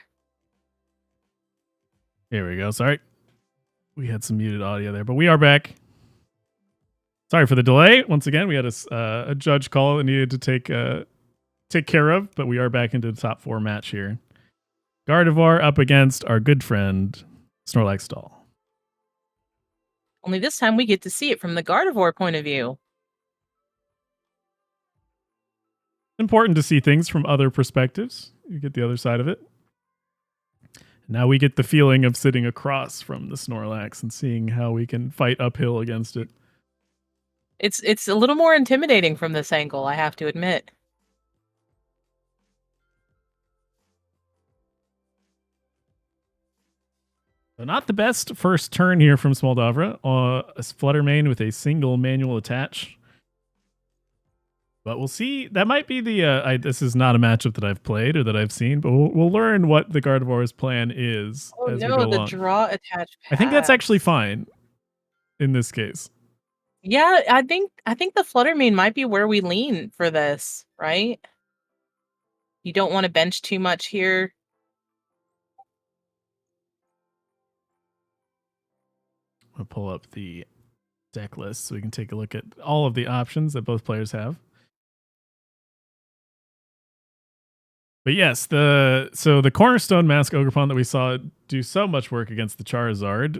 Here we go. Sorry. We had some muted audio there, but we are back. Sorry for the delay. Once again, we had a judge call that needed to take care of, but we are back into the top 4 match here. Gardevoir up against our good friend Snorlax Doll. Only this time we get to see it from the Gardevoir point of view. Important to see things from other perspectives. You get the other side of it. Now we get the feeling of sitting across from the Snorlax and seeing how we can fight uphill against it. It's a little more intimidating from this angle, I have to admit. So not the best first turn here from Smoldavra. A Fluttermane with a single manual attach. But we'll see. That might be the... this is not a matchup that I've played or that I've seen, but we'll learn what the Gardevoir's plan is as we go the along. draw attach pass. I think that's actually fine in this case. Yeah, I think the Fluttermane might be where we lean for this, right? You don't want to bench too much here. I'll pull up the deck list so we can take a look at all of the options that both players have. But yes, the Cornerstone Mask Ogerpon that we saw do so much work against the Charizard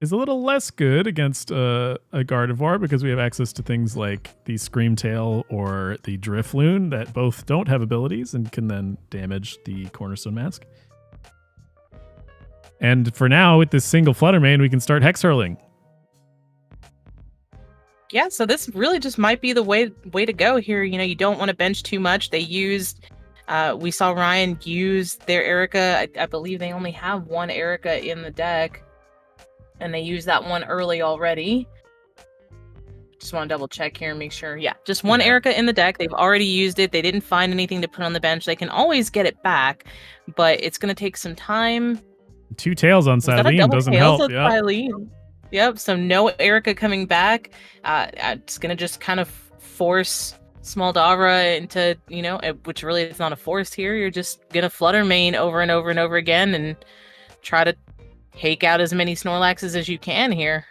is a little less good against a Gardevoir because we have access to things like the Screamtail or the Drifloon that both don't have abilities and can then damage the Cornerstone Mask. And for now, with this single Fluttermane, we can start Hex Hurling. Yeah, so this really just might be the way to go here. You know, you don't want to bench too much. They used... we saw Ryan use their Erica. I believe they only have one Erica in the deck. And they used that one early already. Just want to double check here and make sure. Yeah, just one Erica in the deck. They've already used it. They didn't find anything to put on the bench. They can always get it back, but it's going to take some time. 2 tails on Silene doesn't help. Yep, so no Erica coming back. It's going to just kind of force Smoldavra into, you know, which really is not a force here. You're just going to Fluttermane over and over and over again and try to take out as many Snorlaxes as you can here.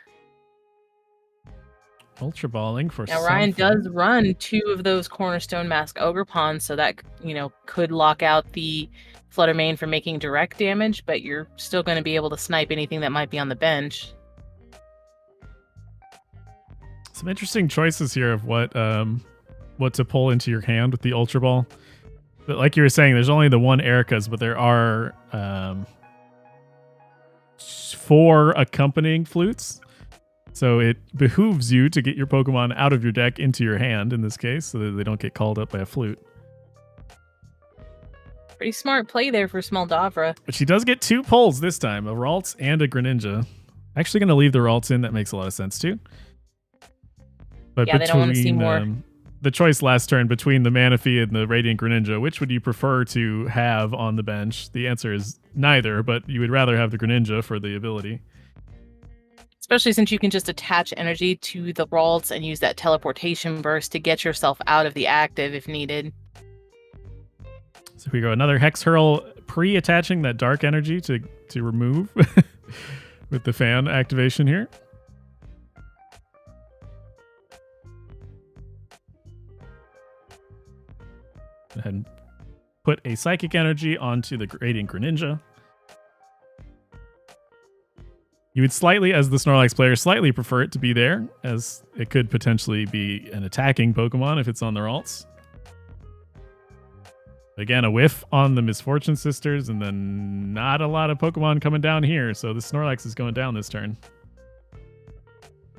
Ultra Balling for now Ryan does run 2 of those Cornerstone Mask Ogerpon, so that, you know, could lock out the Fluttermane from making direct damage, but you're still going to be able to snipe anything that might be on the bench. Some interesting choices here of what to pull into your hand with the Ultra Ball. But like you were saying, there's only the 1 Erica's, but there are 4 accompanying flutes. So it behooves you to get your Pokemon out of your deck into your hand in this case, so that they don't get called up by a flute. Pretty smart play there for Smoldavra. But she does get 2 pulls this time, a Ralts and a Greninja. Actually going to leave the Ralts in. That makes a lot of sense too. But yeah, they don't want to see more. The choice last turn between the Manaphy and the Radiant Greninja, which would you prefer to have on the bench? The answer is neither, but you would rather have the Greninja for the ability. Especially since you can just attach energy to the Ralts and use that teleportation burst to get yourself out of the active if needed. So we go another Hex Hurl, pre-attaching that dark energy to remove with the fan activation here. Go ahead and put a Psychic Energy onto the Radiant Greninja. You would slightly, as the Snorlax player, slightly prefer it to be there, as it could potentially be an attacking Pokemon if it's on the Ralts. Again, a whiff on the Misfortune Sisters, and then not a lot of Pokemon coming down here, so the Snorlax is going down this turn.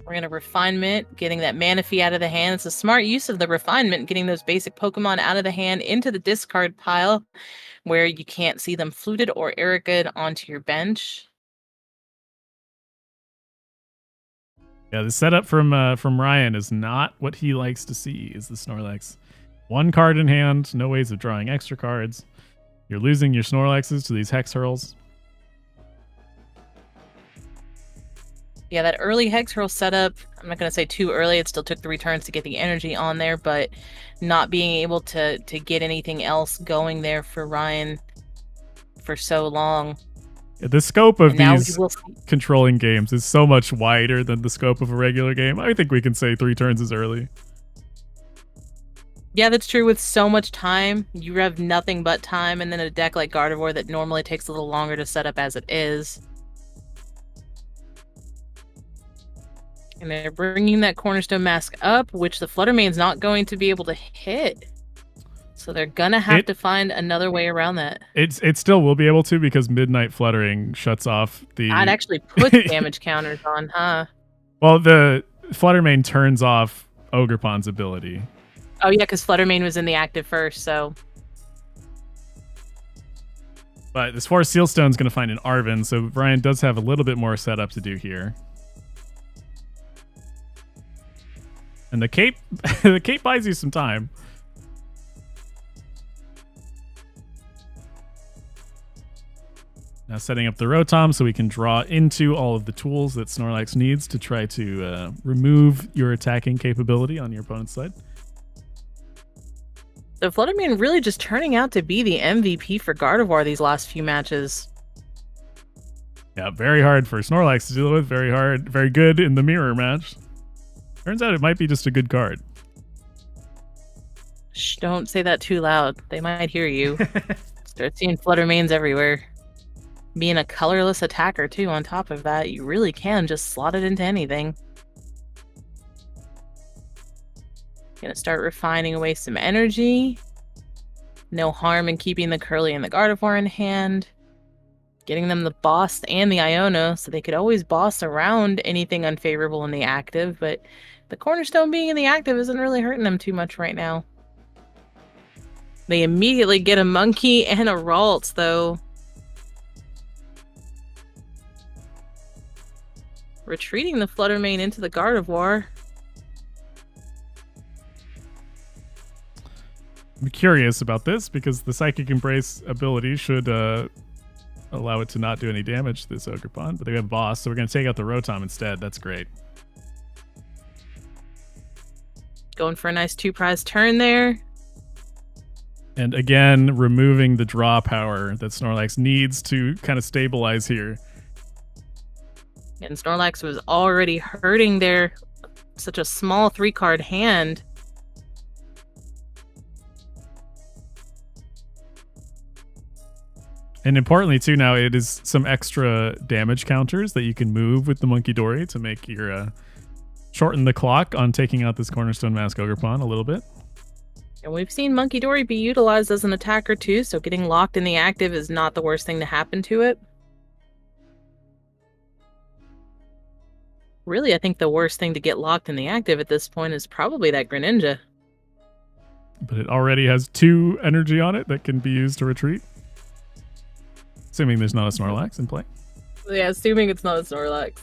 We're going to Refinement, getting that Manaphy out of the hand. It's a smart use of the Refinement, getting those basic Pokemon out of the hand into the discard pile, where you can't see them fluted or Erica'd onto your bench. Yeah, the setup from Ryan is not what he likes to see, is the Snorlax. 1 card in hand, no ways of drawing extra cards. You're losing your Snorlaxes to these Hex Hurls. Yeah, that early Hex Hurl setup, I'm not going to say too early. It still took 3 turns to get the energy on there, but not being able to get anything else going there for Ryan for so long. The scope of And now these you will see. controlling games is so much wider than the scope of a regular game. I think we can say 3 turns is early. Yeah, that's true. With so much time, you have nothing but time, and then a deck like Gardevoir that normally takes a little longer to set up as it is. And they're bringing that Cornerstone Mask up, which the Flutter Mane's not going to be able to hit. So they're gonna have to find another way around that. It still will be able to, because Midnight Fluttering shuts off the... I'd actually put damage counters on, huh? Well, the Flutter Mane turns off Ogerpon's ability. Oh yeah, because Flutter Mane was in the active first, so... But this Forest Seal Stone's going to find an Arven, so Brian does have a little bit more setup to do here. And the cape, the cape buys you some time. Now setting up the Rotom so we can draw into all of the tools that Snorlax needs to try to remove your attacking capability on your opponent's side. So Flutter Mane really just turning out to be the MVP for Gardevoir these last few matches. Yeah, very hard for Snorlax to deal with. Very hard, very good in the mirror match. Turns out it might be just a good card. Shh, don't say that too loud. They might hear you. Start seeing Flutter Manes everywhere. Being a colorless attacker, too, on top of that, you really can just slot it into anything. Gonna start refining away some energy. No harm in keeping the Curly and the Gardevoir in hand. Getting them the boss and the Iono, so they could always boss around anything unfavorable in the active, but the Cornerstone being in the active isn't really hurting them too much right now. They immediately get a Monkey and a Ralts, though. Retreating the Flutter Mane into the Gardevoir. I'm curious about this because the Psychic Embrace ability should allow it to not do any damage to this Ogerpon, but they have boss, so we're going to take out the Rotom instead. That's great. Going for a nice 2-prize turn there. And again, removing the draw power that Snorlax needs to kind of stabilize here. And Snorlax was already hurting their such a small 3-card hand. And importantly, too, now it is some extra damage counters that you can move with the Monkey Dory to make your shorten the clock on taking out this Cornerstone Mask Ogerpon a little bit. And we've seen Monkey Dory be utilized as an attacker too, so getting locked in the active is not the worst thing to happen to it. Really, I think the worst thing to get locked in the active at this point is probably that Greninja. But it already has 2 energy on it that can be used to retreat. Assuming there's not a Snorlax in play. Yeah, assuming it's not a Snorlax.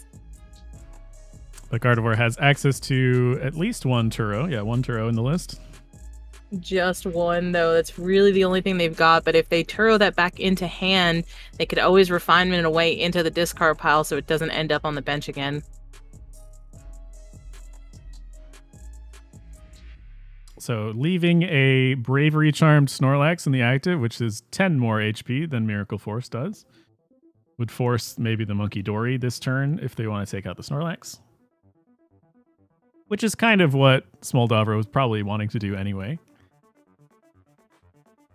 But Gardevoir has access to at least 1 Turo. Yeah, 1 Turo in the list. Just 1, though. That's really the only thing they've got. But if they Turo that back into hand, they could always refinement it away into the discard pile so it doesn't end up on the bench again. So leaving a Bravery Charmed Snorlax in the active, which is 10 more HP than Miracle Force does. Would force maybe the Monkey Dory this turn if they want to take out the Snorlax. Which is kind of what Smoldovra was probably wanting to do anyway.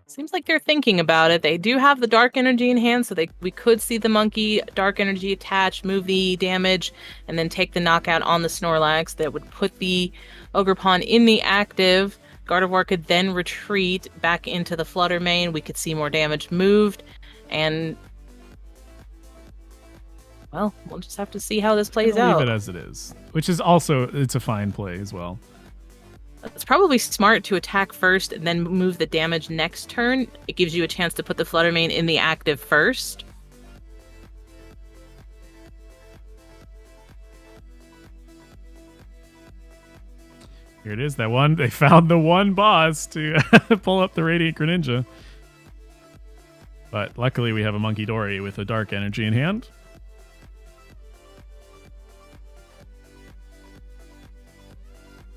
Seems like they're thinking about it. They do have the Dark Energy in hand, so we could see the Monkey Dark Energy attach, move the damage, and then take the knockout on the Snorlax. That would put the Ogerpon in the active. Gardevoir could then retreat back into the Flutter Mane. We could see more damage moved, and well, we'll just have to see how this plays out. Leave it as it is, which is also, it's a fine play as well. It's probably smart to attack first and then move the damage next turn. It gives you a chance to put the Flutter Mane in the active first. Here it is, that one. They found the one boss to pull up the Radiant Greninja. But luckily we have a Monkey Dory with a Dark Energy in hand.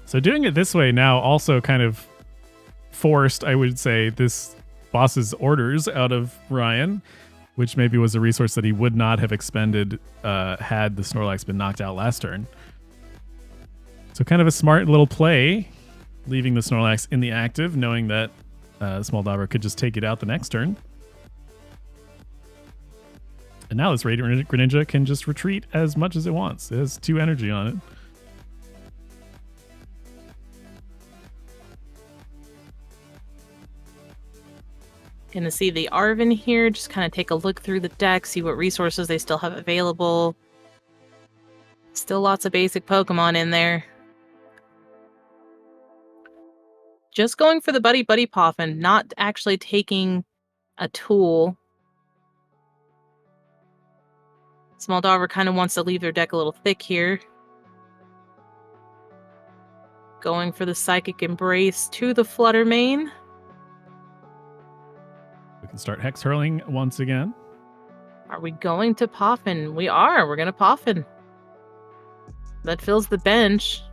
So doing it this way now also kind of forced, I would say, this boss's orders out of Ryan. which maybe was a resource that he would not have expended had the Snorlax been knocked out last turn. So kind of a smart little play, leaving the Snorlax in the active, knowing that Smoldava could just take it out the next turn. And now this Radiant Greninja can just retreat as much as it wants. It has 2 energy on it. Gonna see the Arven here, just kind of take a look through the deck, see what resources they still have available. Still lots of basic Pokemon in there. Just going for the Buddy Buddy Poffin, not actually taking a tool. Smoldava kind of wants to leave their deck a little thick here. Going for the Psychic Embrace to the Flutter Mane. We can start Hex Hurling once again. Are we going to Poffin? We are. We're going to Poffin. That fills the bench.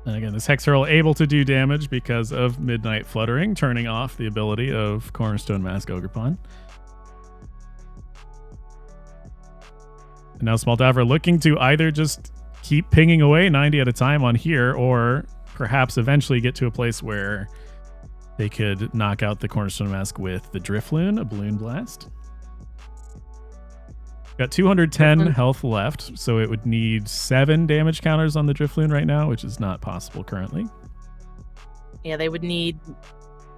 And again, this Hex Hurl able to do damage because of Midnight Fluttering, turning off the ability of Cornerstone Ogerpon. And now Smoldava looking to either just keep pinging away 90 at a time on here, or perhaps eventually get to a place where they could knock out the Cornerstone Mask with the Drifloon, a Balloon Blast. Got 210 health left, so it would need 7 damage counters on the Drifloon right now, which is not possible currently. Yeah, they would need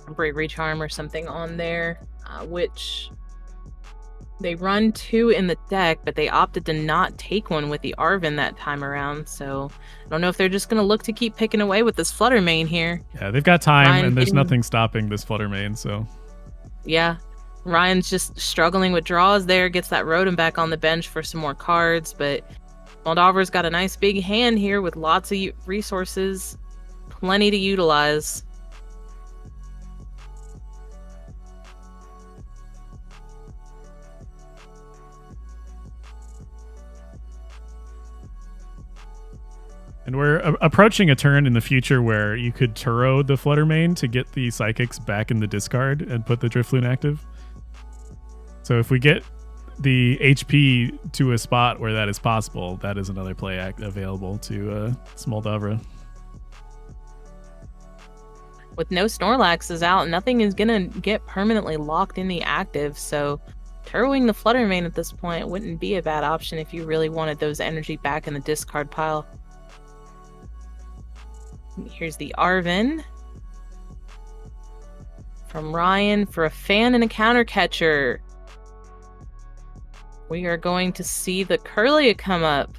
a Bravery Charm or something on there, which they run 2 in the deck, but they opted to not take one with the Arven that time around, so I don't know if they're just going to look to keep picking away with this Flutter Mane here. Yeah, they've got time, Ryan and there's nothing stopping this Flutter Mane, so... Yeah, Ryan's just struggling with draws there, gets that Rotom back on the bench for some more cards, but Moldava's got a nice big hand here with lots of resources, plenty to utilize. And we're approaching a turn in the future where you could Turo the Flutter Mane to get the Psychics back in the discard and put the Drifloon active. So if we get the HP to a spot where that is possible, that is another play available to Smoldava. With no Snorlaxes out, nothing is going to get permanently locked in the active, so Turoing the Flutter Mane at this point wouldn't be a bad option if you really wanted those energy back in the discard pile. Here's the Arven from Ryan for a fan and a counter catcher. We are going to see the Curlia come up.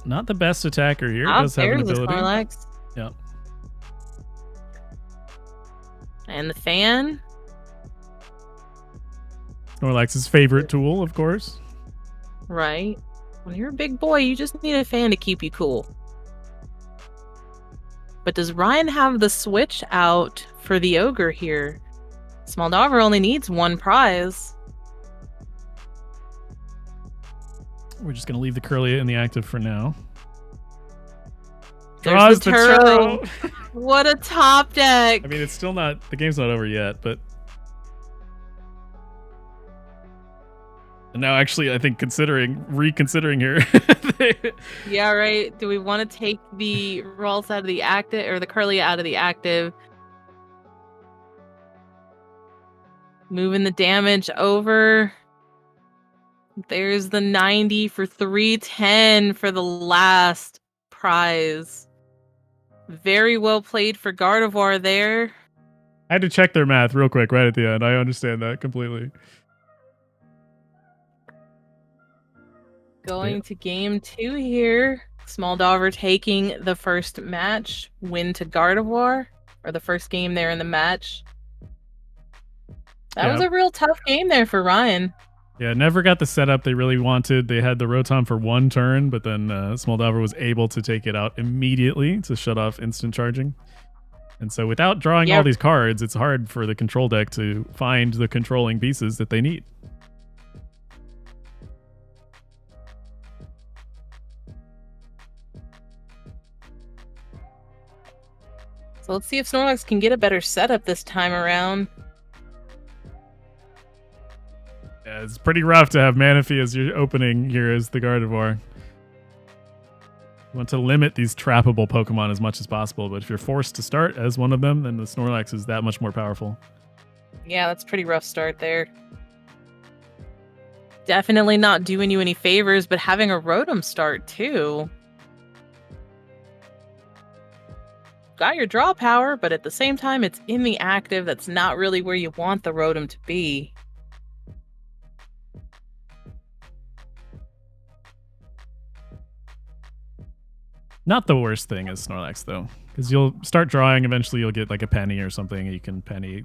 Not the best attacker here. Does have an ability. The Snorlax. Yep. And the fan. Snorlax's favorite tool, of course. Right. When you're a big boy, you just need a fan to keep you cool. But does Ryan have the switch out for the Ogre here? Smoldava only needs 1 prize. We're just going to leave the Curlia in the active for now. There's the Turo. What a top deck. I mean, it's still not... The game's not over yet, but... And now, actually, I think reconsidering here. Yeah, right. Do we want to take the Ralts out of the active, or the Curlia out of the active? Moving the damage over. There's the 90 for 310 for the last prize. Very well played for Gardevoir there. I had to check their math real quick right at the end. I understand that completely. Going to game 2 here. Smoldava taking the first match. Win to Gardevoir. Or the first game there in the match. That was a real tough game there for Ryan. Yeah, never got the setup they really wanted. They had the Rotom for 1 turn, but then Smoldava was able to take it out immediately to shut off instant charging. And so without drawing all these cards, it's hard for the control deck to find the controlling pieces that they need. So let's see if Snorlax can get a better setup this time around. Yeah, it's pretty rough to have Manaphy as your opening here as the Gardevoir. You want to limit these trappable Pokemon as much as possible, but if you're forced to start as one of them, then the Snorlax is that much more powerful. Yeah, that's a pretty rough start there. Definitely not doing you any favors, but having a Rotom start too. Got your draw power, but at the same time, it's in the active. That's not really where you want the Rotom to be. Not the worst thing is Snorlax, though, because you'll start drawing. Eventually, you'll get like a penny or something. And you can penny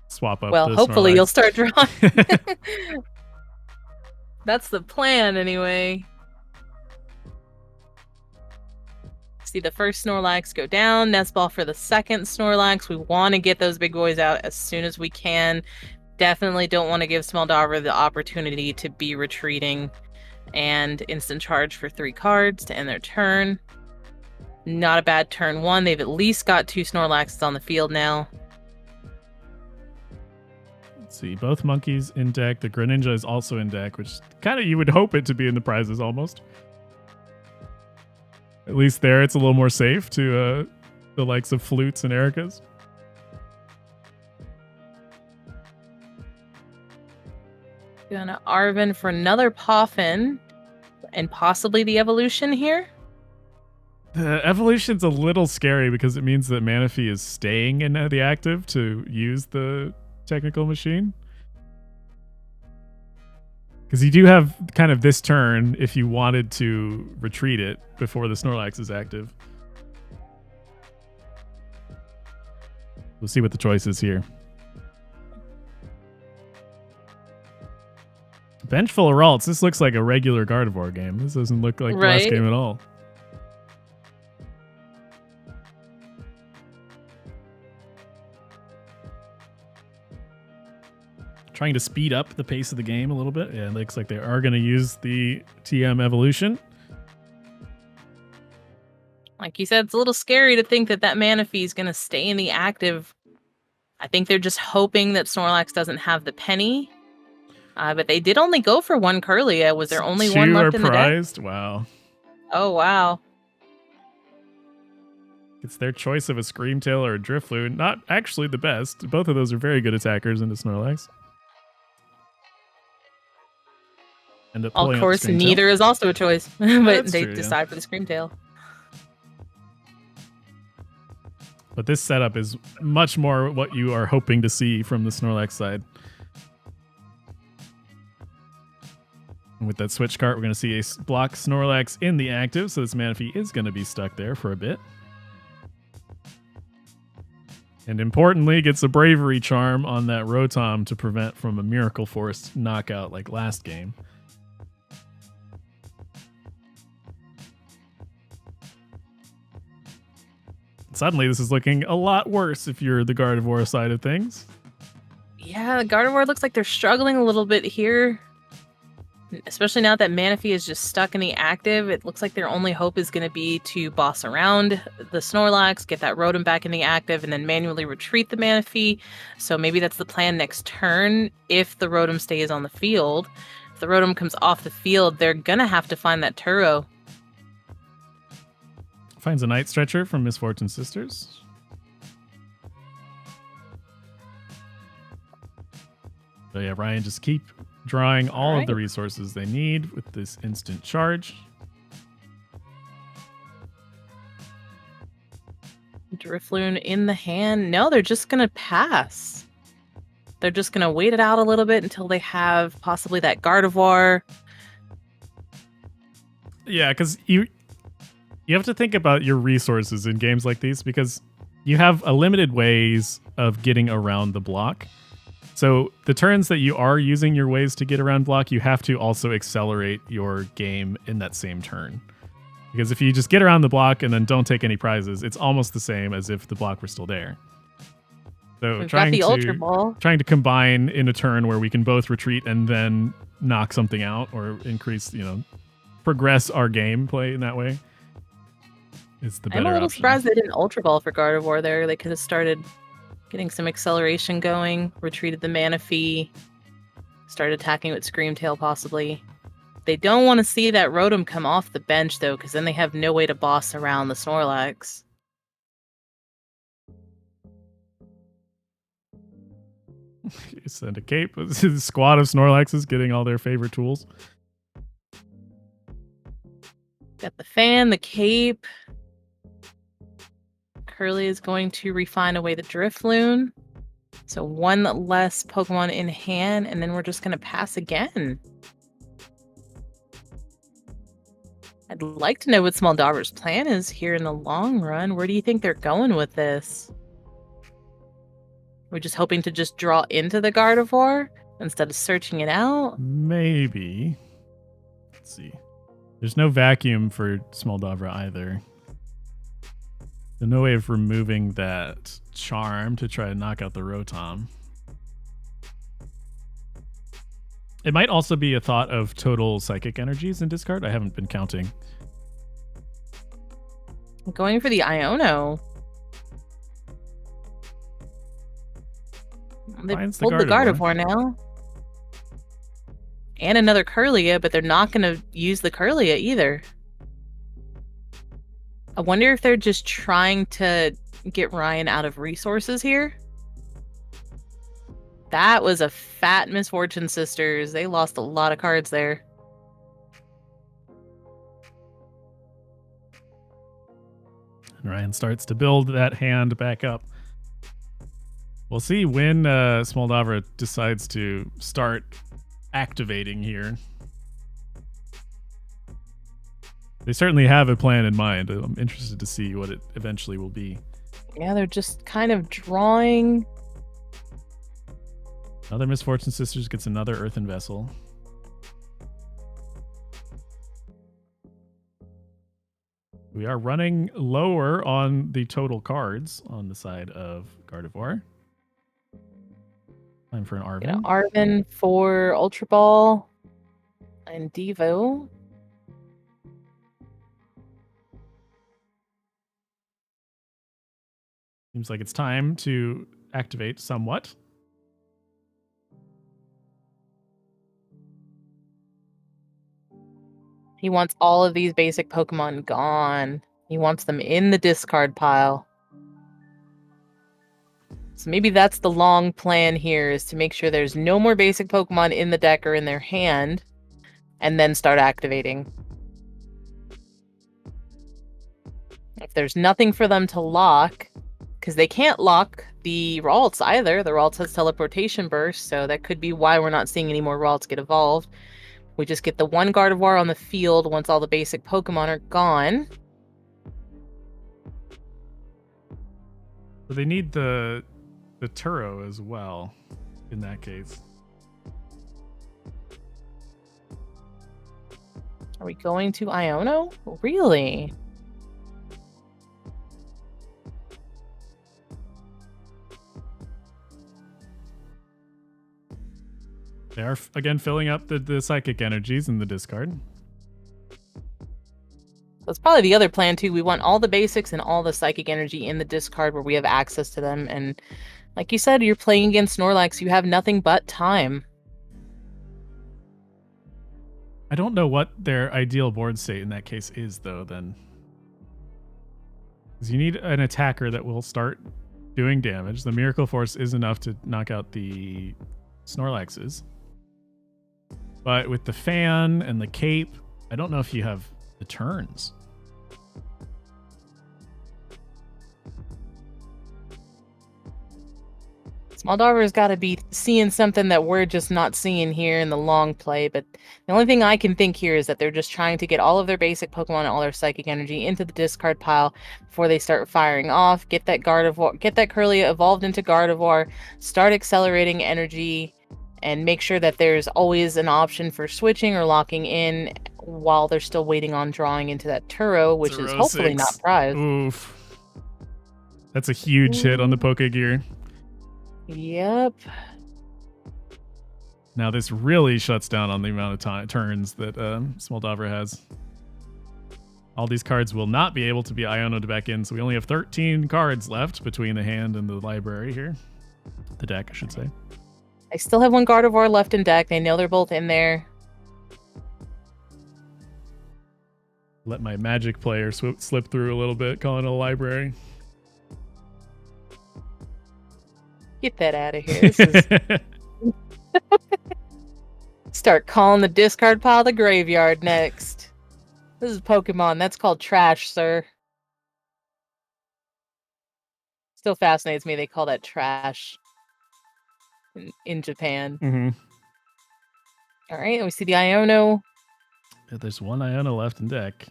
swap up. Well, the hopefully Snorlax. You'll start drawing. That's the plan, anyway. See the first Snorlax go down. Nest Ball for the second Snorlax. We want to get those big boys out as soon as we can. Definitely don't want to give Smeldover the opportunity to be retreating. And instant charge for 3 cards to end their turn. Not a bad turn 1. They've at least got 2 Snorlaxes on the field now. Let's see, both monkeys in deck. The Greninja is also in deck, which kind of you would hope it to be in the prizes almost. At least there, it's a little more safe to the likes of Flutes and Ericas. Gonna Arven for another Poffin, and possibly the evolution here. The evolution's a little scary because it means that Manaphy is staying in the active to use the technical machine. Because you do have kind of this turn if you wanted to retreat it before the Snorlax is active. We'll see what the choice is here. Bench full of Ralts. This looks like a regular Gardevoir game. This doesn't look like the last game at all. Trying to speed up the pace of the game a little bit. Yeah, it looks like they are going to use the TM evolution. Like you said, it's a little scary to think that Manaphy is going to stay in the active. I think they're just hoping that Snorlax doesn't have the penny. But they did only go for 1 Kirlia. Was there only 1 left in the deck? Wow. Oh, wow. It's their choice of a Screamtail or a Drifloon. Not actually the best. Both of those are very good attackers into Snorlax. Of course, neither is also a choice. But they decide for the Screamtail. But this setup is much more what you are hoping to see from the Snorlax side. And with that switch card, we're going to see a block Snorlax in the active, so this Manaphy is going to be stuck there for a bit. And importantly, gets a Bravery Charm on that Rotom to prevent from a Miracle Force knockout like last game. Suddenly, this is looking a lot worse if you're the Gardevoir side of things. Yeah, Gardevoir looks like they're struggling a little bit here. Especially now that Manaphy is just stuck in the active, it looks like their only hope is going to be to boss around the Snorlax, get that Rotom back in the active, and then manually retreat the Manaphy. So maybe that's the plan next turn if the Rotom stays on the field. If the Rotom comes off the field, they're going to have to find that Turo. Finds a Night Stretcher from Misfortune Sisters. So yeah, Ryan, just keep drawing all of the resources they need with this instant charge. Drifloon in the hand. No, they're just going to pass. They're just going to wait it out a little bit until they have possibly that Gardevoir. Yeah, because you have to think about your resources in games like these because you have a limited ways of getting around the block. So the turns that you are using your ways to get around block, you have to also accelerate your game in that same turn. Because if you just get around the block and then don't take any prizes, it's almost the same as if the block were still there. So trying to combine in a turn where we can both retreat and then knock something out or increase, progress our gameplay in that way. is the I'm a better little option. surprised they didn't Ultra Ball for Gardevoir there. They could have started getting some acceleration going, retreated the Manaphy, started attacking with Scream Tail possibly. They don't want to see that Rotom come off the bench though, because then they have no way to boss around the Snorlax. You send a cape. The squad of Snorlaxes getting all their favorite tools. Got the fan, the cape. Curly is going to refine away the Drifloon. So one less Pokemon in hand, and then we're just going to pass again. I'd like to know what Smoldaver's plan is here in the long run. Where do you think they're going with this? We're just hoping to just draw into the Gardevoir instead of searching it out? Maybe. Let's see. There's no vacuum for Smoldavra either. There's no way of removing that charm to try to knock out the Rotom. It might also be a thought of total psychic energies in discard. I haven't been counting. I'm going for the Iono. They pulled the Gardevoir now. And another Kirlia, but they're not going to use the Kirlia either. I wonder if they're just trying to get Ryan out of resources here. That was a fat misfortune, sisters. They lost a lot of cards there. And Ryan starts to build that hand back up. We'll see when Smoldavra decides to start activating here. They certainly have a plan in mind. I'm interested to see what it eventually will be. Yeah, they're just kind of drawing. Another Misfortune Sisters gets another Earthen Vessel. We are running lower on the total cards on the side of Gardevoir. Time for an Arven. Yeah, Arven for Ultra Ball and Devo. Seems like it's time to activate somewhat. He wants all of these basic Pokemon gone. He wants them in the discard pile. So maybe that's the long plan here, is to make sure there's no more basic Pokemon in the deck or in their hand, and then start activating. If there's nothing for them to lock, because they can't lock the Ralts either. The Ralts has Teleportation Burst, so that could be why we're not seeing any more Ralts get evolved. We just get the one Gardevoir on the field once all the basic Pokemon are gone. So they need the Turo as well, in that case. Are we going to Iono? Really? They are, again, filling up the psychic energies in the discard. That's probably the other plan, too. We want all the basics and all the psychic energy in the discard where we have access to them. And like you said, you're playing against Snorlax. You have nothing but time. I don't know what their ideal board state in that case is, though, then. Because you need an attacker that will start doing damage. The Miracle Force is enough to knock out the Snorlaxes. But with the fan and the cape, I don't know if you have the turns. Smoldaver's got to be seeing something that we're just not seeing here in the long play, but the only thing I can think here is that they're just trying to get all of their basic Pokemon and all their psychic energy into the discard pile before they start firing off, get that Gardevoir, get that Kirlia evolved into Gardevoir, start accelerating energy, and make sure that there's always an option for switching or locking in while they're still waiting on drawing into that Turo, which is hopefully not prized. Oof. That's a huge hit on the Pokegear. Yep. Now this really shuts down on the amount of turns that Smoldavra has. All these cards will not be able to be Iono'd back in, so we only have 13 cards left between the hand and the library here. The deck, I should say. I still have one Gardevoir left in deck. They know they're both in there. Let my Magic player slip through a little bit, calling it a library. Get that out of here. This is... Start calling the discard pile the graveyard next. This is Pokemon. That's called trash, sir. Still fascinates me they call that trash in Japan. Mm-hmm. All right, we see the Iono. Yeah, there's one Iono left in deck.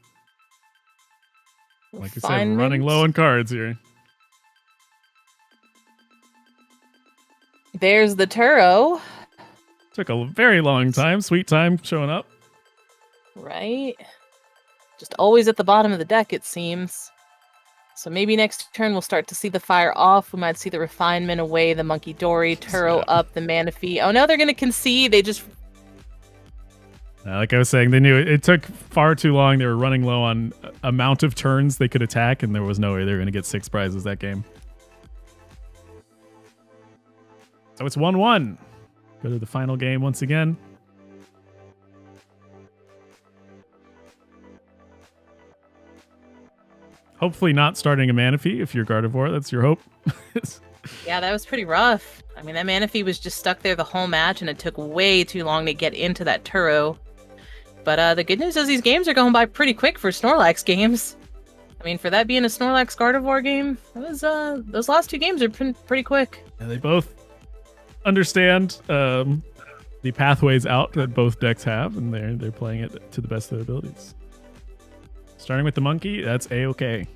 Like I said, we're running low on cards here. There's the Turo. Took a very long time. Sweet time showing up. Right. Just always at the bottom of the deck, it seems. So maybe next turn we'll start to see the fire off. We might see the Refinement away, the Monkey Dory, Turo up, the Manaphy. Oh no, they're going to concede. They just... like I was saying, they knew it took far too long. They were running low on amount of turns they could attack, and there was no way they were going to get 6 prizes that game. So it's 1-1. Go to the final game once again. Hopefully not starting a Manaphy if you're Gardevoir. That's your hope. Yeah, that was pretty rough. I mean, that Manaphy was just stuck there the whole match, and it took way too long to get into that Turo. But the good news is these games are going by pretty quick for Snorlax games. I mean, for that being a Snorlax Gardevoir game, that was, those last 2 games are pretty quick. Yeah, they both understand the pathways out that both decks have, and they're playing it to the best of their abilities. Starting with the Monkey, that's A-okay.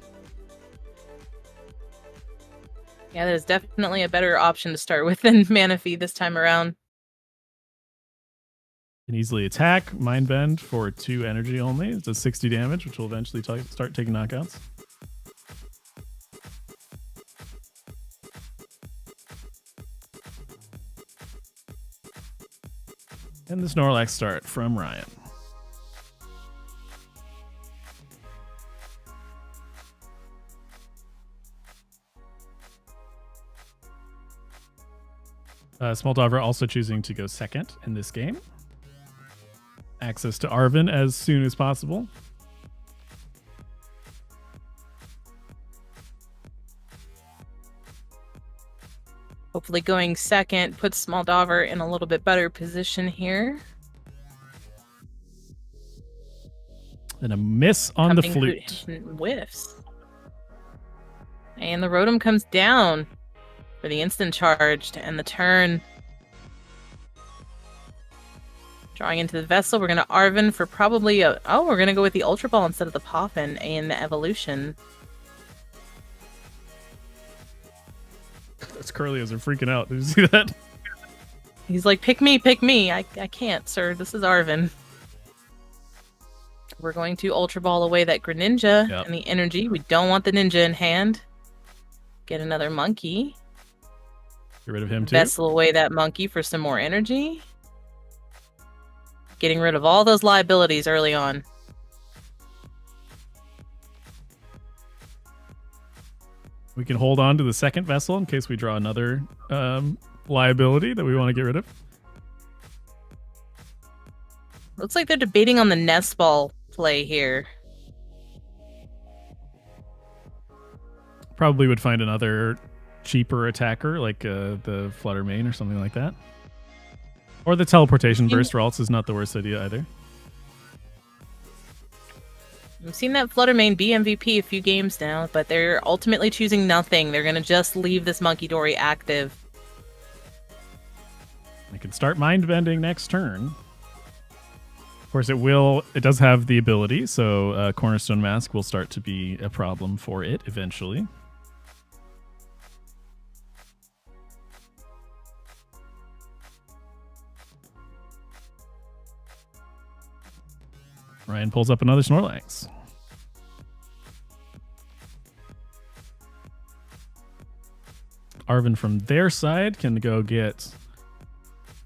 Yeah, that is definitely a better option to start with than Manaphy this time around. Can easily attack, Mind Bend for 2 energy only. It does 60 damage, which will eventually start taking knockouts. And the Snorlax start from Ryan. Smoldover also choosing to go second in this game. Access to Arven as soon as possible. Hopefully going second puts Smoldover in a little bit better position here. And a miss on the flute. Whiffs. And the Rotom comes down for the instant charge to end the turn. Drawing into the Vessel, we're going to Arven for probably a... Oh, we're going to go with the Ultra Ball instead of the Poffin in Evolution. That's Curly as they're freaking out. Did you see that? He's like, pick me, pick me. I can't, sir. This is Arven. We're going to Ultra Ball away that Greninja and the energy. We don't want the Ninja in hand. Get another Monkey. Get rid of him too. Vessel away that Monkey for some more energy. Getting rid of all those liabilities early on. We can hold on to the second Vessel in case we draw another liability that we want to get rid of. Looks like they're debating on the Nest Ball play here. Probably would find another cheaper attacker like the Flutter Mane or something like that. Or the Teleportation Burst Ralts is not the worst idea either. I've seen that Flutter Mane be MVP a few games now, but they're ultimately choosing nothing. They're going to just leave this Monkey Dory active. I can start Mind Bending next turn. Of course, it does have the ability, so Cornerstone Mask will start to be a problem for it eventually. Ryan pulls up another Snorlax. Arven from their side can go get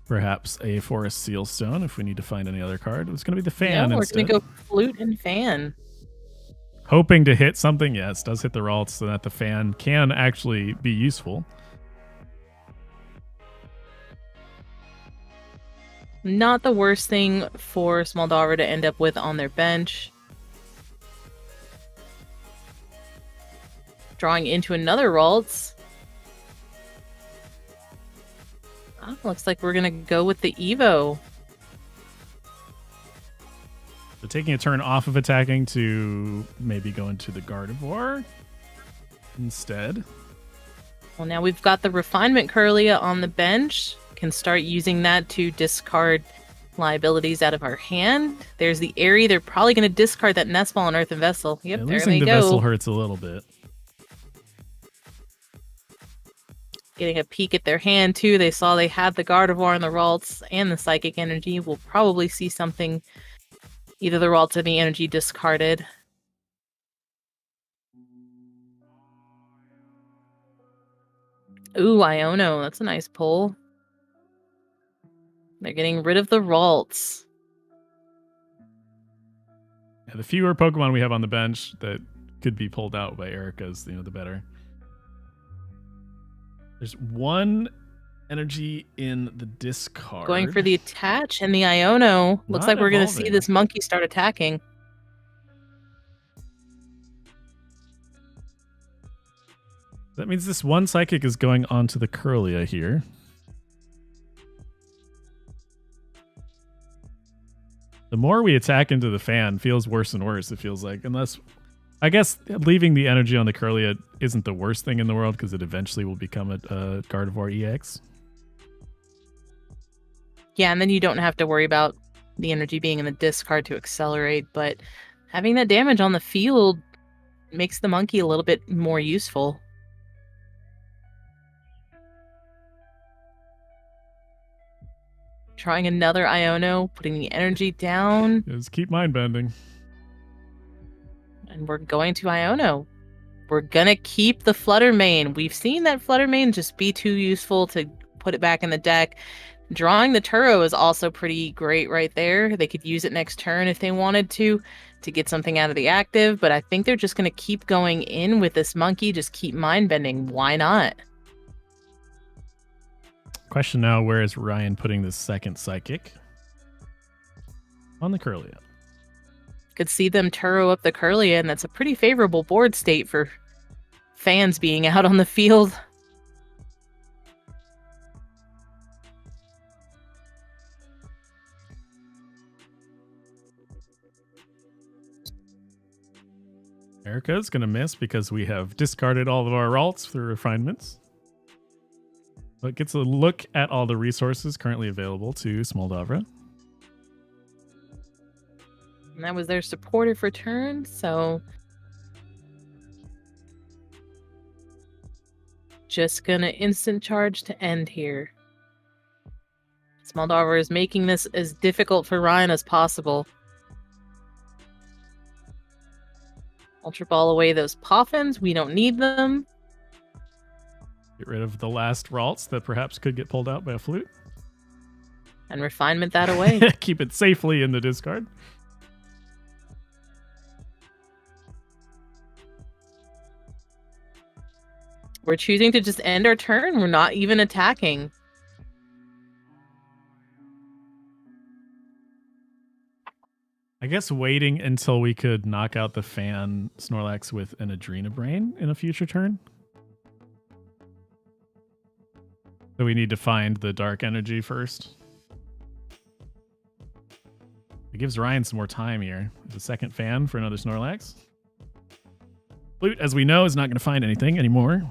perhaps a Forest Seal Stone if we need to find any other card. It's going to be the Fan we're instead. going to go Flute and Fan. hoping to hit something. Yes, does hit the Ralts so that the fan can actually be useful. Not the worst thing for Snorlax to end up with on their bench. Drawing into another Ralts. Oh, looks like we're going to go with the Evo. So taking a turn off of attacking to maybe go into the Gardevoir instead. Well, now we've got the Refinement Curlia on the bench. Can start using that to discard liabilities out of our hand. There's the Airy. They're probably going to discard that Nest Ball and Earthen Vessel. Yep, Yeah, there losing they the go. Vessel hurts a little bit. Getting a peek at their hand, too. They saw they had the Gardevoir and the Ralts and the Psychic Energy. We'll probably see something, either the Ralts or the Energy discarded. Ooh, Iono. That's a nice pull. They're getting rid of the Ralts. Yeah, the fewer Pokemon we have on the bench that could be pulled out by Erica's, the better. There's one energy in the discard. Going for the attach and the Iono. Looks like we're going to see this monkey start attacking. That means this one Psychic is going onto the Curlia here. The more we attack into the fan, feels worse and worse, it feels like. Unless, I guess, leaving the energy on the Curlia isn't the worst thing in the world because it eventually will become a Gardevoir EX. Yeah, and then you don't have to worry about the energy being in the discard to accelerate, but having that damage on the field makes the monkey a little bit more useful. Trying another Iono, putting the energy down. Just keep mind bending. And we're going to Iono. We're going to keep the Flutter Mane. We've seen that Flutter Mane just be too useful to put it back in the deck. Drawing the Turo is also pretty great right there. They could use it next turn if they wanted to get something out of the active, but I think they're just going to keep going in with this monkey, just keep mind bending. Why not? Question now, where is Ryan putting the second Psychic? On the Curlia. Could see them Turo up the Curlia, and that's a pretty favorable board state for fans being out on the field. Erica's going to miss because we have discarded all of our Ralts through refinements. But gets a look at all the resources currently available to Snorlax. And that was their supportive return, so just gonna instant charge to end here. Snorlax is making this as difficult for Ryan as possible. Ultra Ball away those Poffins. We don't need them. Get rid of the last Ralts that perhaps could get pulled out by a Flute. And refinement that away. Keep it safely in the discard. We're choosing to just end our turn. We're not even attacking. I guess waiting until we could knock out the fan Snorlax with an Adrena Brain in a future turn. So we need to find the dark energy first. It gives Ryan some more time here. There's a second fan for another Snorlax. Flute, as we know, is not going to find anything anymore.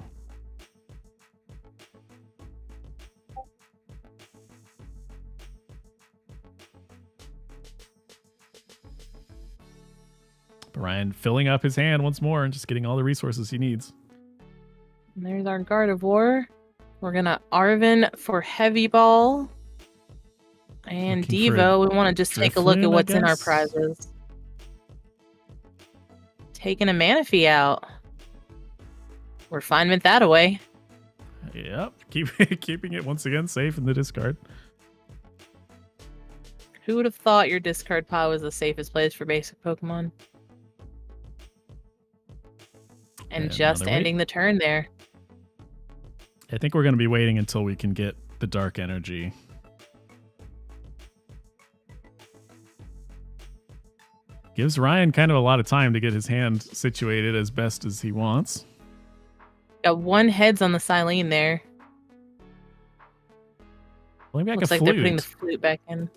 But Ryan filling up his hand once more and just getting all the resources he needs. And there's our Gardevoir. We're gonna Arven for Heavy Ball. And Looking for Devo, we want to just take a look at Drifloon, I what's in our guess? prizes. Taking a Manaphy out. Refinement that away. Yep. Keeping it once again safe in the discard. Who would have thought your discard pile was the safest place for basic Pokemon? And just ending the turn there. I think we're going to be waiting until we can get the dark energy. Gives Ryan kind of a lot of time to get his hand situated as best as he wants. Got 1 heads on the Silene there. Looks like they're putting the flute back in.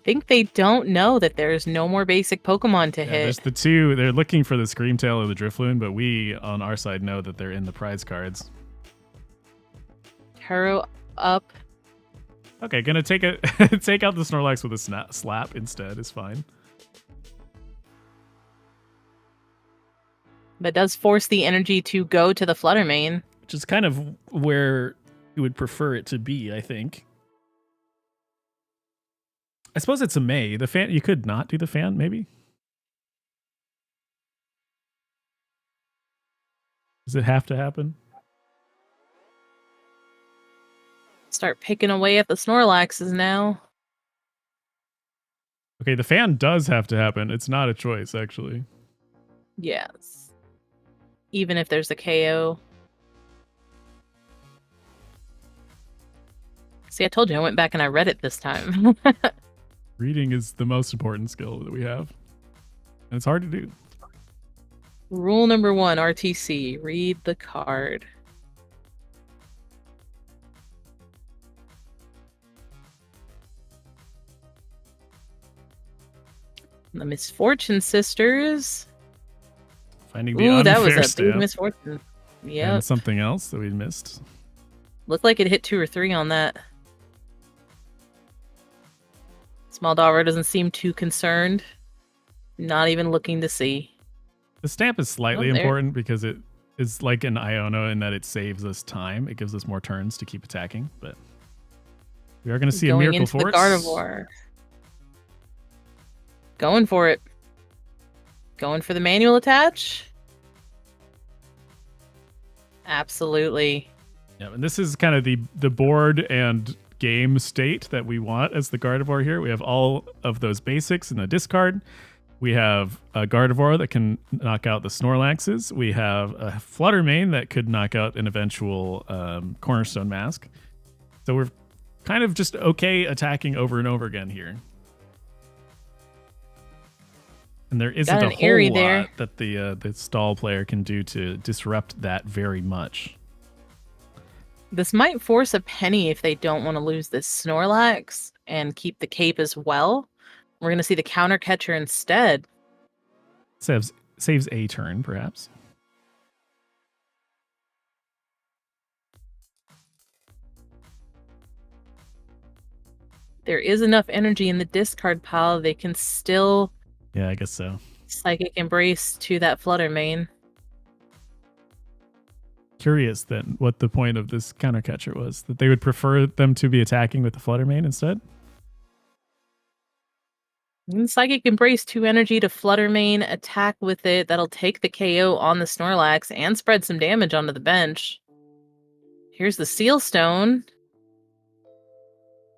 Think they don't know that there's no more basic Pokemon to hit. There's the 2. They're looking for the Screamtail or the Drifloon, but we, on our side, know that they're in the prize cards. Hurrow up. Okay, gonna take out the Snorlax with a slap instead is fine. That does force the energy to go to the Flutter Mane. Which is kind of where you would prefer it to be, I think. I suppose it's a May. The fan, you could not do the fan, maybe? Does it have to happen? Start picking away at the Snorlaxes now. Okay, the fan does have to happen. It's not a choice, actually. Yes. Even if there's a KO. See, I told you I went back and I read it this time. Reading is the most important skill that we have. And it's hard to do. Rule number 1, RTC. Read the card. The Misfortune Sisters. Finding the unfair that was a stamp. big misfortune. Yeah. And something else that we missed. Looked like it hit 2 or 3 on that. Small Dollar doesn't seem too concerned. Not even looking to see. The stamp is slightly important because it is like an Iono in that it saves us time. It gives us more turns to keep attacking, but we are going to see a Miracle Force. The Gardevoir. Going for it. Going for the manual attach. Absolutely. Yeah, and this is kind of the board and game state that we want as the Gardevoir here. We have all of those basics in the discard. We have a Gardevoir that can knock out the Snorlaxes. We have a Flutter Mane that could knock out an eventual Cornerstone Mask. So we're kind of just okay attacking over and over again here. And there isn't a whole lot that the stall player can do to disrupt that very much. This might force a penny if they don't want to lose this Snorlax and keep the cape as well. We're going to see the counter catcher instead. Saves a turn, perhaps. There is enough energy in the discard pile. They can still... Yeah, I guess so. Psychic Embrace to that Flutter Mane. Curious then what the point of this counter catcher was. That they would prefer them to be attacking with the Flutter Mane instead? Psychic Embrace 2 energy to Flutter Mane, attack with it. That'll take the KO on the Snorlax and spread some damage onto the bench. Here's the Seal Stone.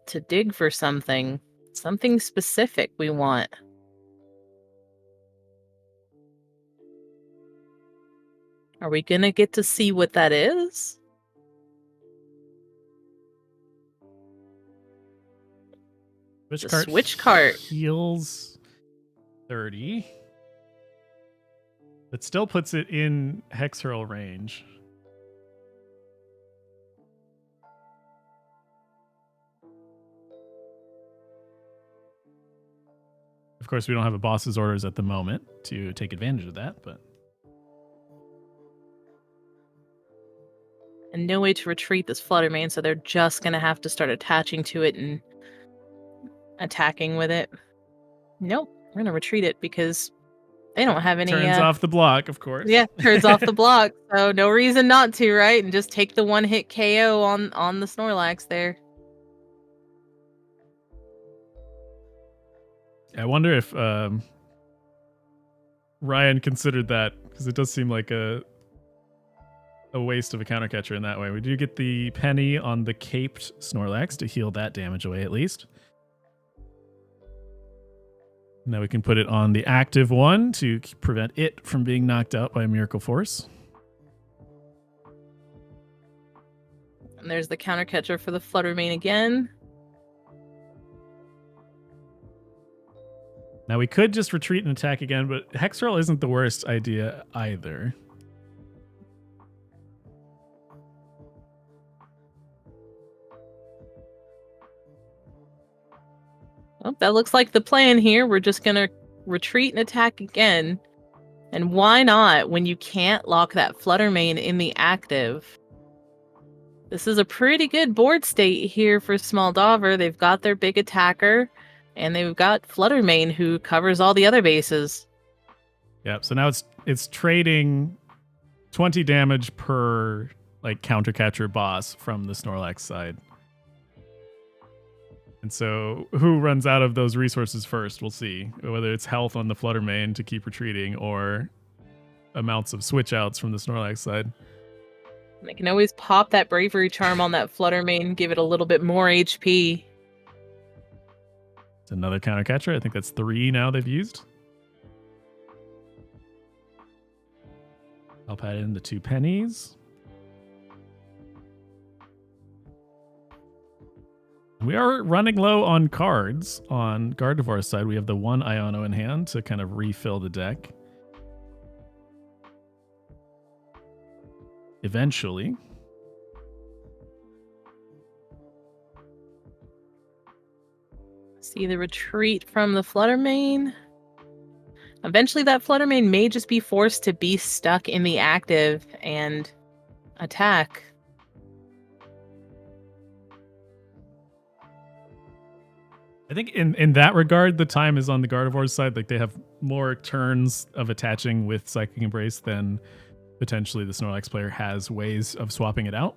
To dig for something. Something specific we want. Are we gonna get to see what that is? Switch cart heals 30. It still puts it in Hex Hurl range. Of course, we don't have a boss's orders at the moment to take advantage of that, but... And no way to retreat this Flutter Mane, so they're just going to have to start attaching to it and attacking with it. Nope, we're going to retreat it because they don't have any... Turns off the block, of course. Yeah, turns off the block, so no reason not to, right? And just take the one-hit KO on the Snorlax there. I wonder if Ryan considered that, because it does seem like a waste of a counter catcher in that way. We do get the penny on the caped Snorlax to heal that damage away at least. Now we can put it on the active one to prevent it from being knocked out by a Miracle Force. And there's the counter catcher for the Flutter Mane again. Now we could just retreat and attack again, but Hexerl isn't the worst idea either. Well, that looks like the plan here. We're just going to retreat and attack again. And why not when you can't lock that Flutter Mane in the active? This is a pretty good board state here for Smoldover. They've got their big attacker, and they've got Flutter Mane who covers all the other bases. Yep, so now it's trading 20 damage per like countercatcher boss from the Snorlax side. And so who runs out of those resources first, we'll see. Whether it's health on the Flutter Mane to keep retreating or amounts of switch outs from the Snorlax side. They can always pop that Bravery Charm on that Flutter Mane, give it a little bit more HP. It's another countercatcher. I think that's 3 now they've used. I'll add in the 2 pennies. We are running low on cards on Gardevoir's side. We have the 1 Iono in hand to kind of refill the deck. Eventually. See the retreat from the Flutter Mane. Eventually that Flutter Mane may just be forced to be stuck in the active and attack. I think in that regard, the time is on the Gardevoir's side. Like they have more turns of attaching with Psychic Embrace than potentially the Snorlax player has ways of swapping it out.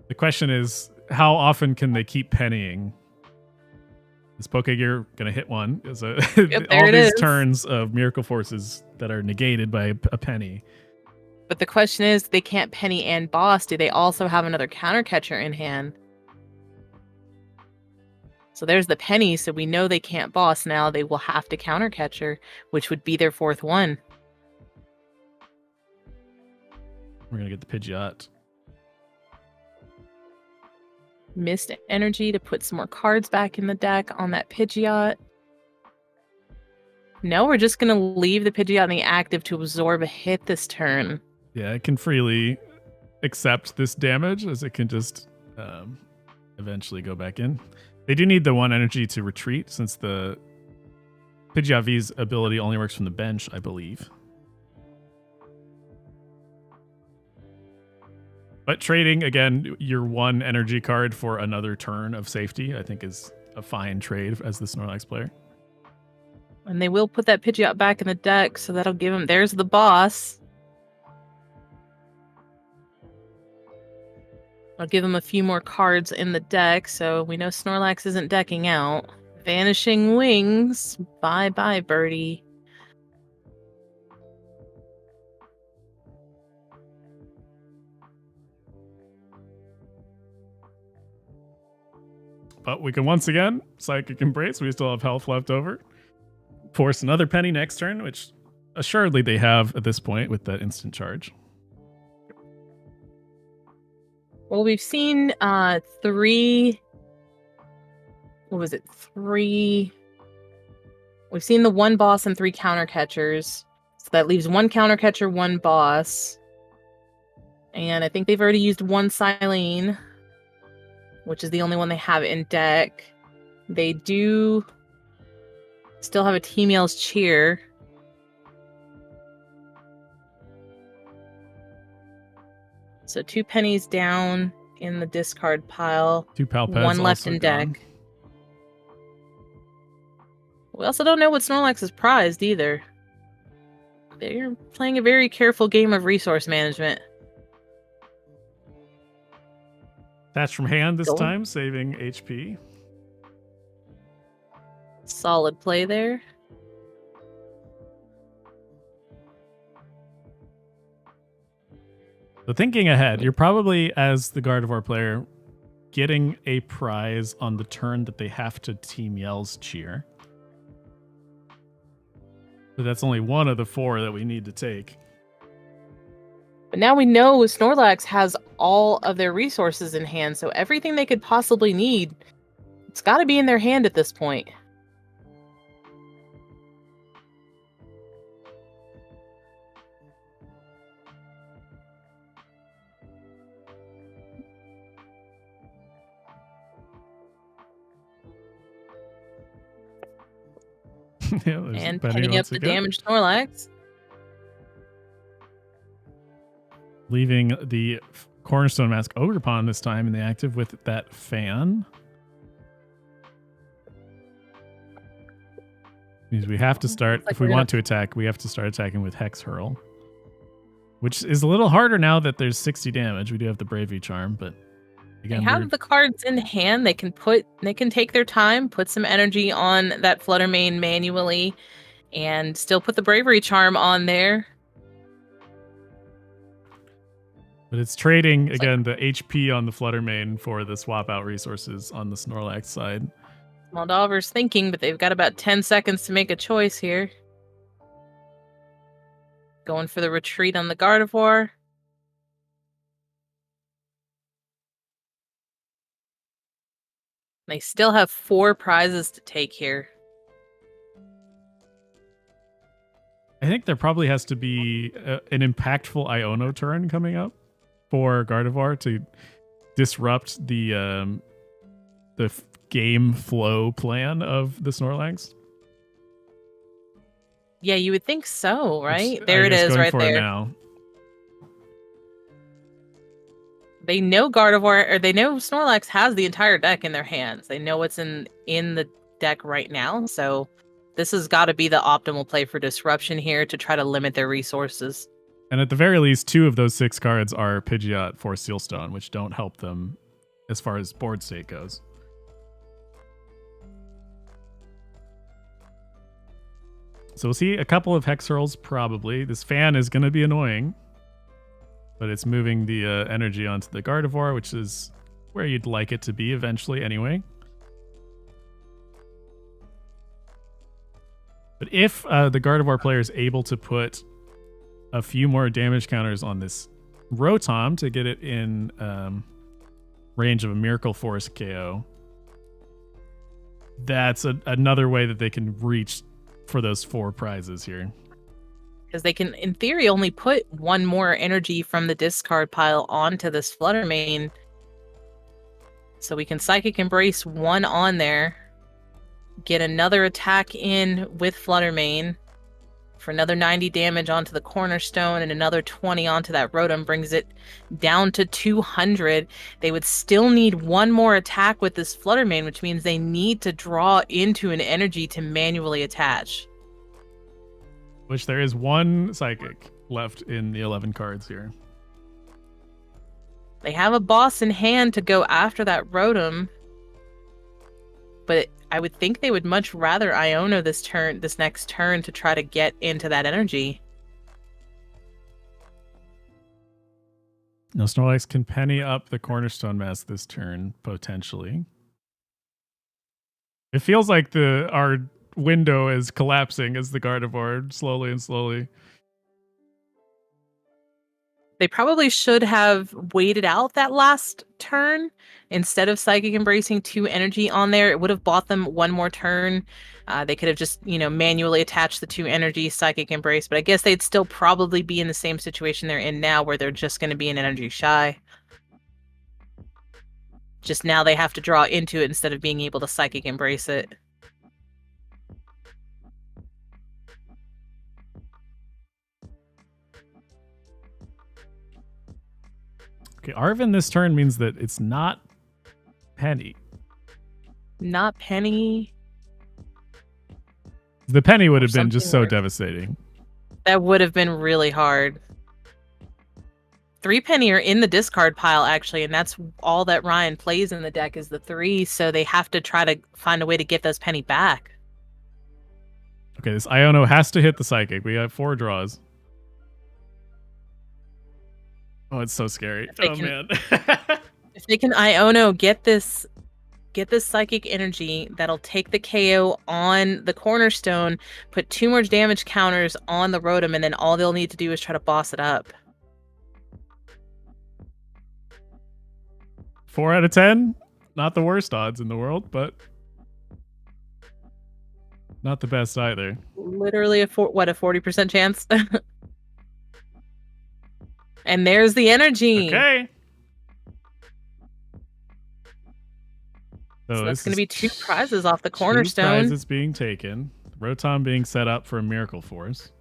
The question is, how often can they keep pennying? Is Pokegear going to hit one? Yep, all these turns of Miracle Forces that are negated by a penny. But the question is, they can't penny and boss. Do they also have another counter catcher in hand? So there's the penny, so we know they can't boss. Now they will have to counter catcher, which would be their 4th one. We're going to get the Pidgeot. Missed energy to put some more cards back in the deck on that Pidgeot. No, we're just going to leave the Pidgeot in the active to absorb a hit this turn. Yeah, it can freely accept this damage as it can just eventually go back in. They do need the 1 energy to retreat since the Pidgeot V's ability only works from the bench, I believe. But trading, again, your 1 energy card for another turn of safety, I think is a fine trade as the Snorlax player. And they will put that Pidgeot back in the deck, so that'll give him... There's the boss. I'll give him a few more cards in the deck, so we know Snorlax isn't decking out. Vanishing Wings. Bye-bye, birdie. But we can once again Psychic Embrace. We still have health left over. Force another penny next turn, which assuredly they have at this point with that instant charge. Well, we've seen 3... What was it? 3... We've seen the 1 boss and 3 counter catchers. So that leaves 1 counter catcher, 1 boss. And I think they've already used 1 Silene, which is the only one they have in deck. They do still have a Team Yell's Cheer. So 2 pennies down in the discard pile. 2 Pal Pads 1 left in gone. deck. We also don't know what Snorlax is prized either. They're playing a very careful game of resource management. Attach from hand this time, saving HP. Solid play there. So thinking ahead, you're probably, as the Gardevoir player, getting a prize on the turn that they have to Team Yell's Cheer. But that's only one of the 4 that we need to take. But now we know Snorlax has all of their resources in hand, so everything they could possibly need, it's got to be in their hand at this point. Yeah, And penny up the damaged Snorlax. Leaving the Cornerstone Mask Ogerpon this time in the active with that fan. Means we have to start, if we want to attack, we have to start attacking with Hex Hurl. Which is a little harder now that there's 60 damage. We do have the Bravery Charm, but again, they have the cards in hand. They can take their time, put some energy on that Flutter Mane manually, and still put the Bravery Charm on there. But it's trading, again, the HP on the Flutter Mane for the swap out resources on the Snorlax side. Moldaver's thinking, but they've got about 10 seconds to make a choice here. Going for the retreat on the Gardevoir. They still have 4 prizes to take here. I think there probably has to be an impactful Iono turn coming up for Gardevoir to disrupt the game flow plan of the Snorlax. Yeah, you would think so, right? There it is, right there. Now. They know Gardevoir, or they know Snorlax has the entire deck in their hands. They know what's in the deck right now, so this has got to be the optimal play for disruption here to try to limit their resources. And at the very least, 2 of those 6 cards are Pidgeot for Sealstone, which don't help them as far as board state goes. So we'll see a couple of Hex Hurls probably. This fan is going to be annoying, but it's moving the energy onto the Gardevoir, which is where you'd like it to be eventually anyway. But if the Gardevoir player is able to put a few more damage counters on this Rotom to get it in range of a Miracle Force KO, that's another way that they can reach for those 4 prizes here. Because they can, in theory, only put 1 more energy from the discard pile onto this Flutter Mane. So we can Psychic Embrace 1 on there, get another attack in with Flutter Mane for another 90 damage onto the Cornerstone, and another 20 onto that Rotom brings it down to 200. They would still need 1 more attack with this Flutter Mane, which means they need to draw into an energy to manually attach. Which there is 1 Psychic left in the 11 cards here. They have a boss in hand to go after that Rotom, but I would think they would much rather Iono this next turn to try to get into that energy. No, Snorlax can penny up the Cornerstone Mask this turn, potentially. It feels like our window is collapsing as the Gardevoir slowly. They probably should have waited out that last turn instead of Psychic Embracing 2 energy on there. It would have bought them 1 more turn. They could have just, manually attached the 2 energy, Psychic Embrace, but I guess they'd still probably be in the same situation they're in now, where they're just going to be an energy shy. Just now they have to draw into it instead of being able to Psychic Embrace it. Okay, Arven this turn means that it's not Penny. Not Penny. The Penny would have been just so devastating. That would have been really hard. 3 Penny are in the discard pile, actually, and that's all that Ryan plays in the deck is the 3, so they have to try to find a way to get those Penny back. Okay, this Iono has to hit the Psychic. We have 4 draws. Oh, it's so scary. Man. If they can Iono get this get this psychic energy that'll take the KO on the Cornerstone, put 2 more damage counters on the Rotom, and then all they'll need to do is try to boss it up. 4 out of 10. Not the worst odds in the world, but not the best either. Literally a 40% chance? And there's the energy. Okay. So that's going to be 2 prizes off the Cornerstone. 2 prizes being taken. Rotom being set up for a Miracle Force.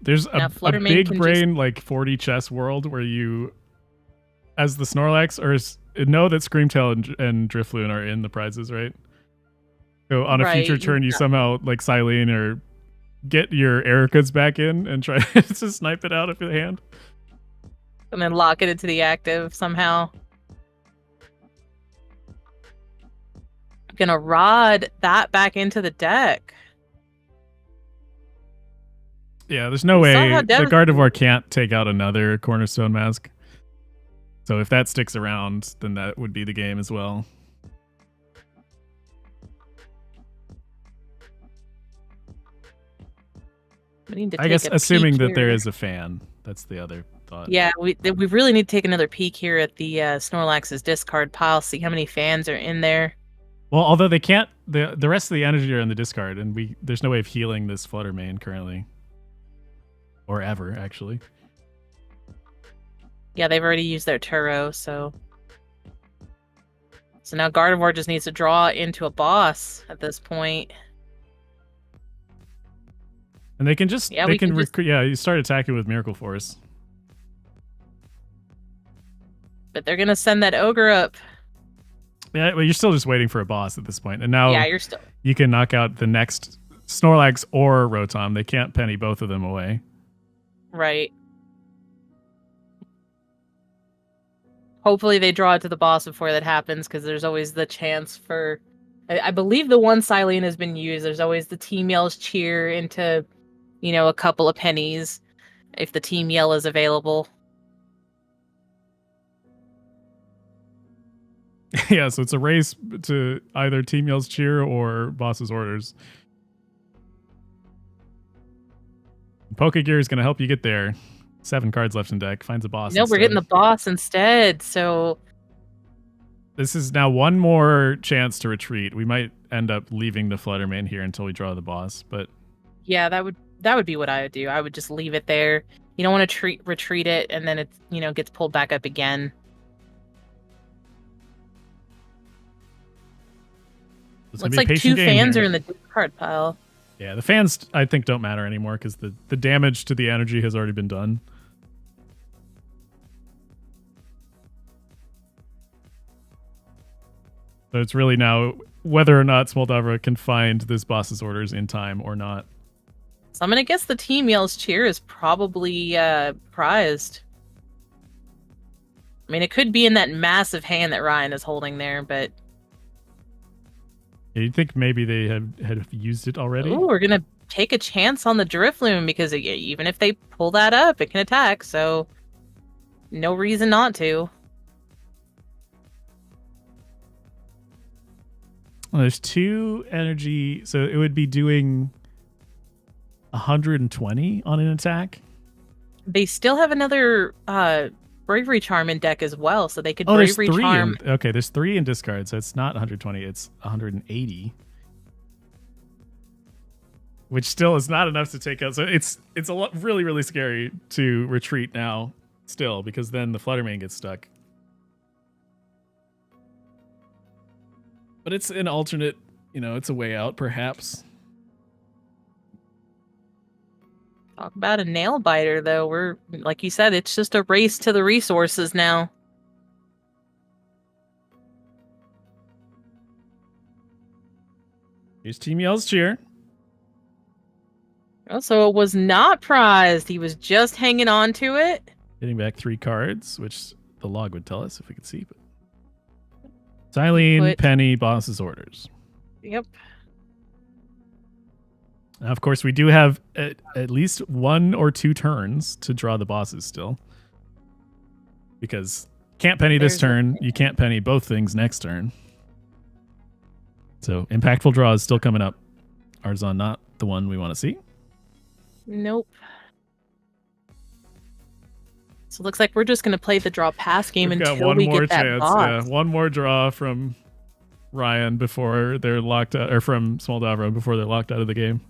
There's a big brain, like 40 chess world where you, as the Snorlax, or know that Screamtail and Drifloon are in the prizes, right? So on a future turn, you somehow, like Silene, or get your Erika's back in and try to snipe it out of your hand. And then lock it into the active somehow. I'm gonna rod that back into the deck. Yeah, there's no way the Gardevoir can't take out another Cornerstone Mask. So if that sticks around, then that would be the game as well. I guess assuming that there is a fan. That's the other thought. Yeah, we really need to take another peek here at the Snorlax's discard pile, see how many fans are in there. Well, although they can't, the rest of the energy are in the discard, and there's no way of healing this Flutter Mane currently. Or ever, actually. Yeah, they've already used their Turo, so now Gardevoir just needs to draw into a boss at this point. And they can just, you start attacking with Miracle Force. But they're gonna send that ogre up. Yeah, well, you're still just waiting for a boss at this point. And now you can knock out the next Snorlax or Rotom. They can't penny both of them away. Right. Hopefully they draw it to the boss before that happens, because there's always the chance for... I believe the one Silene has been used. There's always the team yells cheer into, a couple of pennies if the team yell is available. Yeah, so it's a race to either team yells cheer or boss's orders. Pokegear is going to help you get there. 7 cards left in deck. Finds a boss. No, we're getting the boss instead. So this is now one more chance to retreat. We might end up leaving the Flutter Mane here until we draw the boss. But yeah, that would be what I would do. I would just leave it there. You don't want to retreat it, and then it gets pulled back up again. Looks like 2 fans are in the discard pile. Yeah, the fans, I think, don't matter anymore because the damage to the energy has already been done. So it's really now whether or not Smoldavra can find this boss's orders in time or not. So I'm going to guess the team yells cheer is probably prized. I mean, it could be in that massive hand that Ryan is holding there, but... Yeah, you'd think maybe they had used it already. Ooh, we're going to take a chance on the Drifloon because even if they pull that up, it can attack, so no reason not to. Well, there's 2 energy, so it would be doing 120 on an attack. They still have another Bravery Charm in deck as well, so they could Bravery Charm. Okay, there's 3 in discard, so it's not 120, it's 180. Which still is not enough to take out. So it's a lot, really, really scary to retreat now still, because then the Flutter Mane gets stuck. But it's an alternate, it's a way out, perhaps. Talk about a nail biter, though. We're, like you said, it's just a race to the resources now. Here's Team Yell's cheer. Oh, so it was not prized. He was just hanging on to it. Getting back 3 cards, which the log would tell us if we could see. But Silene, Penny, boss's orders. Yep. Now, of course, we do have at least 1 or 2 turns to draw the bosses still. Because can't penny this turn, you can't penny both things next turn. So impactful draw is still coming up. Arzon not the one we want to see. Nope. So it looks like we're just going to play the draw pass game until we get that boss. Yeah, one more draw from Ryan before they're locked out, or from Smoldavra before they're locked out of the game.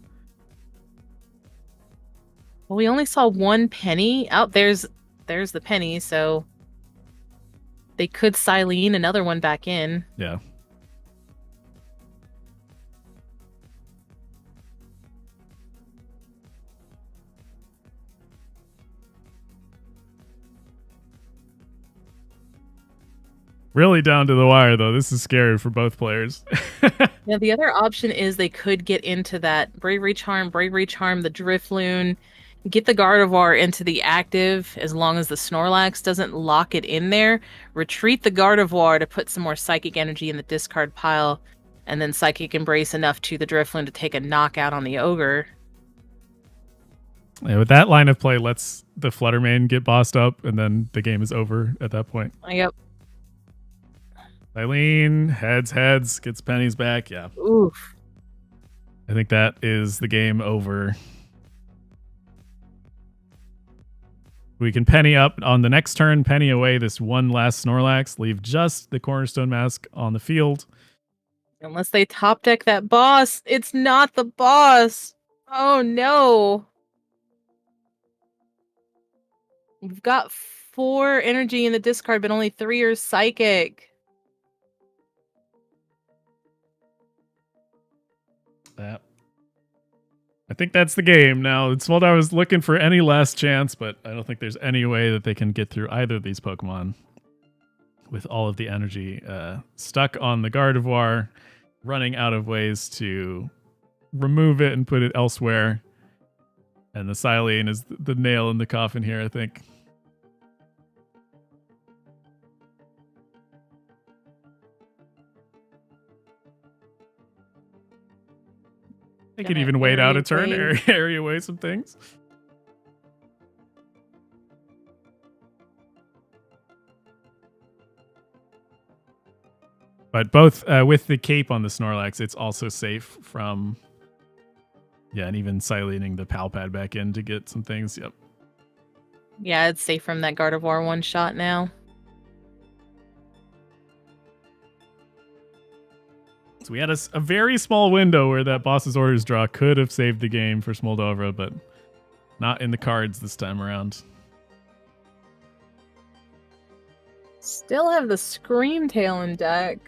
Well, we only saw one penny. Oh, there's the penny, so they could Silene another one back in. Yeah. Really down to the wire, though. This is scary for both players. Yeah, the other option is they could get into that Bravery Charm, the Drifloon, get the Gardevoir into the active as long as the Snorlax doesn't lock it in there, retreat the Gardevoir to put some more Psychic Energy in the discard pile, and then Psychic Embrace enough to the Drifloon to take a knockout on the Ogre. Yeah, with that line of play, lets the Fluttermane get bossed up, and then the game is over at that point. Yep. Eileen, heads, gets pennies back. Yeah. Oof. I think that is the game over. We can penny up on the next turn, penny away this one last Snorlax, leave just the Cornerstone Mask on the field. Unless they top deck that boss. It's not the boss. Oh no. We've got 4 energy in the discard, but only 3 are Psychic. That. I think that's the game now. Smoldar was looking for any last chance, but I don't think there's any way that they can get through either of these Pokemon with all of the energy stuck on the Gardevoir, running out of ways to remove it and put it elsewhere. And the Silene is the nail in the coffin here, I think. I could even wait out a turn, area away some things. But both with the cape on the Snorlax, it's also safe from, yeah, and even silening the Pal Pad back in to get some things. Yep. Yeah, it's safe from that Gardevoir one shot now. So we had a very small window where that boss's orders draw could have saved the game for Smoldavra, but not in the cards this time around. Still have the Screamtail in deck.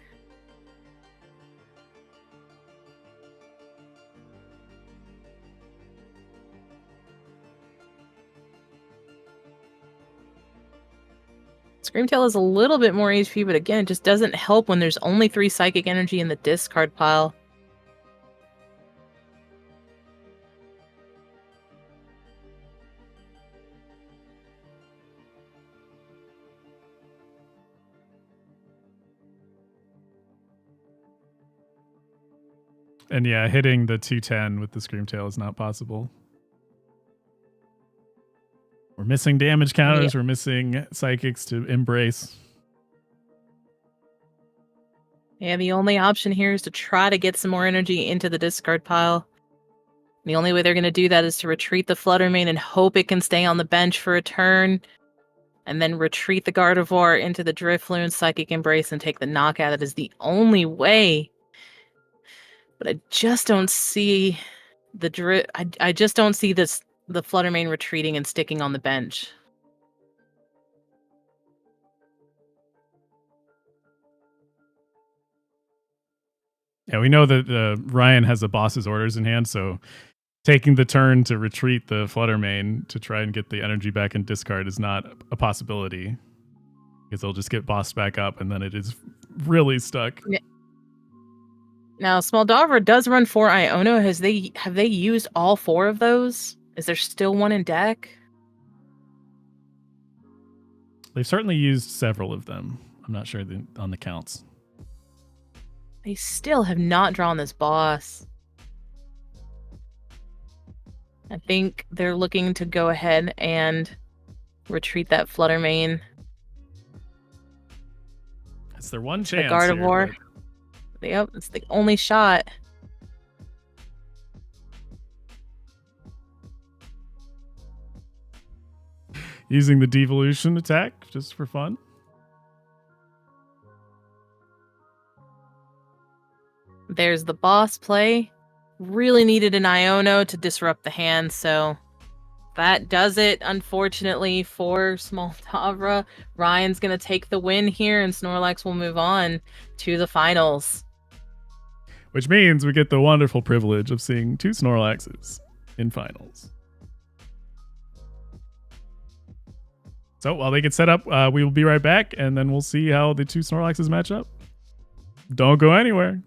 Screamtail is a little bit more HP, but again, it just doesn't help when there's only 3 Psychic Energy in the discard pile. And yeah, hitting the 210 with the Screamtail is not possible. We're missing damage counters. Yep. We're missing psychics to embrace. Yeah, the only option here is to try to get some more energy into the discard pile. The only way they're going to do that is to retreat the Fluttermane and hope it can stay on the bench for a turn. And then retreat the Gardevoir into the Drifloon, Psychic Embrace, and take the knockout. That is the only way. But I just don't see the I just don't see the Fluttermane retreating and sticking on the bench. Yeah, we know that Ryan has the boss's orders in hand, so taking the turn to retreat the Fluttermane to try and get the energy back in discard is not a possibility, because they'll just get bossed back up, and then it is really stuck. Yeah. Now, Smoldavra does run 4 Iono. Have they used all 4 of those? Is there still one in deck? They've certainly used several of them. I'm not sure on the counts. They still have not drawn this boss. I think they're looking to go ahead and retreat that Flutter Mane. It's their one The chance Gardevoir. here, Yep, it's the only shot. using the devolution attack just for fun. There's the boss play. Really needed an Iono to disrupt the hand, so that does it, unfortunately, for Small Tavra. Ryan's going to take the win here, and Snorlax will move on to the finals. Which means we get the wonderful privilege of seeing 2 Snorlaxes in finals. So while they get set up, we will be right back, and then we'll see how the 2 Snorlaxes match up. Don't go anywhere.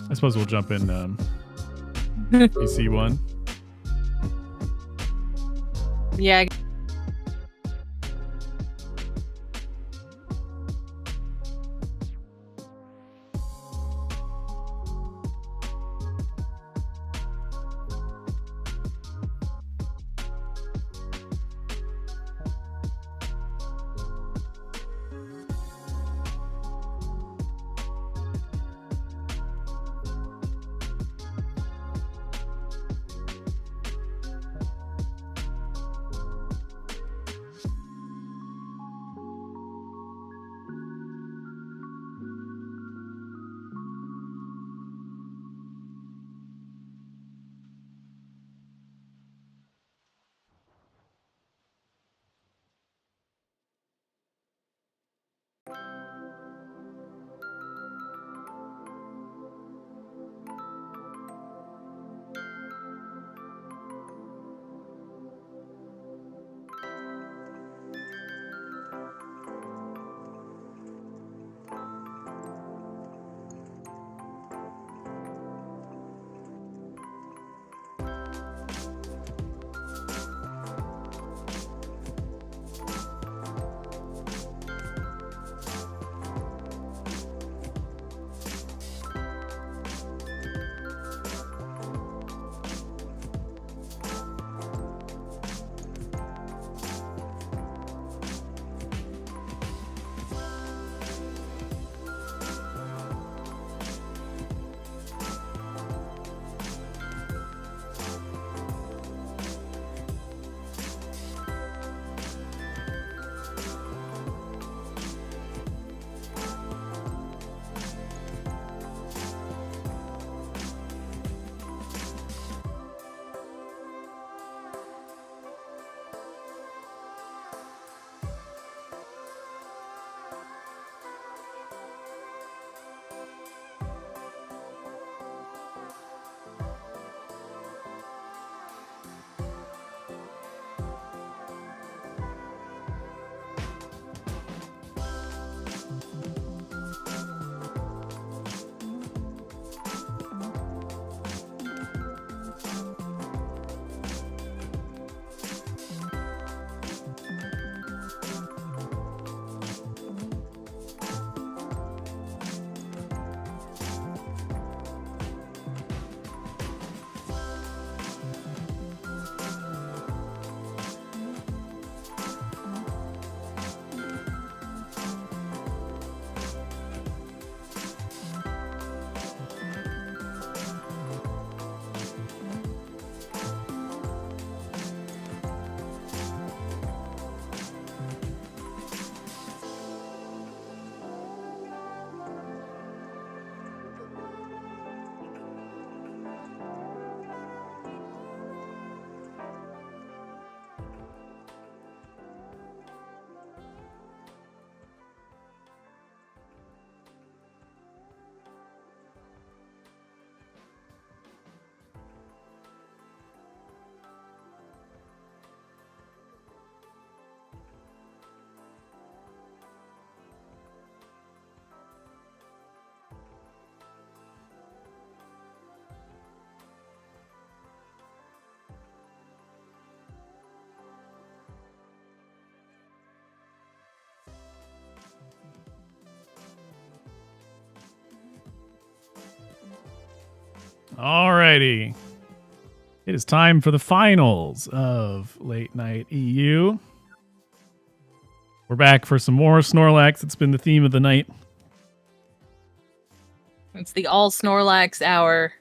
I suppose we'll jump in PC1. Yeah. Alrighty. It is time for the finals of Late Night EU. We're back for some more Snorlax. It's been the theme of the night. It's the all Snorlax hour.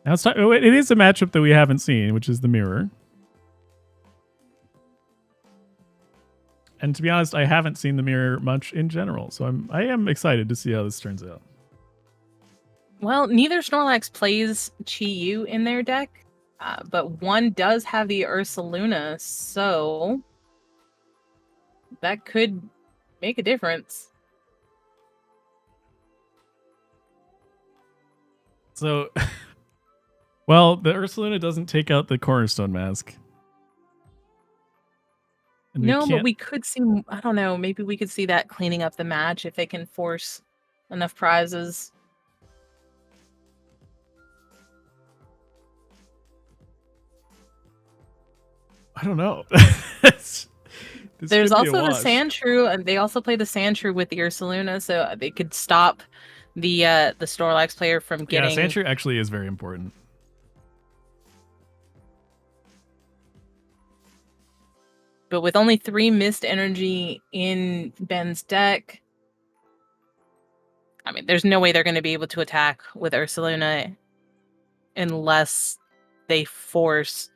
Now it is a matchup that we haven't seen, which is the mirror. And to be honest, I haven't seen the mirror much in general, so I am excited to see how this turns out. Well, neither Snorlax plays Chi-Yu in their deck, but one does have the Ursaluna, so that could make a difference. So, well, the Ursaluna doesn't take out the Cornerstone mask. No, but we could see, I don't know, maybe we could see that cleaning up the match if they can force enough prizes. I don't know. There's also the Sandshrew, and they also play the Sandshrew with the Ursaluna, so they could stop the Snorlax player from getting... Yeah, Sandshrew actually is very important. But with only 3 missed energy in Ben's deck, I mean, there's no way they're going to be able to attack with Ursaluna unless they force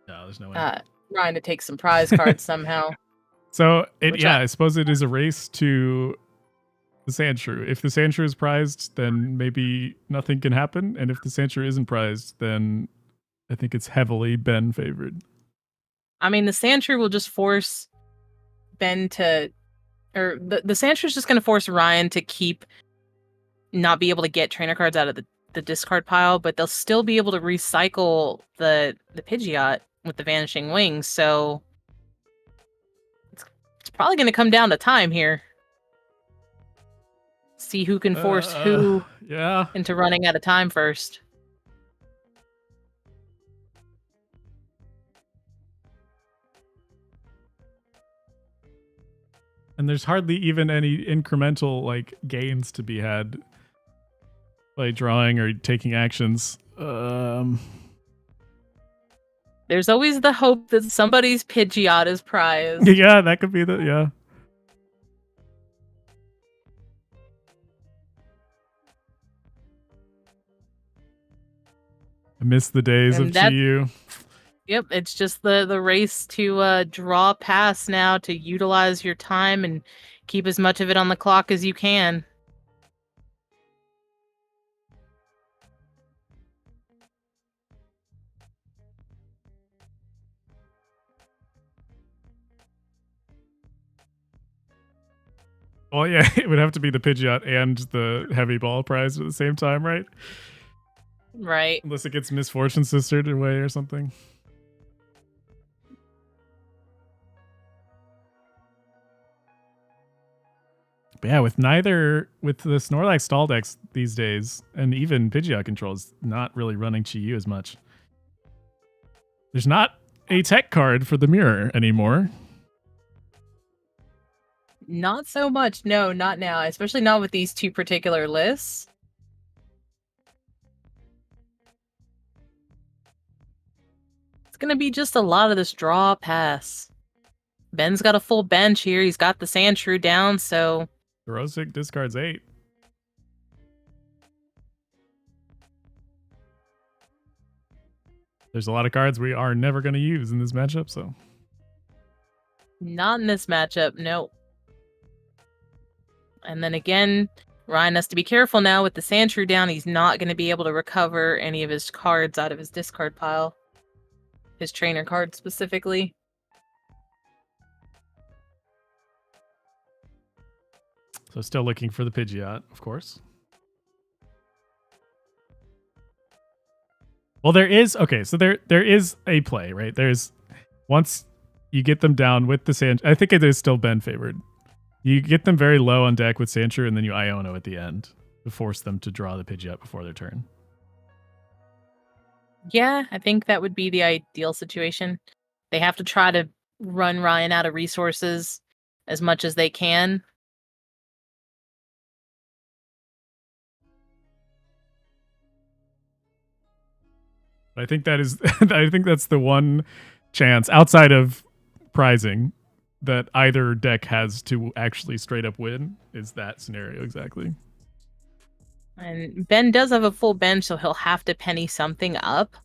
there's no way. Ryan to take some prize cards somehow. So, I suppose it is a race to the Sandshrew. If the Sandshrew is prized, then maybe nothing can happen. And if the Sandshrew isn't prized, then I think it's heavily Ben favored. I mean, the Sandshrew will just force Ben to... Or the Sandshrew is just going to force Ryan to not be able to get trainer cards out of the discard pile, but they'll still be able to recycle the Pidgeot with the Vanishing Wings, so it's probably going to come down to time here. See who can force who into running out of time first. And there's hardly even any incremental gains to be had by drawing or taking actions. There's always the hope that somebody's Pidgeot is prized. Yeah, that could be I miss the days of Chi-Yu. Yep, it's just the race to draw pass now, to utilize your time and keep as much of it on the clock as you can. Well, yeah, it would have to be the Pidgeot and the Heavy Ball prize at the same time, right? Right. Unless it gets Misfortune Sistered away or something. But yeah, with the Snorlax stall decks these days, and even Pidgeot controls not really running Chi-Yu as much. There's not a tech card for the mirror anymore. Not so much. No, not now. Especially not with these 2 particular lists. It's going to be just a lot of this draw pass. Ben's got a full bench here. He's got the Sandshrew down, so... Rosic discards 8. There's a lot of cards we are never going to use in this matchup, so... Not in this matchup, no. And then again, Ryan has to be careful now with the Sandshrew down. He's not going to be able to recover any of his cards out of his discard pile. His trainer card specifically. So still looking for the Pidgeot, of course. Well, there is a play, right? There's once you get them down with the Sand, I think it is still Ben favored. You get them very low on deck with Sandshrew, and then you Iono at the end to force them to draw the Pidgeot before their turn. Yeah, I think that would be the ideal situation. They have to try to run Ryan out of resources as much as they can. I think that is I think that's the one chance outside of prizing that either deck has to actually straight up win is that scenario exactly. And Ben does have a full bench, so he'll have to penny something up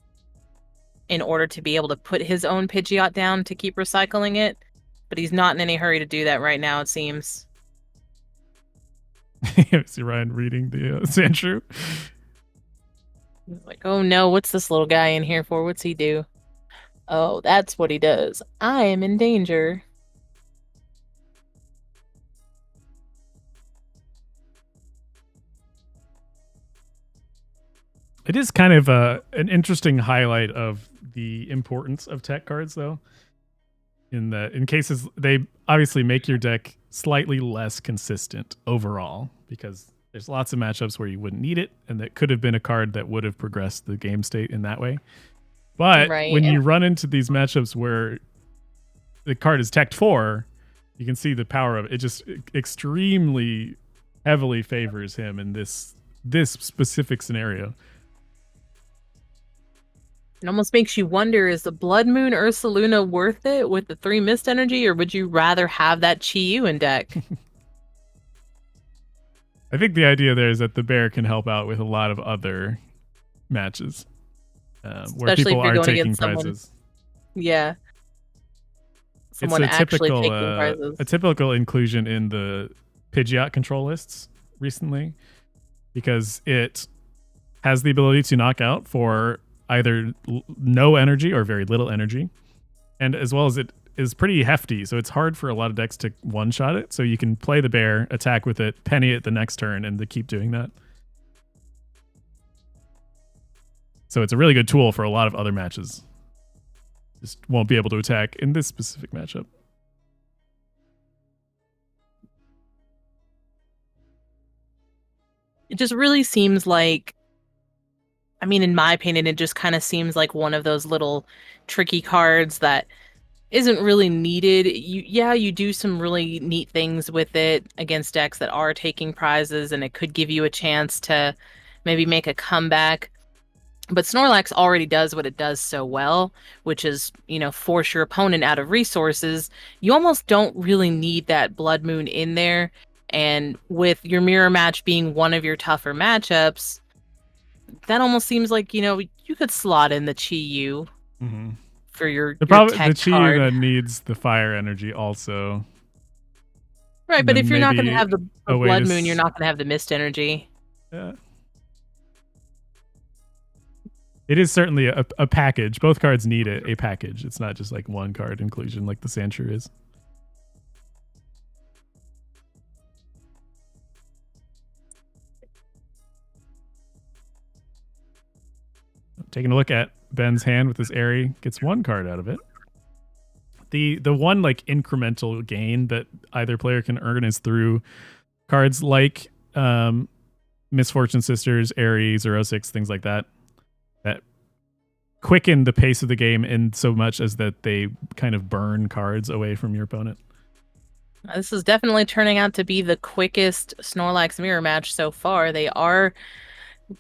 in order to be able to put his own Pidgeot down to keep recycling it. But he's not in any hurry to do that right now, it seems. See Ryan reading the Sandshrew. Like, oh no, what's this little guy in here for? What's he do? Oh, that's what he does. I am in danger. It is kind of an interesting highlight of the importance of tech cards, though. In cases they obviously make your deck slightly less consistent overall because there's lots of matchups where you wouldn't need it, and that could have been a card that would have progressed the game state in that way. But Right. when you run into these matchups where the card is teched 4, you can see the power of it. It just extremely heavily favors him in this specific scenario. It almost makes you wonder, is the Blood Moon Ursaluna worth it with the 3 Mist Energy, or would you rather have that Chi-Yu in deck? I think the idea there is that the bear can help out with a lot of other matches where Especially people if you're are going taking against someone. prizes. Yeah. It's Someone actually taking prizes. a typical inclusion in the Pidgeot control lists recently because it has the ability to knock out for either no energy or very little energy, and as well as it is pretty hefty, so it's hard for a lot of decks to one-shot it. So you can play the bear, attack with it, penny it the next turn, and to keep doing that. So it's a really good tool for a lot of other matches. Just won't be able to attack in this specific matchup. It just really seems like, I mean, in my opinion, it just kind of seems like one of those little tricky cards that isn't really needed. You do some really neat things with it against decks that are taking prizes, and it could give you a chance to maybe make a comeback. But Snorlax already does what it does so well, which is, force your opponent out of resources. You almost don't really need that Blood Moon in there. And with your mirror match being one of your tougher matchups, that almost seems like, you could slot in the Chi-Yu for your tech The Chi card. that needs the fire energy also. Right, but if you're not going to have the Blood Moon, you're s- not going to have the Mist Energy. Yeah. It is certainly a package. Both cards need a package. It's not just like one card inclusion like the Sandshrew is. Taking a look at Ben's hand with this Airy, gets one card out of it. The one like incremental gain that either player can earn is through cards like Misfortune Sisters, Airy, 06, things like that. That quicken the pace of the game in so much as that they kind of burn cards away from your opponent. This is definitely turning out to be the quickest Snorlax mirror match so far. They are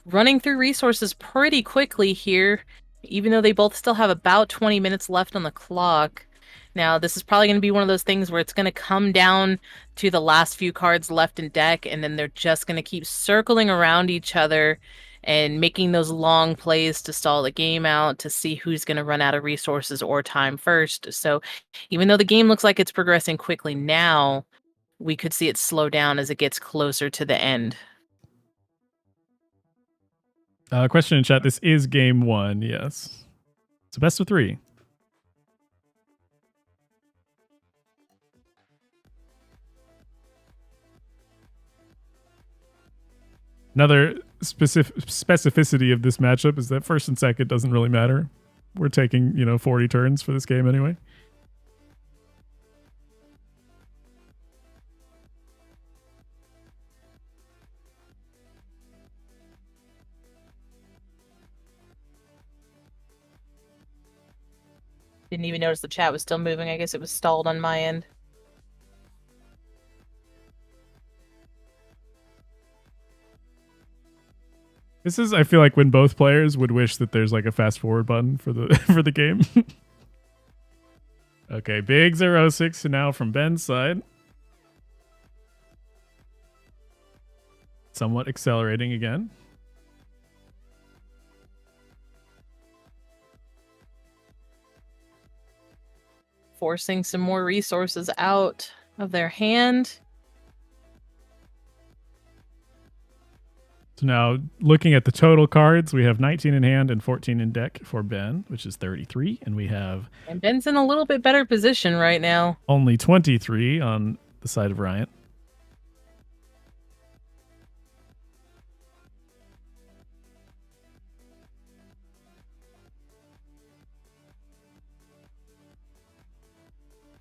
running through resources pretty quickly here, even though they both still have about 20 minutes left on the clock. Now, this is probably going to be one of those things where it's going to come down to the last few cards left in deck, and then they're just going to keep circling around each other and making those long plays to stall the game out to see who's going to run out of resources or time first. So even though the game looks like it's progressing quickly now, we could see it slow down as it gets closer to the end. Question in chat. This is game 1. Yes. It's a best of 3. Another specificity of this matchup is that first and second doesn't really matter. We're taking, 40 turns for this game anyway. Didn't even notice the chat was still moving. I guess it was stalled on my end. This is, I feel like, when both players would wish that there's like a fast forward button for the for the game. Okay, big 0-6 now from Ben's side. Somewhat accelerating again. Forcing some more resources out of their hand. So now, looking at the total cards, we have 19 in hand and 14 in deck for Ben, which is 33. And we have... And Ben's in a little bit better position right now. Only 23 on the side of Ryan.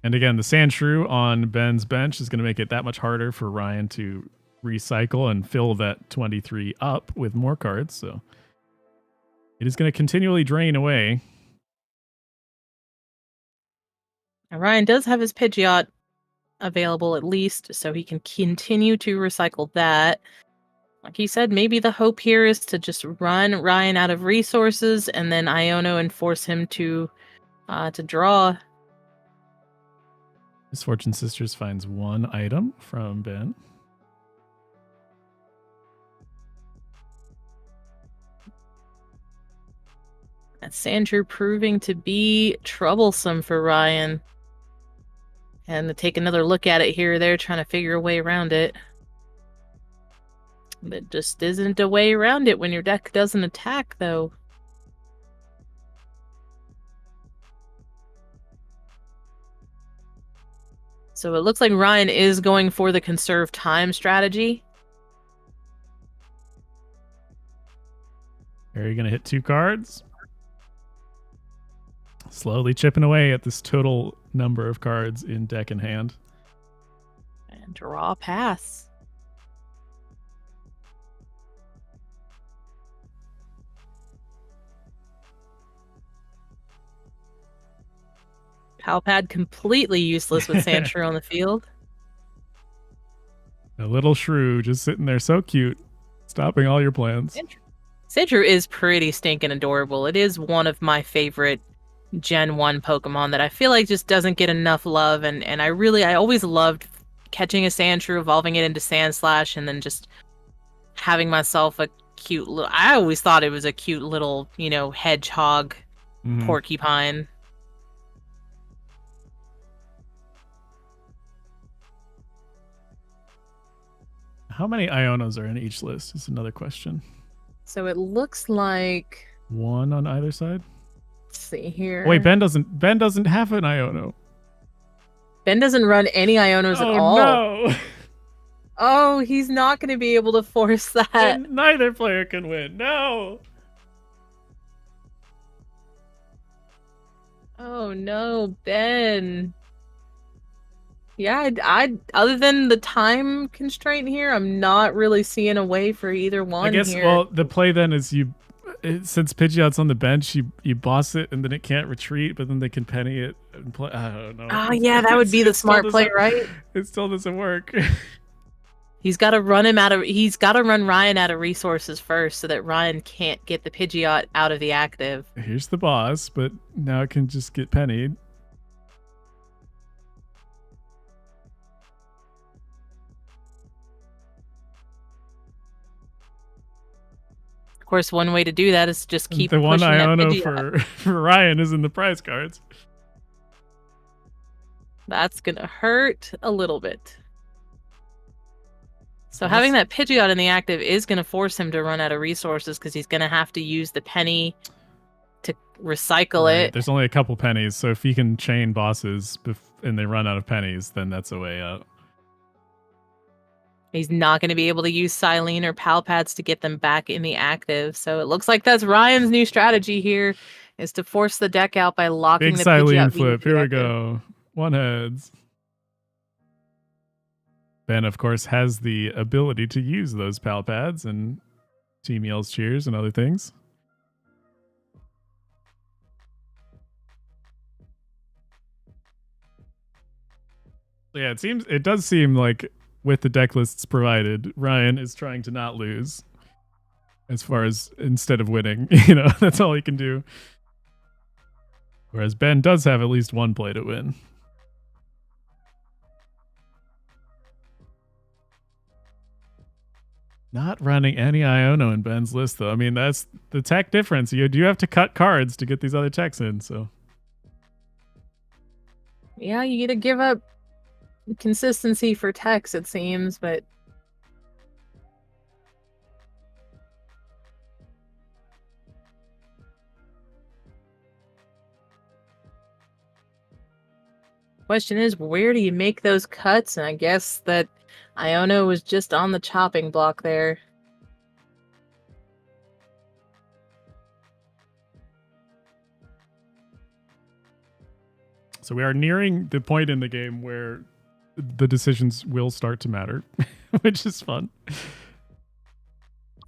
And again, the Sandshrew on Ben's bench is going to make it that much harder for Ryan to recycle and fill that 23 up with more cards. So it is going to continually drain away. And Ryan does have his Pidgeot available at least, so he can continue to recycle that. Like he said, maybe the hope here is to just run Ryan out of resources and then Iono and force him to draw. Misfortune Sisters finds one item from Ben. That Sandshrew proving to be troublesome for Ryan. And to take another look at it here, they're trying to figure a way around it. There just isn't a way around it when your deck doesn't attack, though. So it looks like Ryan is going for the conserve time strategy. Are you going to hit 2 cards? Slowly chipping away at this total number of cards in deck and hand. And draw a pass. Palpad completely useless with Sandshrew on the field. A little shrew just sitting there so cute, stopping all your plans. Sandshrew is pretty stinking adorable. It is one of my favorite Gen 1 Pokemon that I feel like just doesn't get enough love, and I always loved catching a Sandshrew, evolving it into Sandslash, and then just having myself a cute little... I always thought it was a cute little, hedgehog porcupine. How many Ionos are in each list is another question. So it looks like... 1 on either side? Let's see here. Wait, Ben doesn't have an Iono. Ben doesn't run any Ionos at all. No. Oh, he's not going to be able to force that. And neither player can win. No. Oh no, Ben. Yeah, I other than the time constraint here, I'm not really seeing a way for either one. I guess here. Well, the play then is since Pidgeot's on the bench, you boss it and then it can't retreat, but then they can penny it and play. I don't know. Oh yeah, that would be the smart play, right? It still doesn't work. He's got to run Ryan out of resources first so that Ryan can't get the Pidgeot out of the active. Here's the boss, but now it can just get pennied. Of course, one way to do that is just keep the one pushing Iono for Ryan is in the prize cards. That's gonna hurt a little bit. So having that Pidgeot in the active is going to force him to run out of resources because he's going to have to use the penny to recycle it. There's only a couple pennies, so if he can chain bosses and they run out of pennies, then that's a way out. He's not going to be able to use Silene or Palpads to get them back in the active. So it looks like that's Ryan's new strategy here, is to force the deck out by locking the Pidgeot. Big Silene flip. Here we go. 1 heads. Ben, of course, has the ability to use those Palpads and Team Yell's Cheers and other things. Yeah, it does seem like with the deck lists provided, Ryan is trying to not lose. as far as instead of winning. That's all he can do. Whereas Ben does have at least one play to win. Not running any Iono in Ben's list, though. I mean, that's the tech difference. You do have to cut cards to get these other techs in, so. Yeah, you gotta give up consistency for techs, it seems, but question is, where do you make those cuts? And I guess that Iono was just on the chopping block there. So we are nearing the point in the game where the decisions will start to matter, which is fun.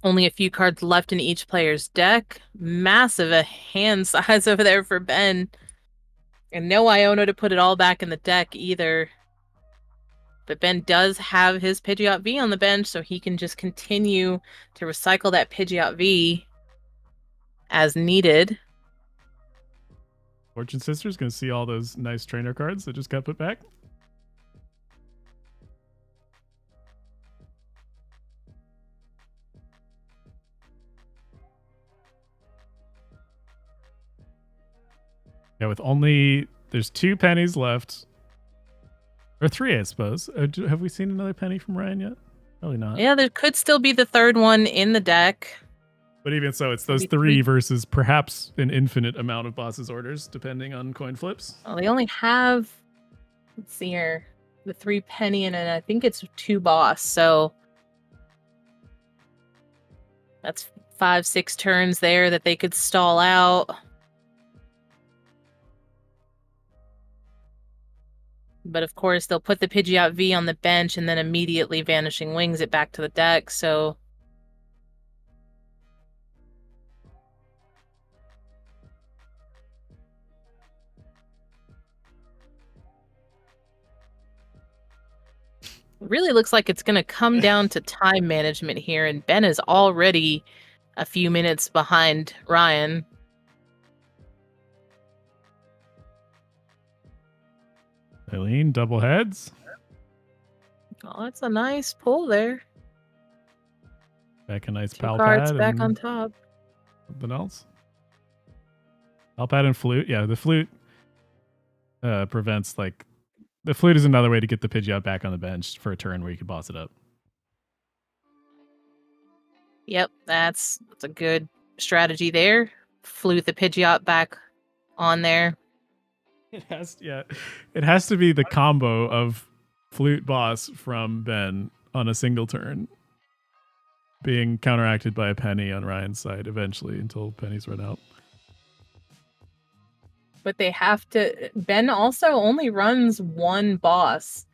Only a few cards left in each player's deck. Massive a hand size over there for Ben. And no Iono to put it all back in the deck either. But Ben does have his Pidgeot V on the bench, so he can just continue to recycle that Pidgeot V as needed. Fortune Sister's going to see all those nice trainer cards that just got put back. Yeah, with only... There's 2 pennies left. Or 3, I suppose. Have we seen another penny from Ryan yet? Probably not. Yeah, there could still be the third one in the deck. But even so, it's those 3 versus perhaps an infinite amount of bosses' orders, depending on coin flips. Well, they only have... Let's see here. The 3 penny and I think it's 2 boss, so... That's 5-6 turns there that they could stall out. But of course, they'll put the Pidgeot V on the bench and then immediately Vanishing Wings it back to the deck, so... It really looks like it's going to come down to time management here, and Ben is already a few minutes behind Ryan. Eileen, double heads. Oh, that's a nice pull there. Back a nice 2 pal cards pad. back on top. Something else. Pal pad and flute. Yeah, the flute prevents like... The flute is another way to get the Pidgeot back on the bench for a turn where you can boss it up. Yep, that's a good strategy there. Flute the Pidgeot back on there. It has to be the combo of flute boss from Ben on a single turn being counteracted by a penny on Ryan's side eventually until pennies run out. But they have to... Ben also only runs 1 boss.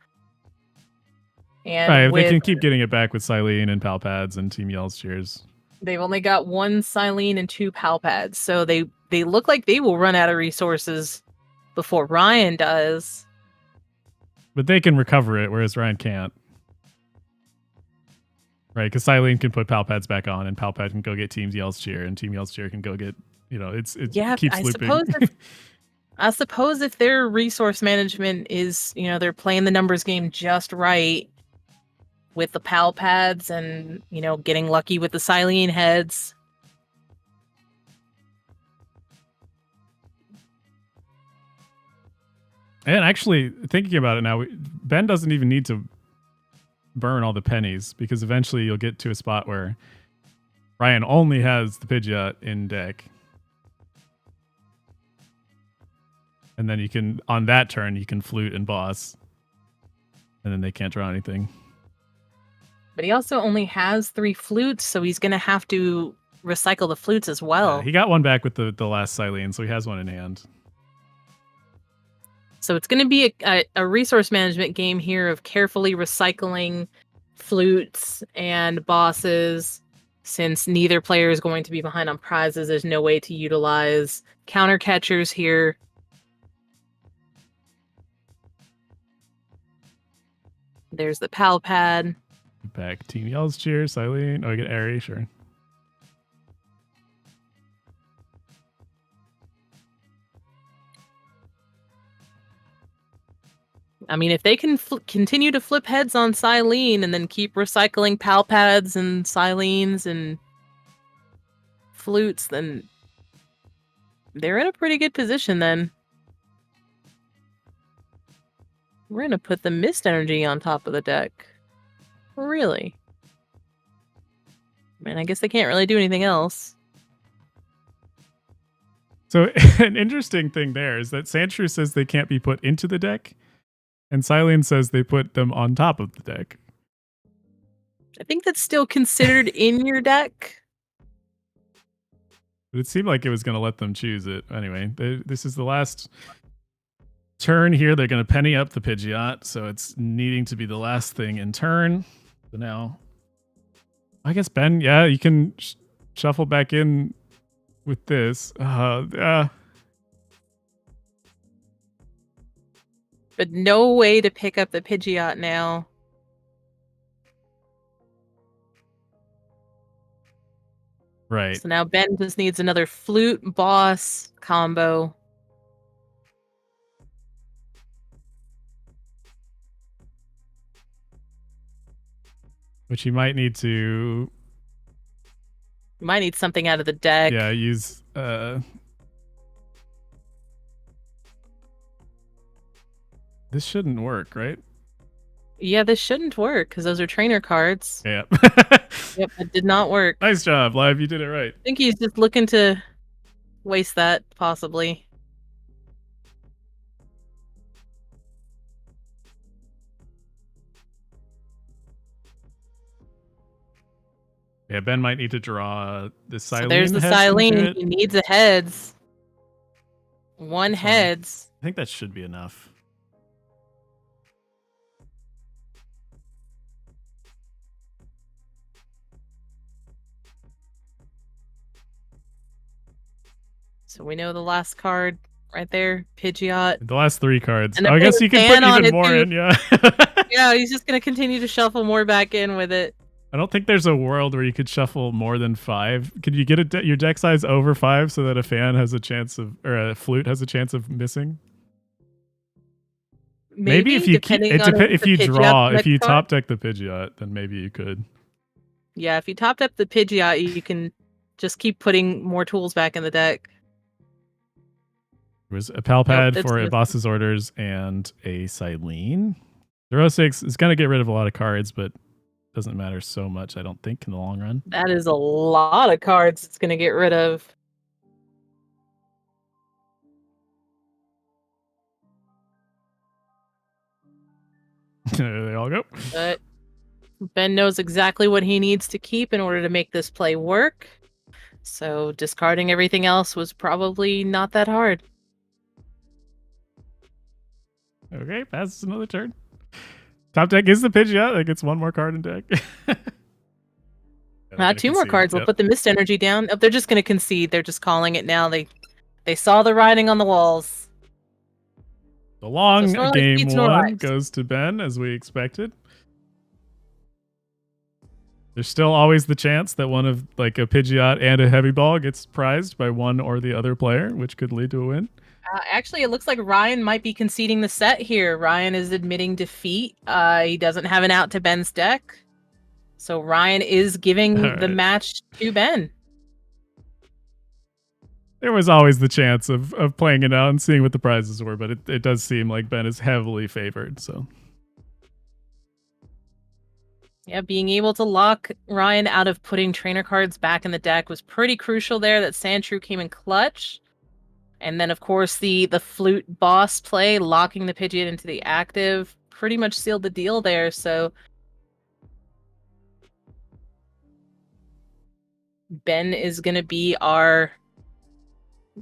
And right, if they can keep getting it back with Silene and Pal Pads and Team Yell's cheers. They've only got 1 Silene and 2 Pal Pads, so they look like they will run out of resources before Ryan does. But they can recover it, whereas Ryan can't. Right, because Silene can put Pal Pads back on, and Pal Pad can go get Team Yell's cheer, and Team Yell's cheer can go get... it keeps looping. I suppose if their resource management is, they're playing the numbers game just right with the Pal Pads and, getting lucky with the Silene heads. And actually, thinking about it now, Ben doesn't even need to burn all the pennies because eventually you'll get to a spot where Ryan only has the Pidgeot in deck. And then you can, on that turn, you can flute and boss. And then they can't draw anything. But he also only has 3 flutes, so he's going to have to recycle the flutes as well. He got one back with the last Silene, so he has one in hand. So it's going to be a resource management game here of carefully recycling flutes and bosses. Since neither player is going to be behind on prizes, there's no way to utilize counter catchers here. There's the Pal Pad. Back Team Yell's cheer, Silene. Oh, I get Airy, sure. I mean, if they can continue to flip heads on Silene and then keep recycling Palpads and Silenes and Flutes, then they're in a pretty good position then. We're going to put the Mist Energy on top of the deck. Really? I mean, I guess they can't really do anything else. So an interesting thing there is that Sandshrew says they can't be put into the deck, and Silene says they put them on top of the deck. I think that's still considered in your deck. But it seemed like it was going to let them choose it. Anyway, this is the last turn here. They're going to penny up the Pidgeot, so it's needing to be the last thing in turn. So now, I guess, Ben, yeah, you can shuffle back in with this. But no way to pick up the Pidgeot now. Right. So now Ben just needs another Flute Boss combo. Which you might need to... You might need something out of the deck. Yeah, use... This shouldn't work, right? Yeah, this shouldn't work because those are trainer cards. Yeah. Yep, it did not work. Nice job, Live. You did it right. I think he's just looking to waste that, possibly. Yeah, Ben might need to draw the Silene. So there's the Silene. He needs a heads. One heads. I think that should be enough. So we know the last card right there, Pidgeot. The last three cards. And I guess you can put even more in, yeah. Yeah, he's just going to continue to shuffle more back in with it. I don't think there's a world where you could shuffle more than 5. Could you get your deck size over 5 so that a fan has a chance of, or a flute has a chance of missing? Maybe if you keep, if you draw, if you top deck the Pidgeot, then maybe you could. Yeah, if you topped up the Pidgeot, you can just keep putting more tools back in the deck. There was a Palpad for a boss's orders and a Silene. 06 is going to get rid of a lot of cards, but doesn't matter so much, I don't think, in the long run. That is a lot of cards it's going to get rid of. There they all go. But Ben knows exactly what he needs to keep in order to make this play work. So discarding everything else was probably not that hard. Okay, passes another turn. Top deck is the Pidgeot. That gets one more card in deck. Two more cards. We'll put the Mist Energy down. Oh, they're just going to concede. They're just calling it now. They saw the writing on the walls. The long game one goes to Ben, as we expected. There's still always the chance that one of like a Pidgeot and a Heavy Ball gets prized by one or the other player, which could lead to a win. Actually, it looks like Ryan might be conceding the set here. Ryan is admitting defeat. He doesn't have an out to Ben's deck. So Ryan is giving the match to Ben. There was always the chance of playing it out and seeing what the prizes were, but it does seem like Ben is heavily favored. So, yeah, being able to lock Ryan out of putting trainer cards back in the deck was pretty crucial there. That Sandshrew came in clutch. And then, of course, the Flute Boss play, locking the Pidgeot into the active, pretty much sealed the deal there. So Ben is going to be our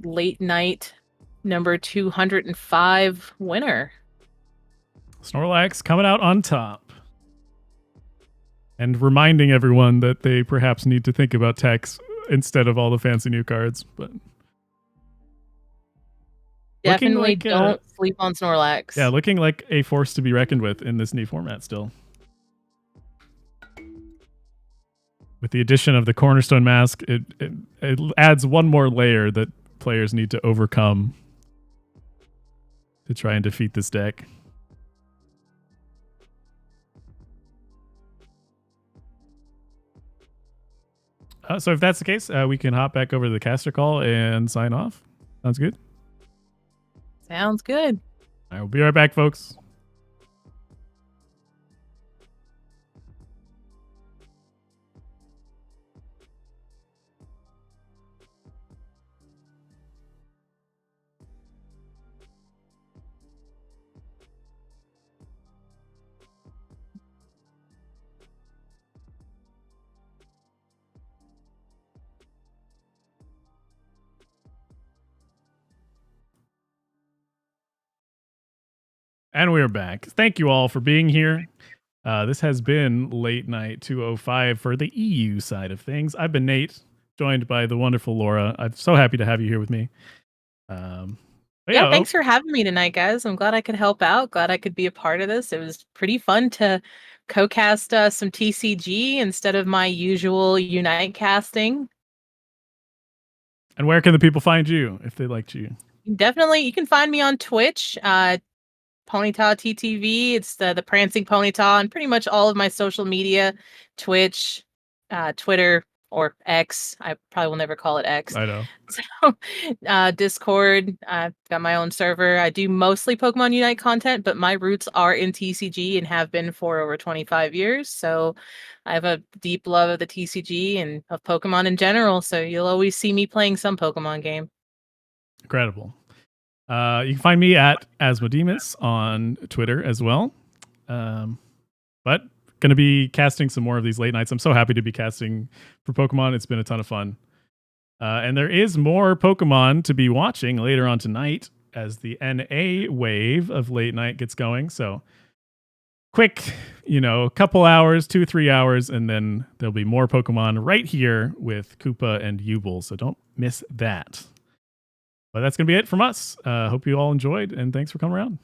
late night number 205 winner. Snorlax coming out on top. And reminding everyone that they perhaps need to think about techs instead of all the fancy new cards. But definitely don't sleep on Snorlax. Yeah, looking like a force to be reckoned with in this new format still. With the addition of the Cornerstone Mask, it adds one more layer that players need to overcome to try and defeat this deck. So if that's the case, we can hop back over to the caster call and sign off. Sounds good. Sounds good. I will be right back, folks. And we're back. Thank you all for being here. This has been Late Night 205 for the EU side of things. I've been Nate, joined by the wonderful Laura. I'm so happy to have you here with me. Yeah, thanks for having me tonight, guys. I'm glad I could help out. Glad I could be a part of this. It was pretty fun to co-cast some TCG instead of my usual Unite casting. And where can the people find you if they liked you? Definitely, you can find me on Twitch, Ponyta TTV. It's the Prancing Ponyta, and pretty much all of my social media, Twitch, Twitter, or X. I probably will never call it X. I know. So, Discord. I've got my own server. I do mostly Pokemon Unite content, but my roots are in TCG and have been for over 25 years. So I have a deep love of the TCG and of Pokemon in general. So you'll always see me playing some Pokemon game. Incredible. You can find me at Asmodemus on Twitter as well. But going to be casting some more of these late nights. I'm so happy to be casting for Pokemon. It's been a ton of fun. And there is more Pokemon to be watching later on tonight as the NA wave of late night gets going. So quick, a couple hours, 2-3 hours, and then there'll be more Pokemon right here with Koopa and Yubel. So don't miss that. But that's going to be it from us. Hope you all enjoyed, and thanks for coming around.